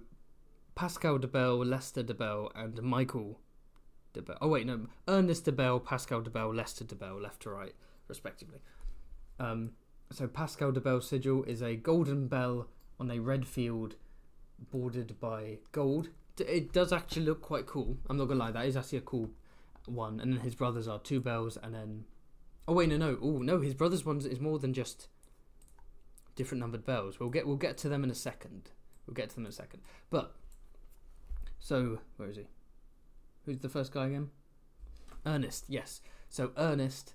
Pascal de Bell, Lester de Bell, and Michael de Bell. Oh wait, no, Ernest de Bell, Pascal de Bell, Lester de Bell, left to right, respectively. So Pascal de Bell sigil is a golden bell on a red field, bordered by gold. It does actually look quite cool. I'm not gonna lie, that is actually a cool one. And then his brothers are 2 bells, and then, oh wait, no. Oh no, his brothers' ones is more than just different numbered bells. We'll get to them in a second. But so where is he? Who's the first guy again? Ernest. Yes. So Ernest,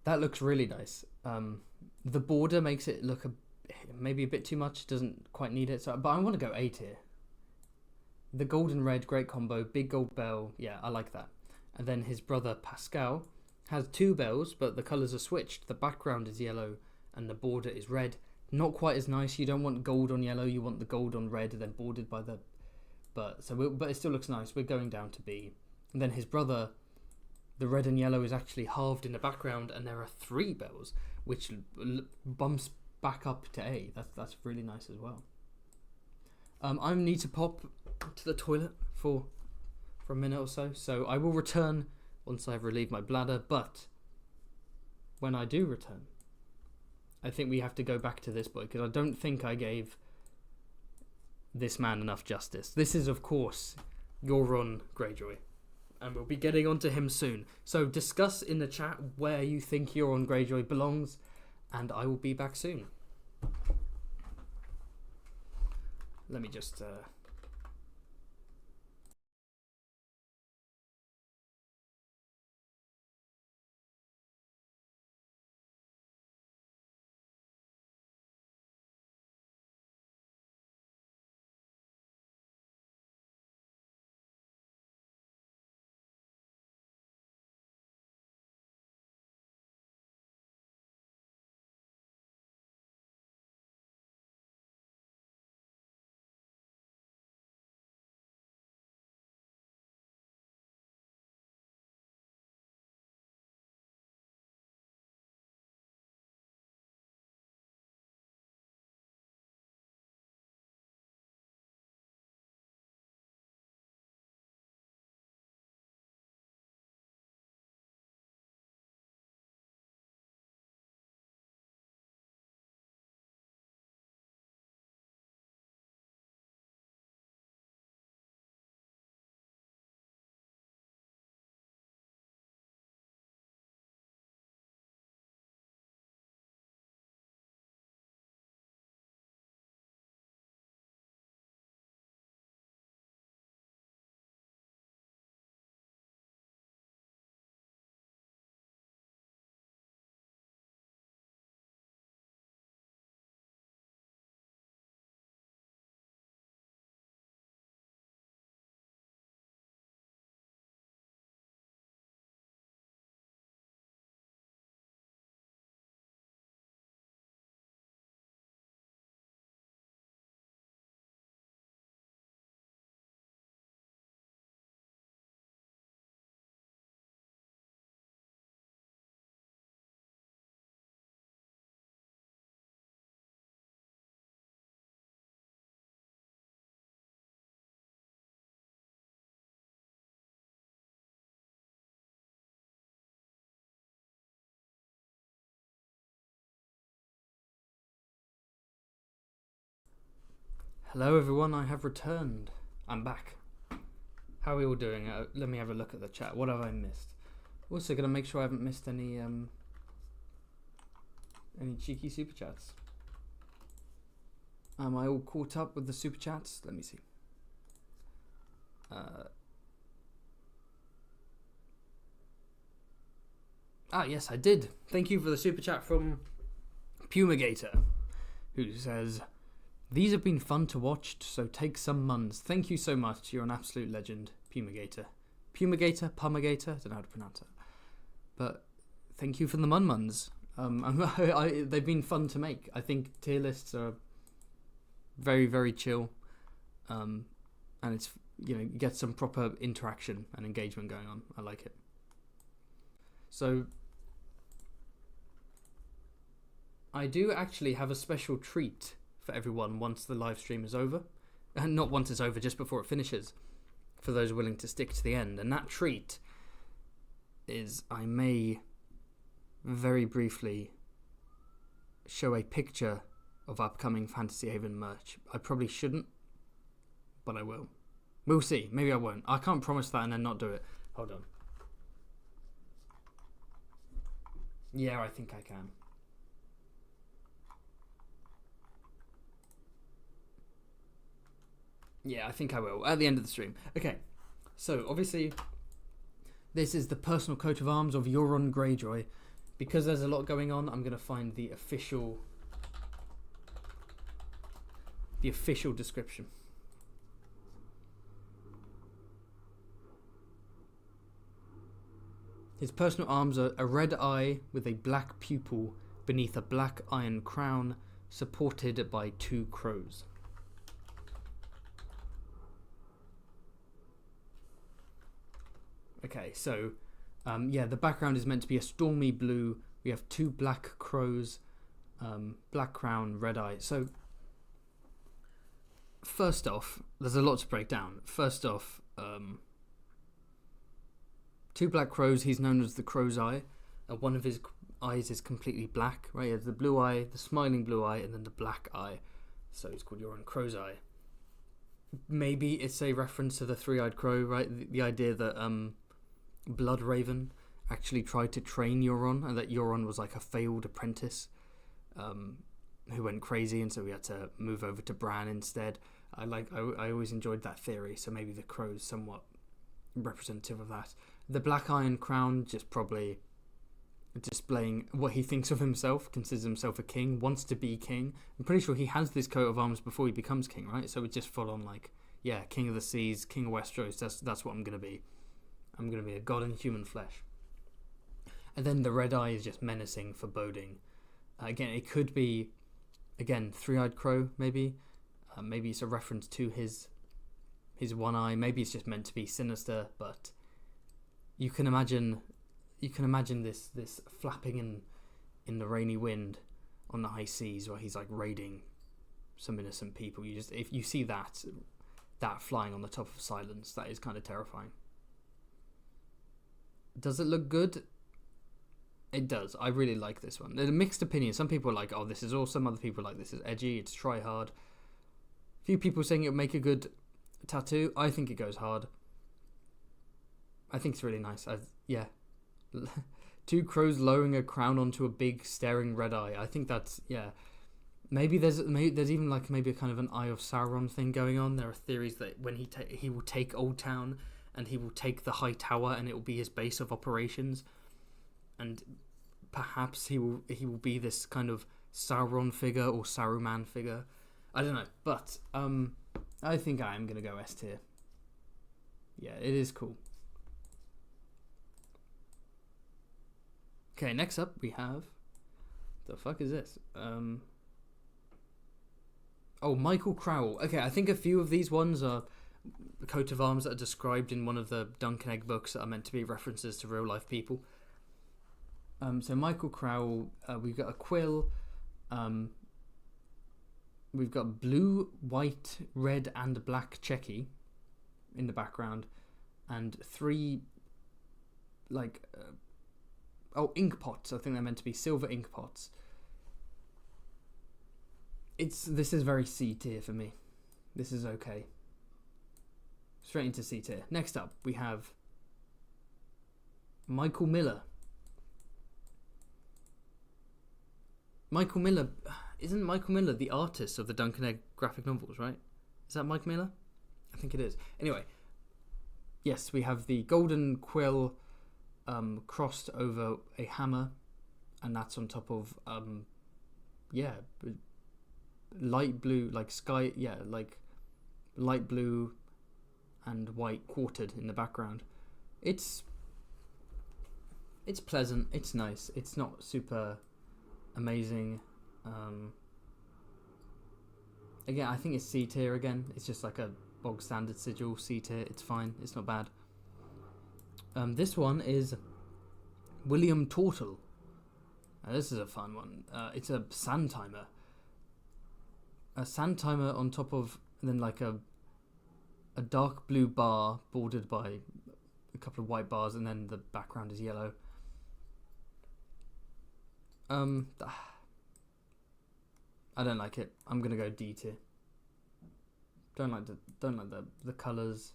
that looks really nice. The border makes it look maybe a bit too much. Doesn't quite need it. So, but I want to go A tier. The gold and red, great combo. Big gold bell. Yeah, I like that. And then his brother Pascal has 2 bells, but the colours are switched. The background is yellow and the border is red. Not quite as nice. You don't want gold on yellow. You want the gold on red, and then bordered by the. But it still looks nice. We're going down to B. And then his brother, the red and yellow is actually halved in the background, and there are 3 bells, which bumps back up to A. That's really nice as well. I need to pop to the toilet for a minute or so. So I will return once I've relieved my bladder. But when I do return, I think we have to go back to this boy, because I don't think I gave this man enough justice. This is, of course, Euron Greyjoy. and we'll be getting onto him soon. So discuss in the chat where you think Euron Greyjoy belongs, and I will be back soon. Let me just... Hello everyone, I have returned. I'm back. How are we all doing? Let me have a look at the chat. What have I missed? Also going to make sure I haven't missed any cheeky super chats. Am I all caught up with the super chats? Let me see. Yes, I did. Thank you for the super chat from Pumigator, who says, "These have been fun to watch, so take some muns." Thank you so much. You're an absolute legend, Pumigator. Pumigator? Pumigator? I don't know how to pronounce it. But thank you for the muns. They've been fun to make. I think tier lists are very, very chill. And it's, you get some proper interaction and engagement going on. I like it. So I do actually have a special treat for everyone once the live stream is over. And not once it's over, just before it finishes, for those willing to stick to the end. And that treat is, I may very briefly show a picture of upcoming Fantasy Haven merch. I probably shouldn't, but I will. We'll see. Maybe I won't. I can't promise that and then not do it. Hold on. Yeah, I think I can. Yeah, I think I will, at the end of the stream. Okay, so obviously this is the personal coat of arms of Euron Greyjoy. Because there's a lot going on, I'm going to find the official description. His personal arms are a red eye with a black pupil beneath a black iron crown, supported by 2 crows. Okay, so the background is meant to be a stormy blue. We have 2 black crows, black crown, red eye. So first off, there's a lot to break down. First off, 2 black crows. He's known as the Crow's Eye. One of his eyes is completely black, right? He has the blue eye, the smiling blue eye, and then the black eye. So it's called Euron Crow's Eye. Maybe it's a reference to the 3-eyed crow, right? The idea that Bloodraven actually tried to train Euron, and that Euron was like a failed apprentice who went crazy, and so we had to move over to Bran instead. I always enjoyed that theory, so maybe the Crow's somewhat representative of that. The Black Iron Crown, just probably displaying what he thinks of himself, considers himself a king, wants to be king. I'm pretty sure he has this coat of arms before he becomes king, right? So it's just full on like, yeah, king of the seas, king of Westeros, that's what I'm going to be. I'm going to be a god in human flesh. And then the red eye is just menacing, foreboding. Again, it could be, again, three-eyed crow, maybe. Maybe it's a reference to his one eye. Maybe it's just meant to be sinister, but you can imagine this flapping in the rainy wind on the high seas where he's like raiding some innocent people. If you see that flying on the top of silence, that is kind of terrifying. Does it look good? It does. I really like this one. There's a mixed opinion. Some people are like, oh, this is awesome. Other people are like, this is edgy. It's try hard. A few people saying it would make a good tattoo. I think it goes hard. I think it's really nice. Yeah. Two crows lowering a crown onto a big staring red eye. I think that's, yeah. Maybe there's even like maybe a kind of an Eye of Sauron thing going on. There are theories that when he will take Old Town and he will take the High Tower and it will be his base of operations, and perhaps he will be this kind of Sauron figure or Saruman figure. I don't know, but I think I am gonna go S tier. Yeah, it is cool. Okay, next up we have, the fuck is this? Oh, Michael Crowell. Okay, I think a few of these ones are the coat of arms that are described in one of the Duncan Egg books that are meant to be references to real life people. So Michael Crowell, we've got a quill, we've got blue, white, red and black checky in the background, and three like ink pots. I think they're meant to be silver ink pots. This is very C tier for me. This is okay. Straight into C tier. Next up we have Michael Miller. Michael Miller, isn't Michael Miller the artist of the Duncan Egg graphic novels, right? Is that Mike Miller? I think it is. Anyway, yes, we have the golden quill crossed over a hammer, and that's on top of light blue, like sky, like light blue and white quartered in the background. It's pleasant, it's nice, it's not super amazing. Again, I think it's C tier again. It's just like a bog standard sigil. C tier, it's fine, it's not bad. This one is William Tortle. This is a fun one. It's a sand timer. A sand timer on top of, and then like a dark blue bar bordered by a couple of white bars, and then the background is yellow. I don't like it. I'm gonna go D tier. Don't like the colours.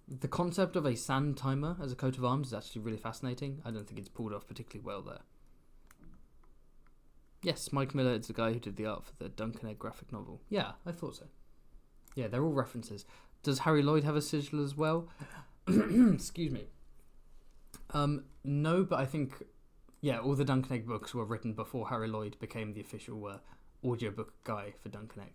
The concept of a sand timer as a coat of arms is actually really fascinating. I don't think it's pulled off particularly well there. Yes, Mike Miller is the guy who did the art for the Duncan Egg graphic novel. Yeah, I thought so. Yeah, they're all references. Does Harry Lloyd have a sigil as well? Excuse me. No, but I think, yeah, all the Duncan Egg books were written before Harry Lloyd became the official audiobook guy for Duncan Egg.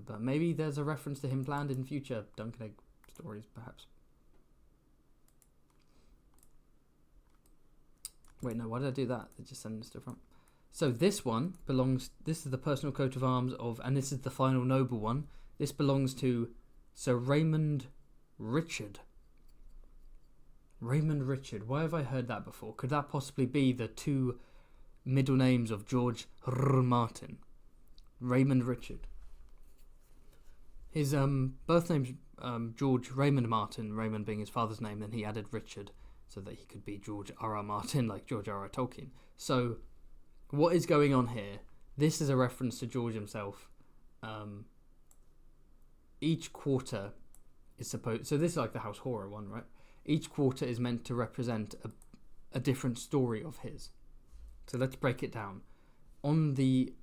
But maybe there's a reference to him planned in future Duncan Egg stories, perhaps. Wait, no, why did I do that? It just sent us to the front. So this one belongs, this is the personal coat of arms of, and this is the final noble one. This belongs to Sir Raymond Richard. Raymond Richard. Why have I heard that before? Could that possibly be the two middle names of George R. Martin? Raymond Richard. His birth name's George Raymond Martin, Raymond being his father's name, then he added Richard so that he could be George R. Martin, like George R. Tolkien. So, what is going on here? This is a reference to George himself. Each quarter is supposed... So this is like the House Horror one, right? each quarter is meant to represent a different story of his. So let's break it down. On the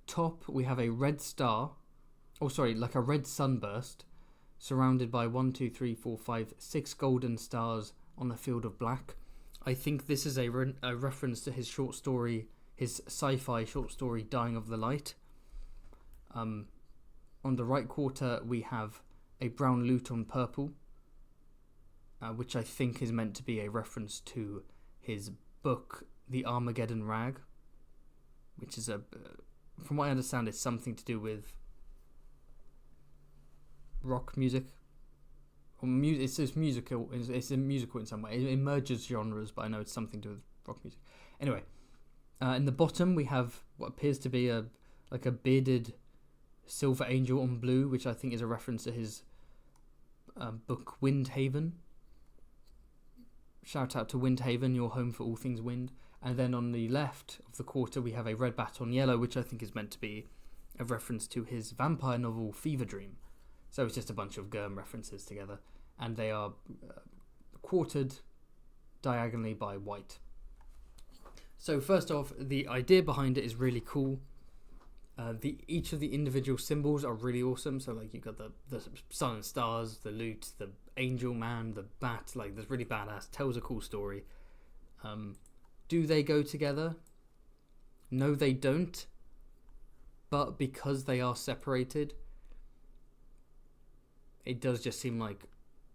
top, we have a red star, like a red sunburst, surrounded by 6 golden stars on a field of black. I think this is a reference to his short story, his sci-fi short story, Dying of the Light. On the right quarter, we have a brown lute on purple, which I think is meant to be a reference to his book, The Armageddon Rag, which is from what I understand, it's something to do with rock music. It's musical. It's a musical in some way. It merges genres, but I know it's something to do with rock music. Anyway, in the bottom we have what appears to be a bearded silver angel on blue, which I think is a reference to his book Windhaven. Shout out to Windhaven, your home for all things wind. And then on the left of the quarter we have a red bat on yellow, which I think is meant to be a reference to his vampire novel Fever Dream. So it's just a bunch of Gurm references together, and they are quartered diagonally by white. So first off, the idea behind it is really cool. Each of the individual symbols are really awesome. So like you've got the sun and stars, the lute, the angel man, the bat. Like that's really badass. Tells a cool story. Do they go together? No, they don't. But because they are separated, it does just seem like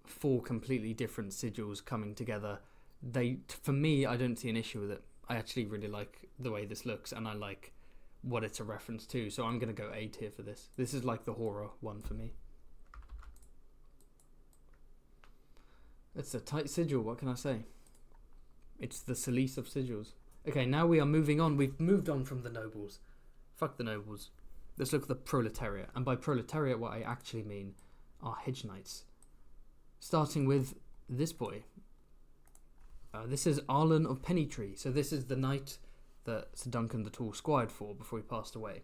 4 completely different sigils coming together. For me, I don't see an issue with it. I actually really like the way this looks, and I like what it's a reference to. So I'm going to go A tier for this. This is like the horror one for me. It's a tight sigil, what can I say? It's the SIGILS of sigils. Okay, now we are moving on. We've moved on from the nobles. Fuck the nobles. Let's look at the proletariat. And by proletariat, what I actually mean are hedge knights. Starting with this boy. This is Arlen of Pennytree. So this is the knight that Sir Duncan the Tall squired for before he passed away.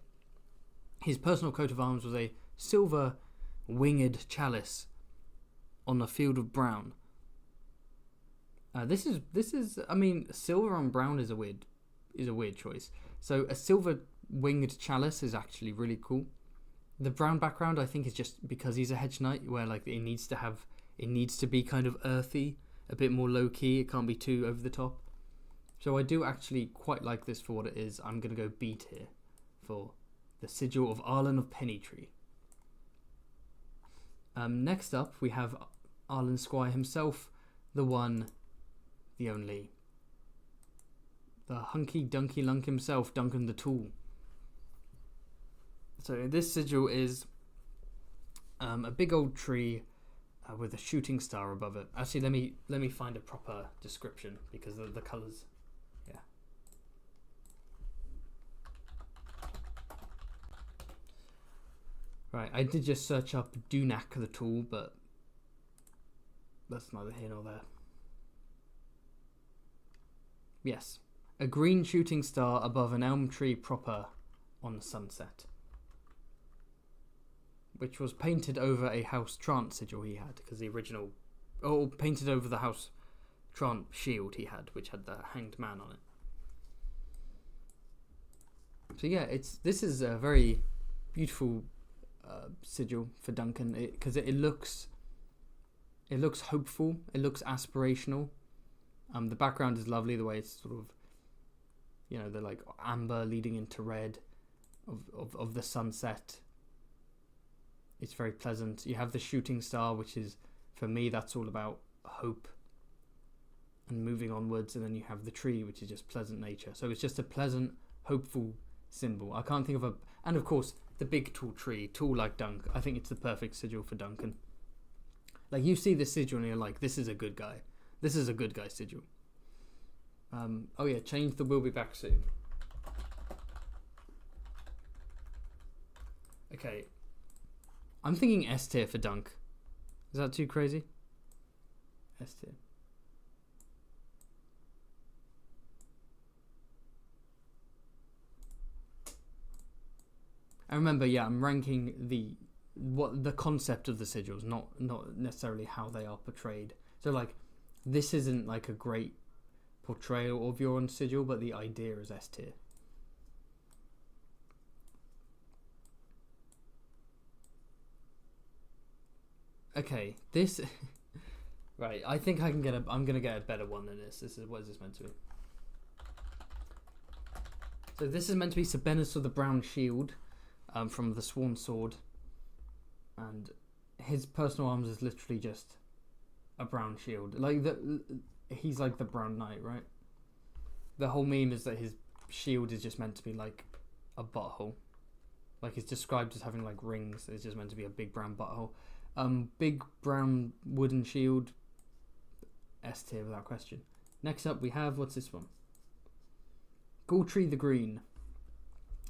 His personal coat of arms was a silver winged chalice on a field of brown. This is I mean, silver on brown is a weird choice. So a silver winged chalice is actually really cool. The brown background I think is just because he's a hedge knight, where like it needs to be kind of earthy, a bit more low key. It can't be too over the top. So I do actually quite like this for what it is. I'm gonna go B tier for the sigil of Arlen of Pennytree. Next up we have Arlen Squire himself, the one, the only, the hunky dunky lunk himself, Duncan the Tall. So this sigil is a big old tree with a shooting star above it. Actually, let me find a proper description because of the colours. Yeah. Right, I did just search up Dunak the Tall, but that's neither here nor there. Yes, a green shooting star above an elm tree proper on the sunset, which was painted over a House Trant sigil he had, because the original, painted over the House Trant shield he had, which had the hanged man on it. So yeah, this is a very beautiful sigil for Duncan, because it looks hopeful, it looks aspirational. The background is lovely, the way it's sort of, the like amber leading into red of the sunset. It's very pleasant. You have the shooting star, which is, for me, that's all about hope and moving onwards. And then you have the tree, which is just pleasant nature. So it's just a pleasant, hopeful symbol. I can't think of and of course, the big tall tree, tall like Dunk. I think it's the perfect sigil for Duncan. Like, you see this sigil and you're like, this is a good guy. This is a good guy sigil. Oh yeah, change the "will be back soon." Okay. I'm thinking S tier for Dunk. Is that too crazy? S tier. And remember, yeah, I'm ranking the concept of the sigils, not necessarily how they are portrayed. So like, this isn't like a great portrayal of your own sigil, but the idea is S tier. Okay, this right. I think I can get I'm gonna get a better one than this. What is this meant to be? So this is meant to be Sabenis with the brown shield, from the Sworn Sword, and his personal arms is literally just a brown shield. Like he's like the Brown Knight, right? The whole meme is that his shield is just meant to be like a butthole. Like it's described as having like rings. It's just meant to be a big brown butthole. Big brown wooden shield. S tier without question. Next up we have, what's this one? Galtree the Green.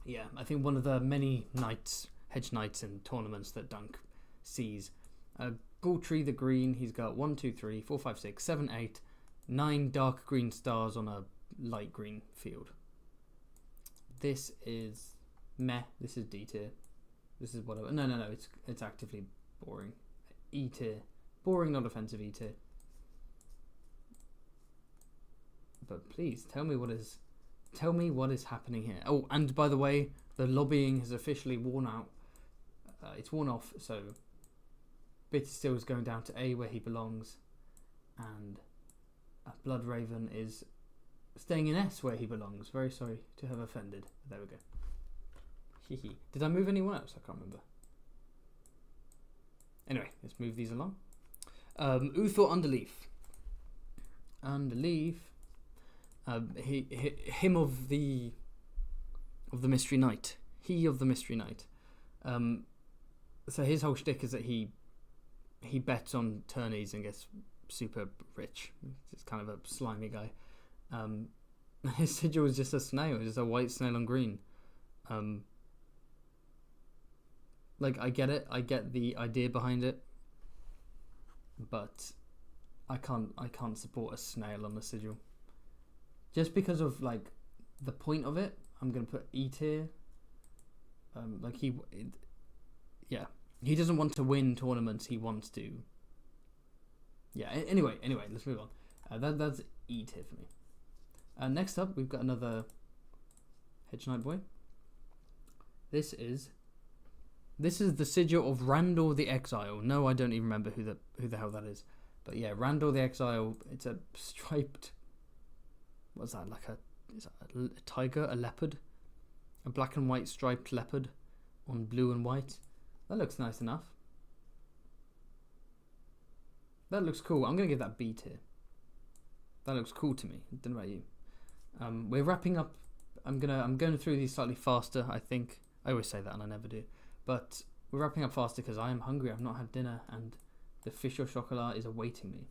Yeah, I think one of the many knights, hedge knights in tournaments that Dunk sees. Galtree the Green, he's got 1, 2, 3, 4, 5, 6, 7, 8, 9 dark green stars on a light green field. This is meh. This is D tier. This is whatever. No. It's actively boring. E tier. Boring, not offensive. E tier. But please tell me what is happening here. Oh, and by the way, the lobbying has officially worn out. It's worn off. So Bitter Still is going down to A, where he belongs, and Blood Raven is staying in S, where he belongs. Very sorry to have offended. There we go. Hehe. Did I move anyone else? I can't remember. Anyway, let's move these along. Uthor Underleaf. Underleaf. Him of the Mystery Knight. He of the Mystery Knight. So his whole shtick is that he bets on tourneys and gets super rich. He's kind of a slimy guy. His sigil is just a snail, just a white snail on green. Like, I get it, I get the idea behind it, but I can't support a snail on the sigil. Just because of like the point of it, I'm gonna put E tier. He doesn't want to win tournaments. He wants to. Yeah. Anyway, let's move on. That's E tier for me. Next up, we've got another Hedge Knight boy. This is the sigil of Randor the Exile. No, I don't even remember who the hell that is. But yeah, Randor the Exile. It's a striped. What's that? Is that a tiger? A leopard? A black and white striped leopard on blue and white. That looks nice enough. That looks cool. I'm gonna give that B tier. That looks cool to me. I don't know about you. We're wrapping up. I'm going through these slightly faster. I think I always say that and I never do. But we're wrapping up faster because I am hungry. I've not had dinner and the fish au chocolat is awaiting me.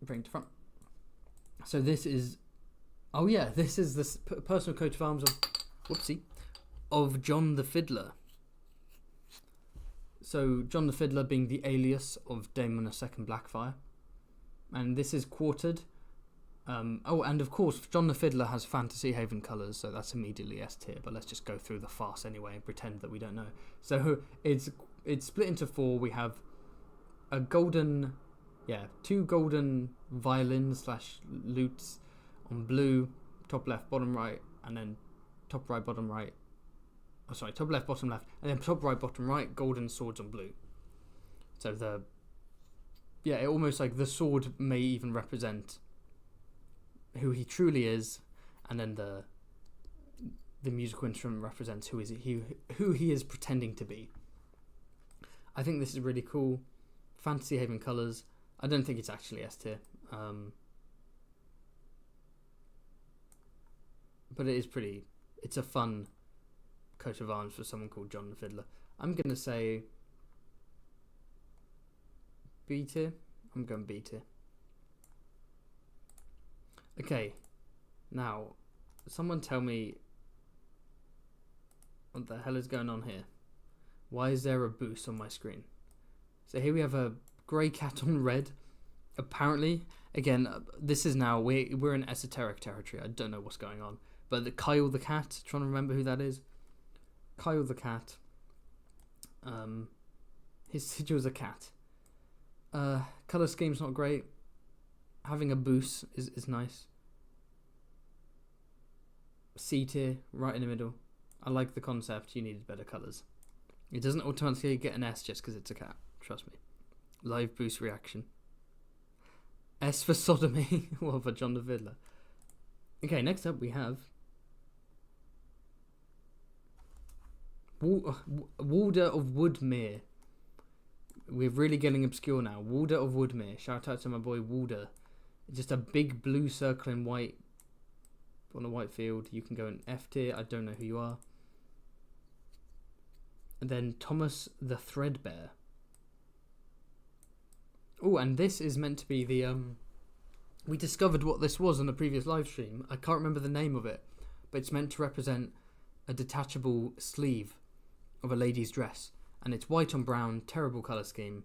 Bring it to front. So this is. Oh yeah, this is the personal coat of arms of John the Fiddler. So John the Fiddler being the alias of Daemon II Blackfire, and this is quartered. And of course John the Fiddler has Fantasy Haven colours, so that's immediately S tier. But let's just go through the farce anyway and pretend that we don't know. So it's split into 4. We have a golden, two golden violins / lutes on blue, top left, bottom right, and then top right, bottom right. Oh, sorry, top left, bottom left, and then top right, bottom right, golden swords on blue. So it almost like the sword may even represent who he truly is, and then the musical instrument represents who he is pretending to be. I think this is really cool. Fantasy Haven colours. I don't think it's actually S tier. But it is pretty. It's a fun coat of arms for someone called John the Fiddler. I'm going to say B tier. I'm going B tier. Okay, now, someone tell me what the hell is going on here. Why is there a boost on my screen? So here we have a grey cat on red. Apparently, again, this is now, we're in esoteric territory. I don't know what's going on. But Kyle the cat, trying to remember who that is. Kyle the cat. His sigil's a cat. Colour scheme's not great. Having a boost is nice. C tier, right in the middle. I like the concept. You needed better colours. It doesn't automatically get an S just because it's a cat. Trust me. Live boost reaction. S for sodomy. What for John the Fiddler? Okay, next up we have Walder of Woodmere. We're really getting obscure now. Walder of Woodmere. Shout out to my boy Walder. Just a big blue circle in white on a white field. You can go in F tier. I don't know who you are. And then Thomas the Threadbare. Oh, and this is meant to be the we discovered what this was on a previous live stream. I can't remember the name of it, but it's meant to represent a detachable sleeve of a lady's dress, and it's white on brown. Terrible color scheme.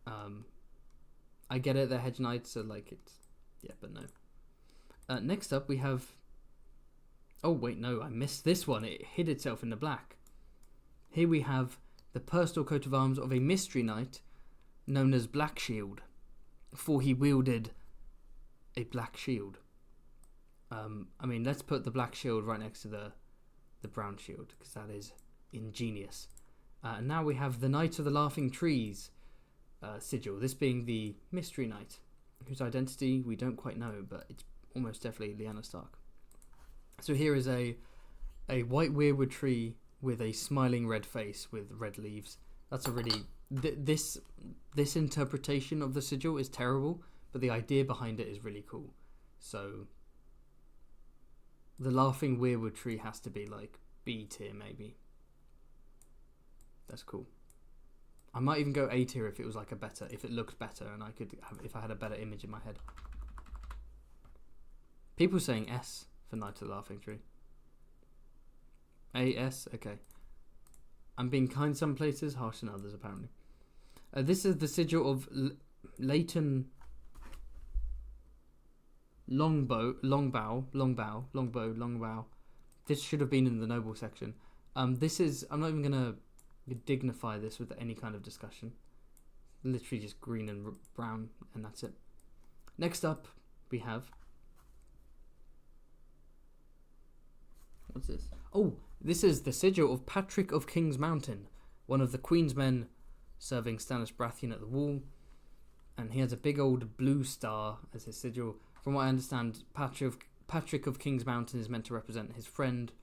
I get it, they're hedge knights, so like it's but no. Next up we have. Oh wait, no, I missed this one. It hid itself in the black. Here we have the personal coat of arms of a mystery knight known as Black Shield, for he wielded a black shield. I mean, let's put the black shield right next to the brown shield, because that is ingenious. And now we have the Knight of the Laughing Trees sigil, this being the mystery knight, whose identity we don't quite know, but it's almost definitely Lyanna Stark. So here is a white weirwood tree with a smiling red face with red leaves. That's a really... This interpretation of the sigil is terrible, but the idea behind it is really cool. So the laughing weirwood tree has to be like B tier maybe. That's cool. I might even go A tier if it was like if it looked better and if I had a better image in my head. People saying S for Knight of the Laughing Tree. A, S, okay. I'm being kind some places, harsh in others apparently. This is the sigil of Leighton Longbow. This should have been in the noble section. This is, I'm not even going to dignify this with any kind of discussion. Literally just green and brown, and that's it. Next up, we have... What's this? Oh, this is the sigil of Patrick of King's Mountain, one of the Queen's men serving Stannis Baratheon at the wall. And he has a big old blue star as his sigil. From what I understand, Patrick of King's Mountain is meant to represent his friend,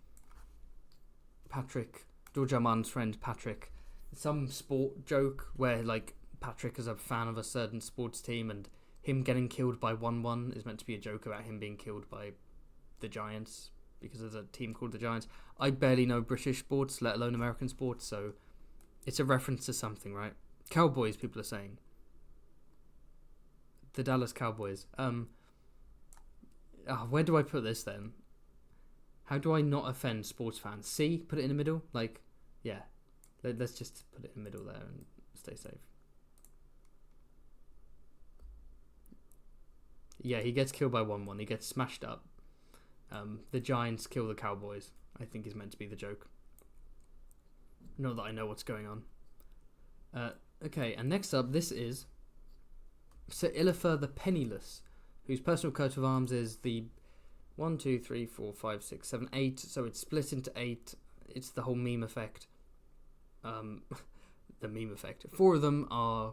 Patrick, George R. R. Martin's friend Patrick. Some sport joke where like Patrick is a fan of a certain sports team and him getting killed by 1-1 is meant to be a joke about him being killed by the Giants because there's a team called the Giants. I barely know British sports, let alone American sports, so it's a reference to something, right? Cowboys, people are saying. The Dallas Cowboys. Where do I put this then? How do I not offend sports fans? C? Put it in the middle? Like, yeah. Let's just put it in the middle there and stay safe. Yeah, he gets killed by 1-1. He gets smashed up. The Giants kill the Cowboys, I think is meant to be the joke. Not that I know what's going on. Okay, and next up, this is Sir Illifer the Penniless, whose personal coat of arms is the 1, 2, 3, 4, 5, 6, 7, 8. So it's split into 8. It's the whole meme effect. The meme effect. 4 of them are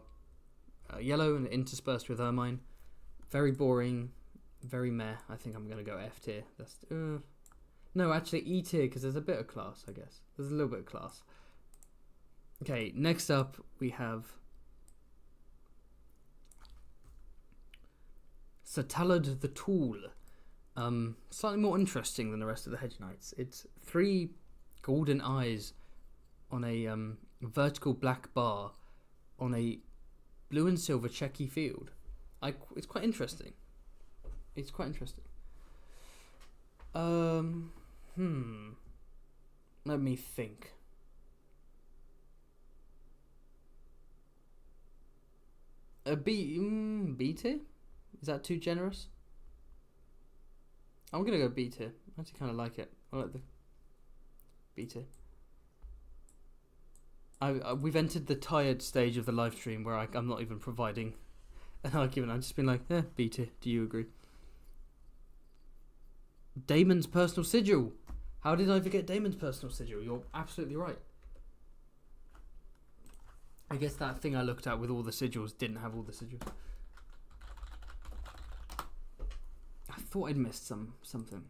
yellow and interspersed with ermine. Very boring. Very meh. I think I'm going to go F tier. That's no, actually E tier because there's a bit of class, I guess. There's a little bit of class. Okay, next up we have Sir Talad the Tall. Slightly more interesting than the rest of the Hedge Knights. It's 3 golden eyes on a vertical black bar on a blue and silver checky field. It's quite interesting. It's quite interesting. Let me think. A B tier? Is that too generous? I'm gonna go B tier. I actually kind of like it. I like the B tier. we've entered the tired stage of the live stream where I'm not even providing an argument. I've just been like, B tier. Do you agree? Daemon's personal sigil. How did I forget Daemon's personal sigil? You're absolutely right. I guess that thing I looked at with all the sigils didn't have all the sigils. I thought I'd missed something.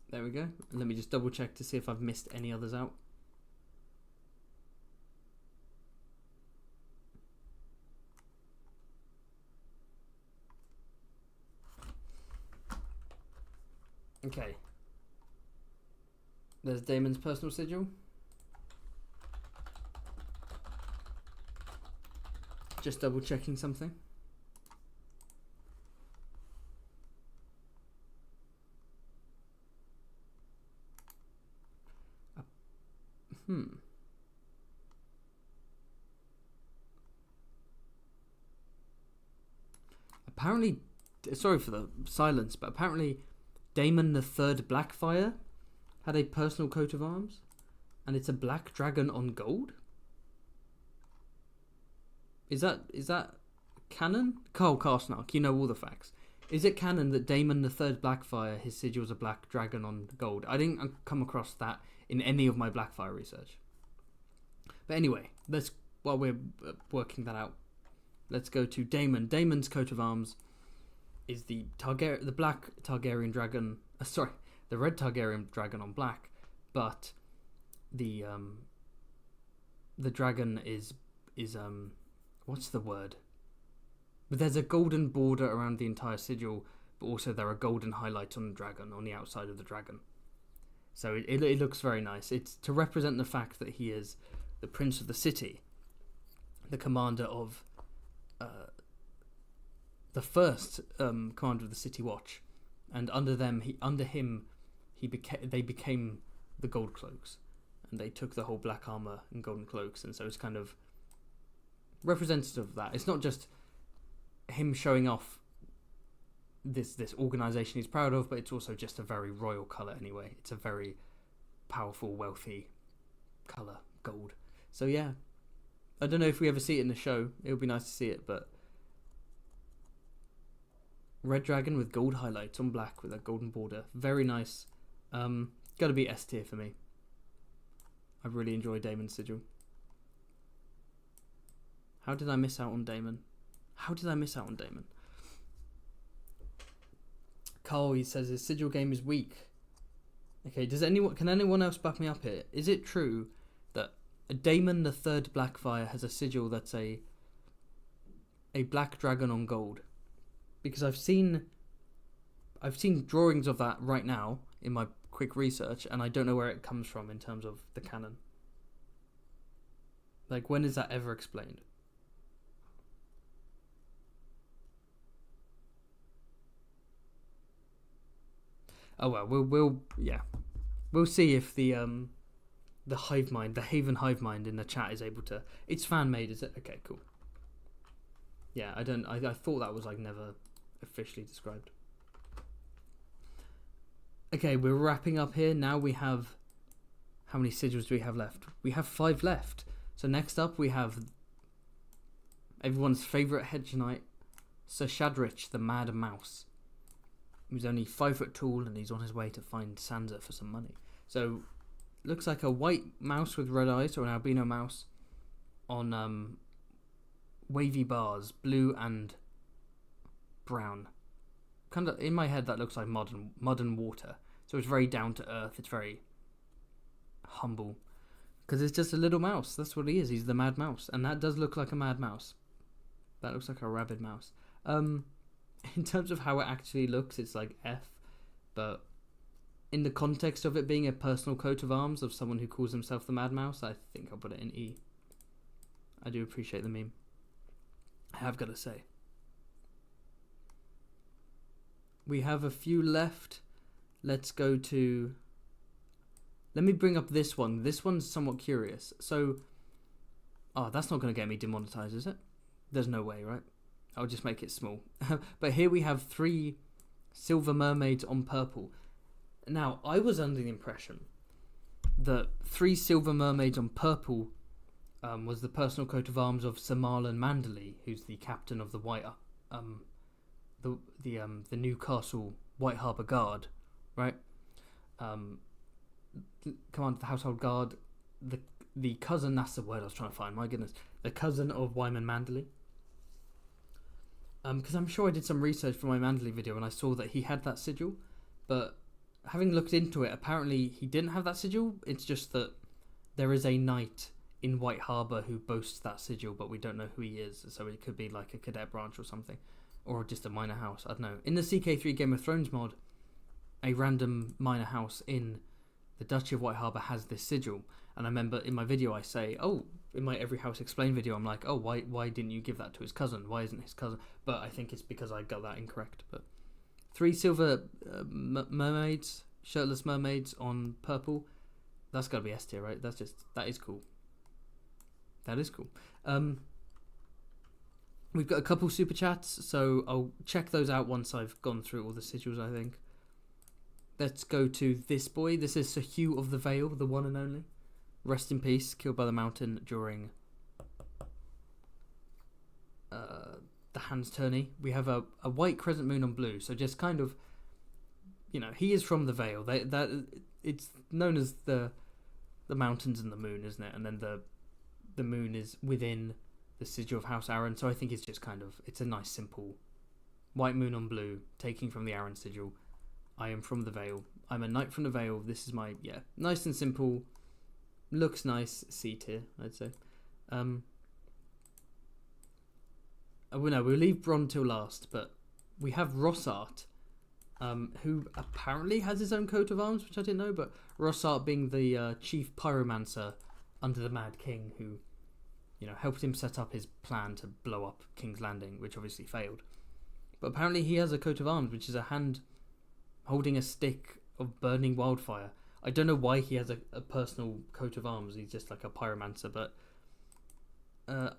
There we go. Let me just double check to see if I've missed any others out. Okay. There's Daemon's personal sigil. Just double checking something. Apparently, sorry for the silence, but apparently Daemon the Third Blackfire had a personal coat of arms, and it's a black dragon on gold. Is that canon? Carl Karsnark, you know all the facts. Is it canon that Daemon the Third Blackfire, his sigil is a black dragon on gold? I didn't come across that in any of my Blackfire research. But anyway, while we're working that out, let's go to Daemon. Daemon's coat of arms is the black Targaryen dragon. The red Targaryen dragon on black, but the dragon is what's the word? But there's a golden border around the entire sigil, but also there are golden highlights on the dragon, on the outside of the dragon. So it looks very nice. It's to represent the fact that he is the prince of the city, the commander of the first commander of the City Watch, and under him they became the Gold Cloaks, and they took the whole black armor and golden cloaks, and so it's kind of representative of that. It's not just him showing off this organization he's proud of, but it's also just a very royal color anyway. It's a very powerful, wealthy color, gold. So yeah, I don't know if we ever see it in the show. It would be nice to see it, but red dragon with gold highlights on black with a golden border, very nice. Gotta be S tier for me. I really enjoy Daemon's sigil. How did I miss out on Daemon? Carl, he says his sigil game is weak. Okay, can anyone else back me up here? Is it true that Daemon the Third Blackfire has a sigil that's a black dragon on gold? Because I've seen drawings of that right now in my quick research, and I don't know where it comes from in terms of the canon. Like, when is that ever explained? Oh well, we'll see if the hive mind, the Haven hive mind in the chat is able to. It's fan made, is it? Okay, cool. Yeah, I thought that was like never officially described. Okay, we're wrapping up here. Now we have, how many sigils do we have left? We have 5 left. So next up we have everyone's favourite hedge knight, Sir Shadrich the Mad Mouse. He's only 5 foot tall and he's on his way to find Sansa for some money. So, looks like a white mouse with red eyes, or an albino mouse, on wavy bars, blue and brown. Kind of in my head, that looks like mud and water. So it's very down to earth. It's very humble, because it's just a little mouse. That's what he is. He's the Mad Mouse, and that does look like a mad mouse. That looks like a rabid mouse. In terms of how it actually looks, it's like F, but in the context of it being a personal coat of arms of someone who calls himself the Mad Mouse, I think I'll put it in E. I do appreciate the meme, I have got to say. We have a few left. Let's go to... Let me bring up this one. This one's somewhat curious. So... Oh, that's not going to get me demonetized, is it? There's no way, right? I'll just make it small. But here we have 3 silver mermaids on purple. Now, I was under the impression that 3 silver mermaids on purple was the personal coat of arms of Sir Marlon Manderley, who's the captain of the the Newcastle White Harbour Guard, right? Commander of the Household Guard, the cousin, that's the word I was trying to find, my goodness, the cousin of Wyman Manderley. Because I'm sure I did some research for my Manderley video and I saw that he had that sigil, but having looked into it, apparently he didn't have that sigil. It's just that there is a knight in White Harbour who boasts that sigil, but we don't know who he is, so it could be like a cadet branch or something, or just a minor house, I don't know. In the CK3 Game of Thrones mod, a random minor house in the Duchy of White Harbour has this sigil, and I remember in my video I say, in my Every House Explained video, I'm like, why didn't you give that to his cousin? Why isn't his cousin? But I think it's because I got that incorrect. But 3 silver mermaids, shirtless mermaids on purple, that's got to be S tier, right? That is cool. That is cool. We've got a couple super chats, so I'll check those out once I've gone through all the sigils, I think. Let's go to this boy. This is Sir Hugh of the Vale, the one and only. Rest in peace, killed by the mountain during the Hand's tourney. We have a white crescent moon on blue, so just kind of, he is from the Vale. It's known as the mountains and the moon, isn't it? And then the moon is within the sigil of House Arryn, so I think it's just kind of, it's a nice simple white moon on blue, taking from the Arryn sigil. I am from the Vale. I'm a knight from the Vale. This is my, nice and simple, looks nice, C tier, I'd say. We'll leave Bronn till last, but we have Rossart, who apparently has his own coat of arms, which I didn't know, but Rossart being the chief pyromancer under the Mad King, who, helped him set up his plan to blow up King's Landing, which obviously failed. But apparently he has a coat of arms, which is a hand holding a stick of burning wildfire. I don't know why he has a personal coat of arms. He's just like a pyromancer, but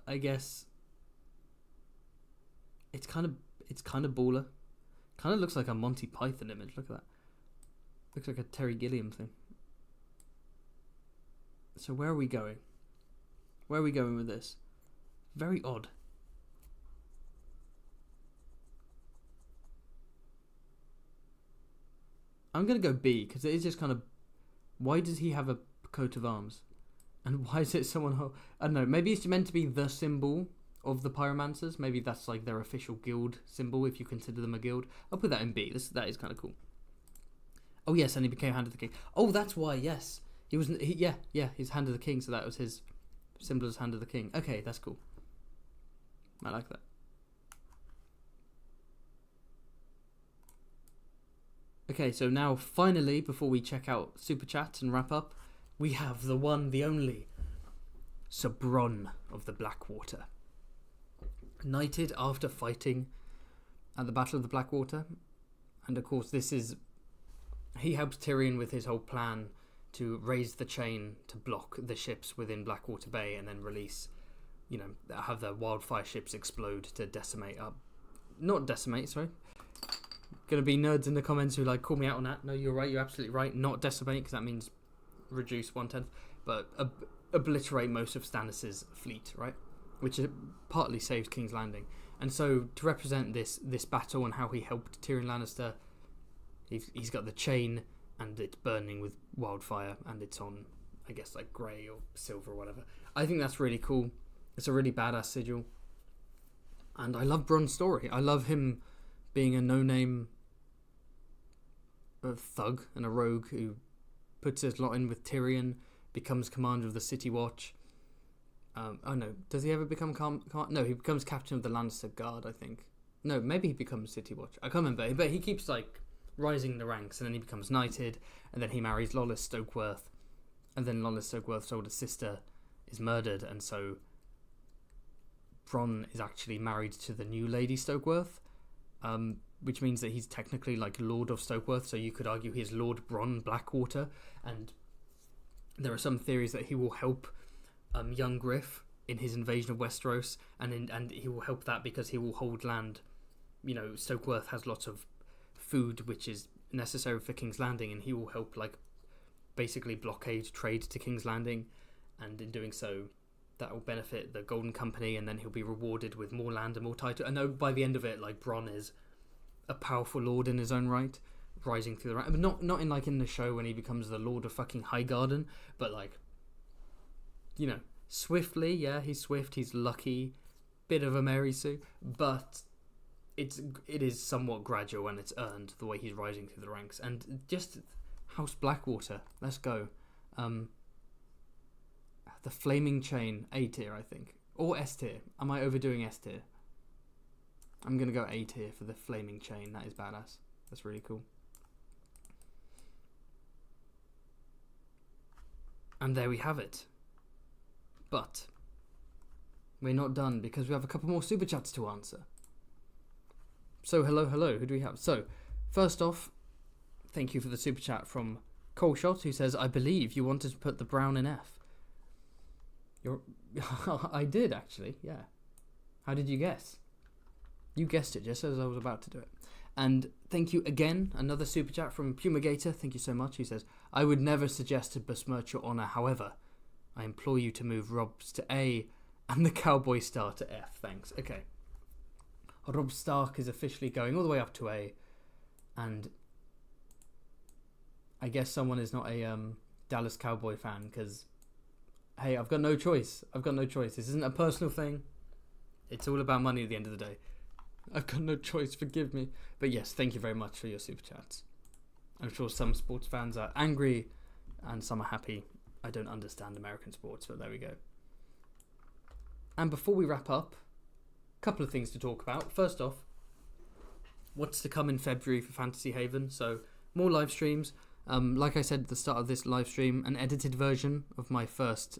I guess it's kind of baller. Kind of looks like a Monty Python image. Look at that. Looks like a Terry Gilliam thing. So where are we going? Where are we going with this? Very odd. I'm going to go B, because it is just kind of... Why does he have a coat of arms? And why is it someone... I don't know, maybe it's meant to be the symbol of the pyromancers. Maybe that's like their official guild symbol, if you consider them a guild. I'll put that in B. That is kind of cool. Oh, yes, and he became Hand of the King. Oh, that's why, yes. He was... he's Hand of the King, so that was his symbol as Hand of the King. Okay, that's cool. I like that. Okay, so now finally, before we check out Super Chat and wrap up, we have the one, the only, Sir Bronn of the Blackwater. Knighted after fighting at the Battle of the Blackwater. And of course, he helps Tyrion with his whole plan to raise the chain to block the ships within Blackwater Bay and then release, have the wildfire ships explode to decimate up. Not decimate, sorry. Gonna be nerds in the comments who call me out on that. No, you're right, you're absolutely right. Not decimate, because that means reduce 1/10, but obliterate most of Stannis' fleet, right? Which partly saved King's Landing. And so to represent this battle and how he helped Tyrion Lannister, he's got the chain and it's burning with wildfire and it's on, I guess, grey or silver or whatever. I think that's really cool. It's a really badass sigil. And I love Bronn's story. I love him being a no-name thug and a rogue who puts his lot in with Tyrion, becomes commander of the City Watch. Does he ever become no, he becomes captain of the Lannister Guard, I think. No, maybe he becomes City Watch. I can't remember, but he keeps rising the ranks, and then he becomes knighted, and then he marries Lollys Stokeworth, and then Lollys Stokeworth's older sister is murdered, and so Bronn is actually married to the new Lady Stokeworth, which means that he's technically Lord of Stokeworth, so you could argue he's Lord Bronn Blackwater, and there are some theories that he will help young Griff in his invasion of Westeros, and he will help that because he will hold land. Stokeworth has lots of food which is necessary for King's Landing, and he will help like basically blockade trade to King's Landing, and in doing so that will benefit the Golden Company, and then he'll be rewarded with more land and more title. I know by the end of it, like, Bronn is a powerful lord in his own right, rising through the ranks. But not in like in the show when he becomes the Lord of fucking Highgarden, but like, you know, swiftly. Yeah, he's swift, he's lucky, bit of a Mary Sue, but it is somewhat gradual, and it's earned the way he's rising through the ranks. And just House Blackwater, let's go. The Flaming Chain, A tier, I think. Or S tier. Am I overdoing S tier? I'm going to go A tier for the Flaming Chain. That is badass. That's really cool. And there we have it. But we're not done, because we have a couple more super chats to answer. So, hello. Who do we have? So, first off, thank you for the super chat from Coleshot, who says, I believe you wanted to put the brown in F. I did, actually, yeah. How did you guess? You guessed it just as I was about to do it. And thank you again, another super chat from Pumigator, thank you so much, who says, I would never suggest to besmirch your honour, however, I implore you to move Rob's to A and the Cowboy Star to F, thanks. Okay. Robb Stark is officially going all the way up to A, and I guess someone is not a Dallas Cowboy fan, because hey, I've got no choice. This isn't a personal thing. It's all about money at the end of the day. I've got no choice, forgive me. But yes, thank you very much for your super chats. I'm sure some sports fans are angry and some are happy. I don't understand American sports, but there we go. And before we wrap up, a couple of things to talk about. First off, what's to come in February for Fantasy Haven? So, more live streams. Like I said at the start of this live stream, an edited version of my first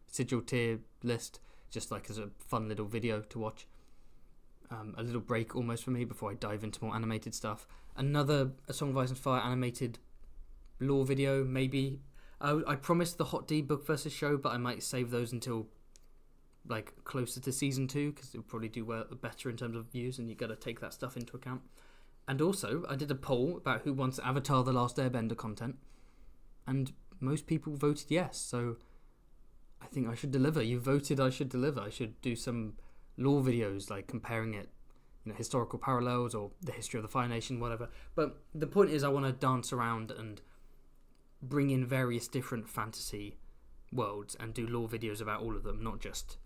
sigil tier list, just like as a fun little video to watch. A little break almost for me before I dive into more animated stuff. Another A Song of Ice and Fire animated lore video, maybe. I promised the Hot D book versus show, but I might save those until like closer to season 2, because it'll probably do better in terms of views, and you got to take that stuff into account. And also, I did a poll about who wants Avatar The Last Airbender content, and most people voted yes, so I think I should deliver. You voted I should deliver. I should do some lore videos, like comparing it, you know, historical parallels, or the history of the Fire Nation, whatever. But the point is, I want to dance around and bring in various different fantasy worlds and do lore videos about all of them, not just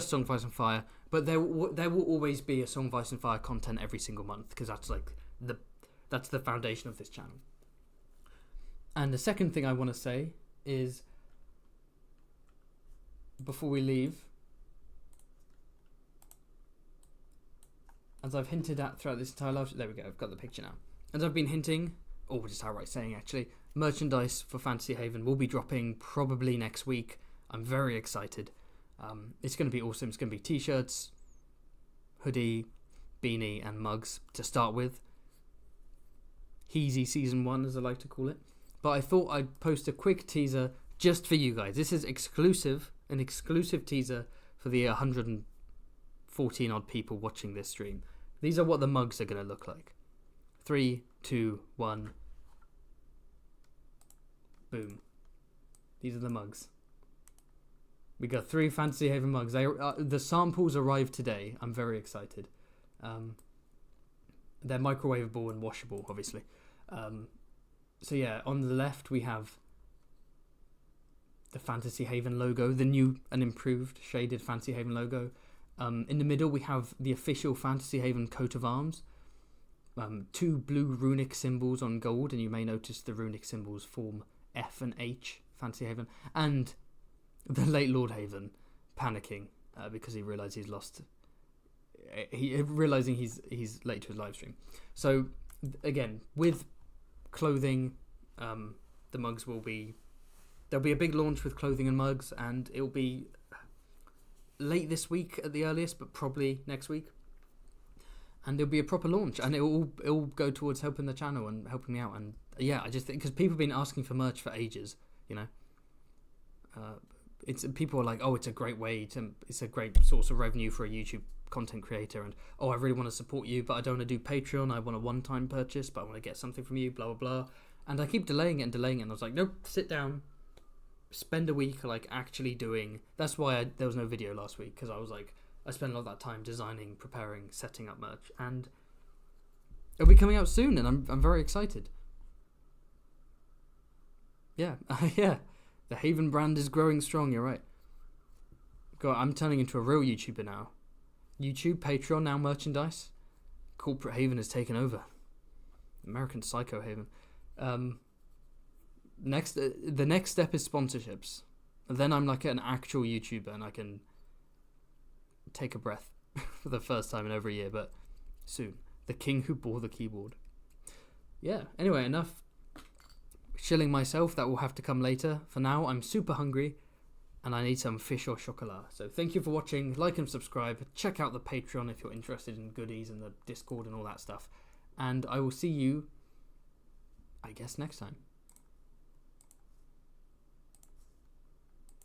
Song of Ice and Fire, but there will always be a Song of Ice and Fire content every single month, because that's like that's the foundation of this channel. And the second thing I want to say is, before we leave, as I've hinted at throughout this entire live, there we go, I've got the picture now. As I've been hinting, or just outright saying actually, merchandise for Fantasy Haven will be dropping probably next week. I'm very excited. It's going to be awesome. It's going to be t-shirts, hoodie, beanie, and mugs to start with. Heezy Season 1, as I like to call it. But I thought I'd post a quick teaser just for you guys. This is an exclusive teaser for the 114 odd people watching this stream. These are what the mugs are going to look like. 3, 2, 1. Boom. These are the mugs. We got 3 Fantasy Haven mugs. The samples arrived today. I'm very excited. They're microwavable and washable, obviously. So yeah, on the left we have the Fantasy Haven logo, the new and improved shaded Fantasy Haven logo. In the middle we have the official Fantasy Haven coat of arms. 2 blue runic symbols on gold, and you may notice the runic symbols form F and H, Fantasy Haven, and the late Lord Haven panicking because he realised he's lost. Realising he's late to his live stream. So again, with clothing, the mugs there'll be a big launch with clothing and mugs, and it'll be late this week at the earliest, but probably next week. And there'll be a proper launch, and it'll go towards helping the channel and helping me out. And yeah, I just think, because people have been asking for merch for ages, you know. People are like, oh, it's a great source of revenue for a YouTube content creator, and I really want to support you, but I don't want to do Patreon. I want a one-time purchase, but I want to get something from you, blah blah blah. And I keep delaying it and delaying it, and I was like, nope, sit down, spend a week like actually doing. That's why there was no video last week, because I was like, I spent a lot of that time designing, preparing, setting up merch, and it'll be coming out soon, and I'm very excited. Yeah, yeah, the Haven brand is growing strong. You're right. God, I'm turning into a real YouTuber now. YouTube, Patreon, now merchandise. Corporate Haven has taken over. American Psycho Haven. The next step is sponsorships. Then I'm like an actual YouTuber, and I can take a breath for the first time in over a year, but soon. The king who bore the keyboard. Yeah, anyway, enough shilling myself. That will have to come later. For now, I'm super hungry, and I need some fish or chocolat. So thank you for watching. Like and subscribe. Check out the Patreon if you're interested in goodies and the Discord and all that stuff. And I will see you, I guess, next time.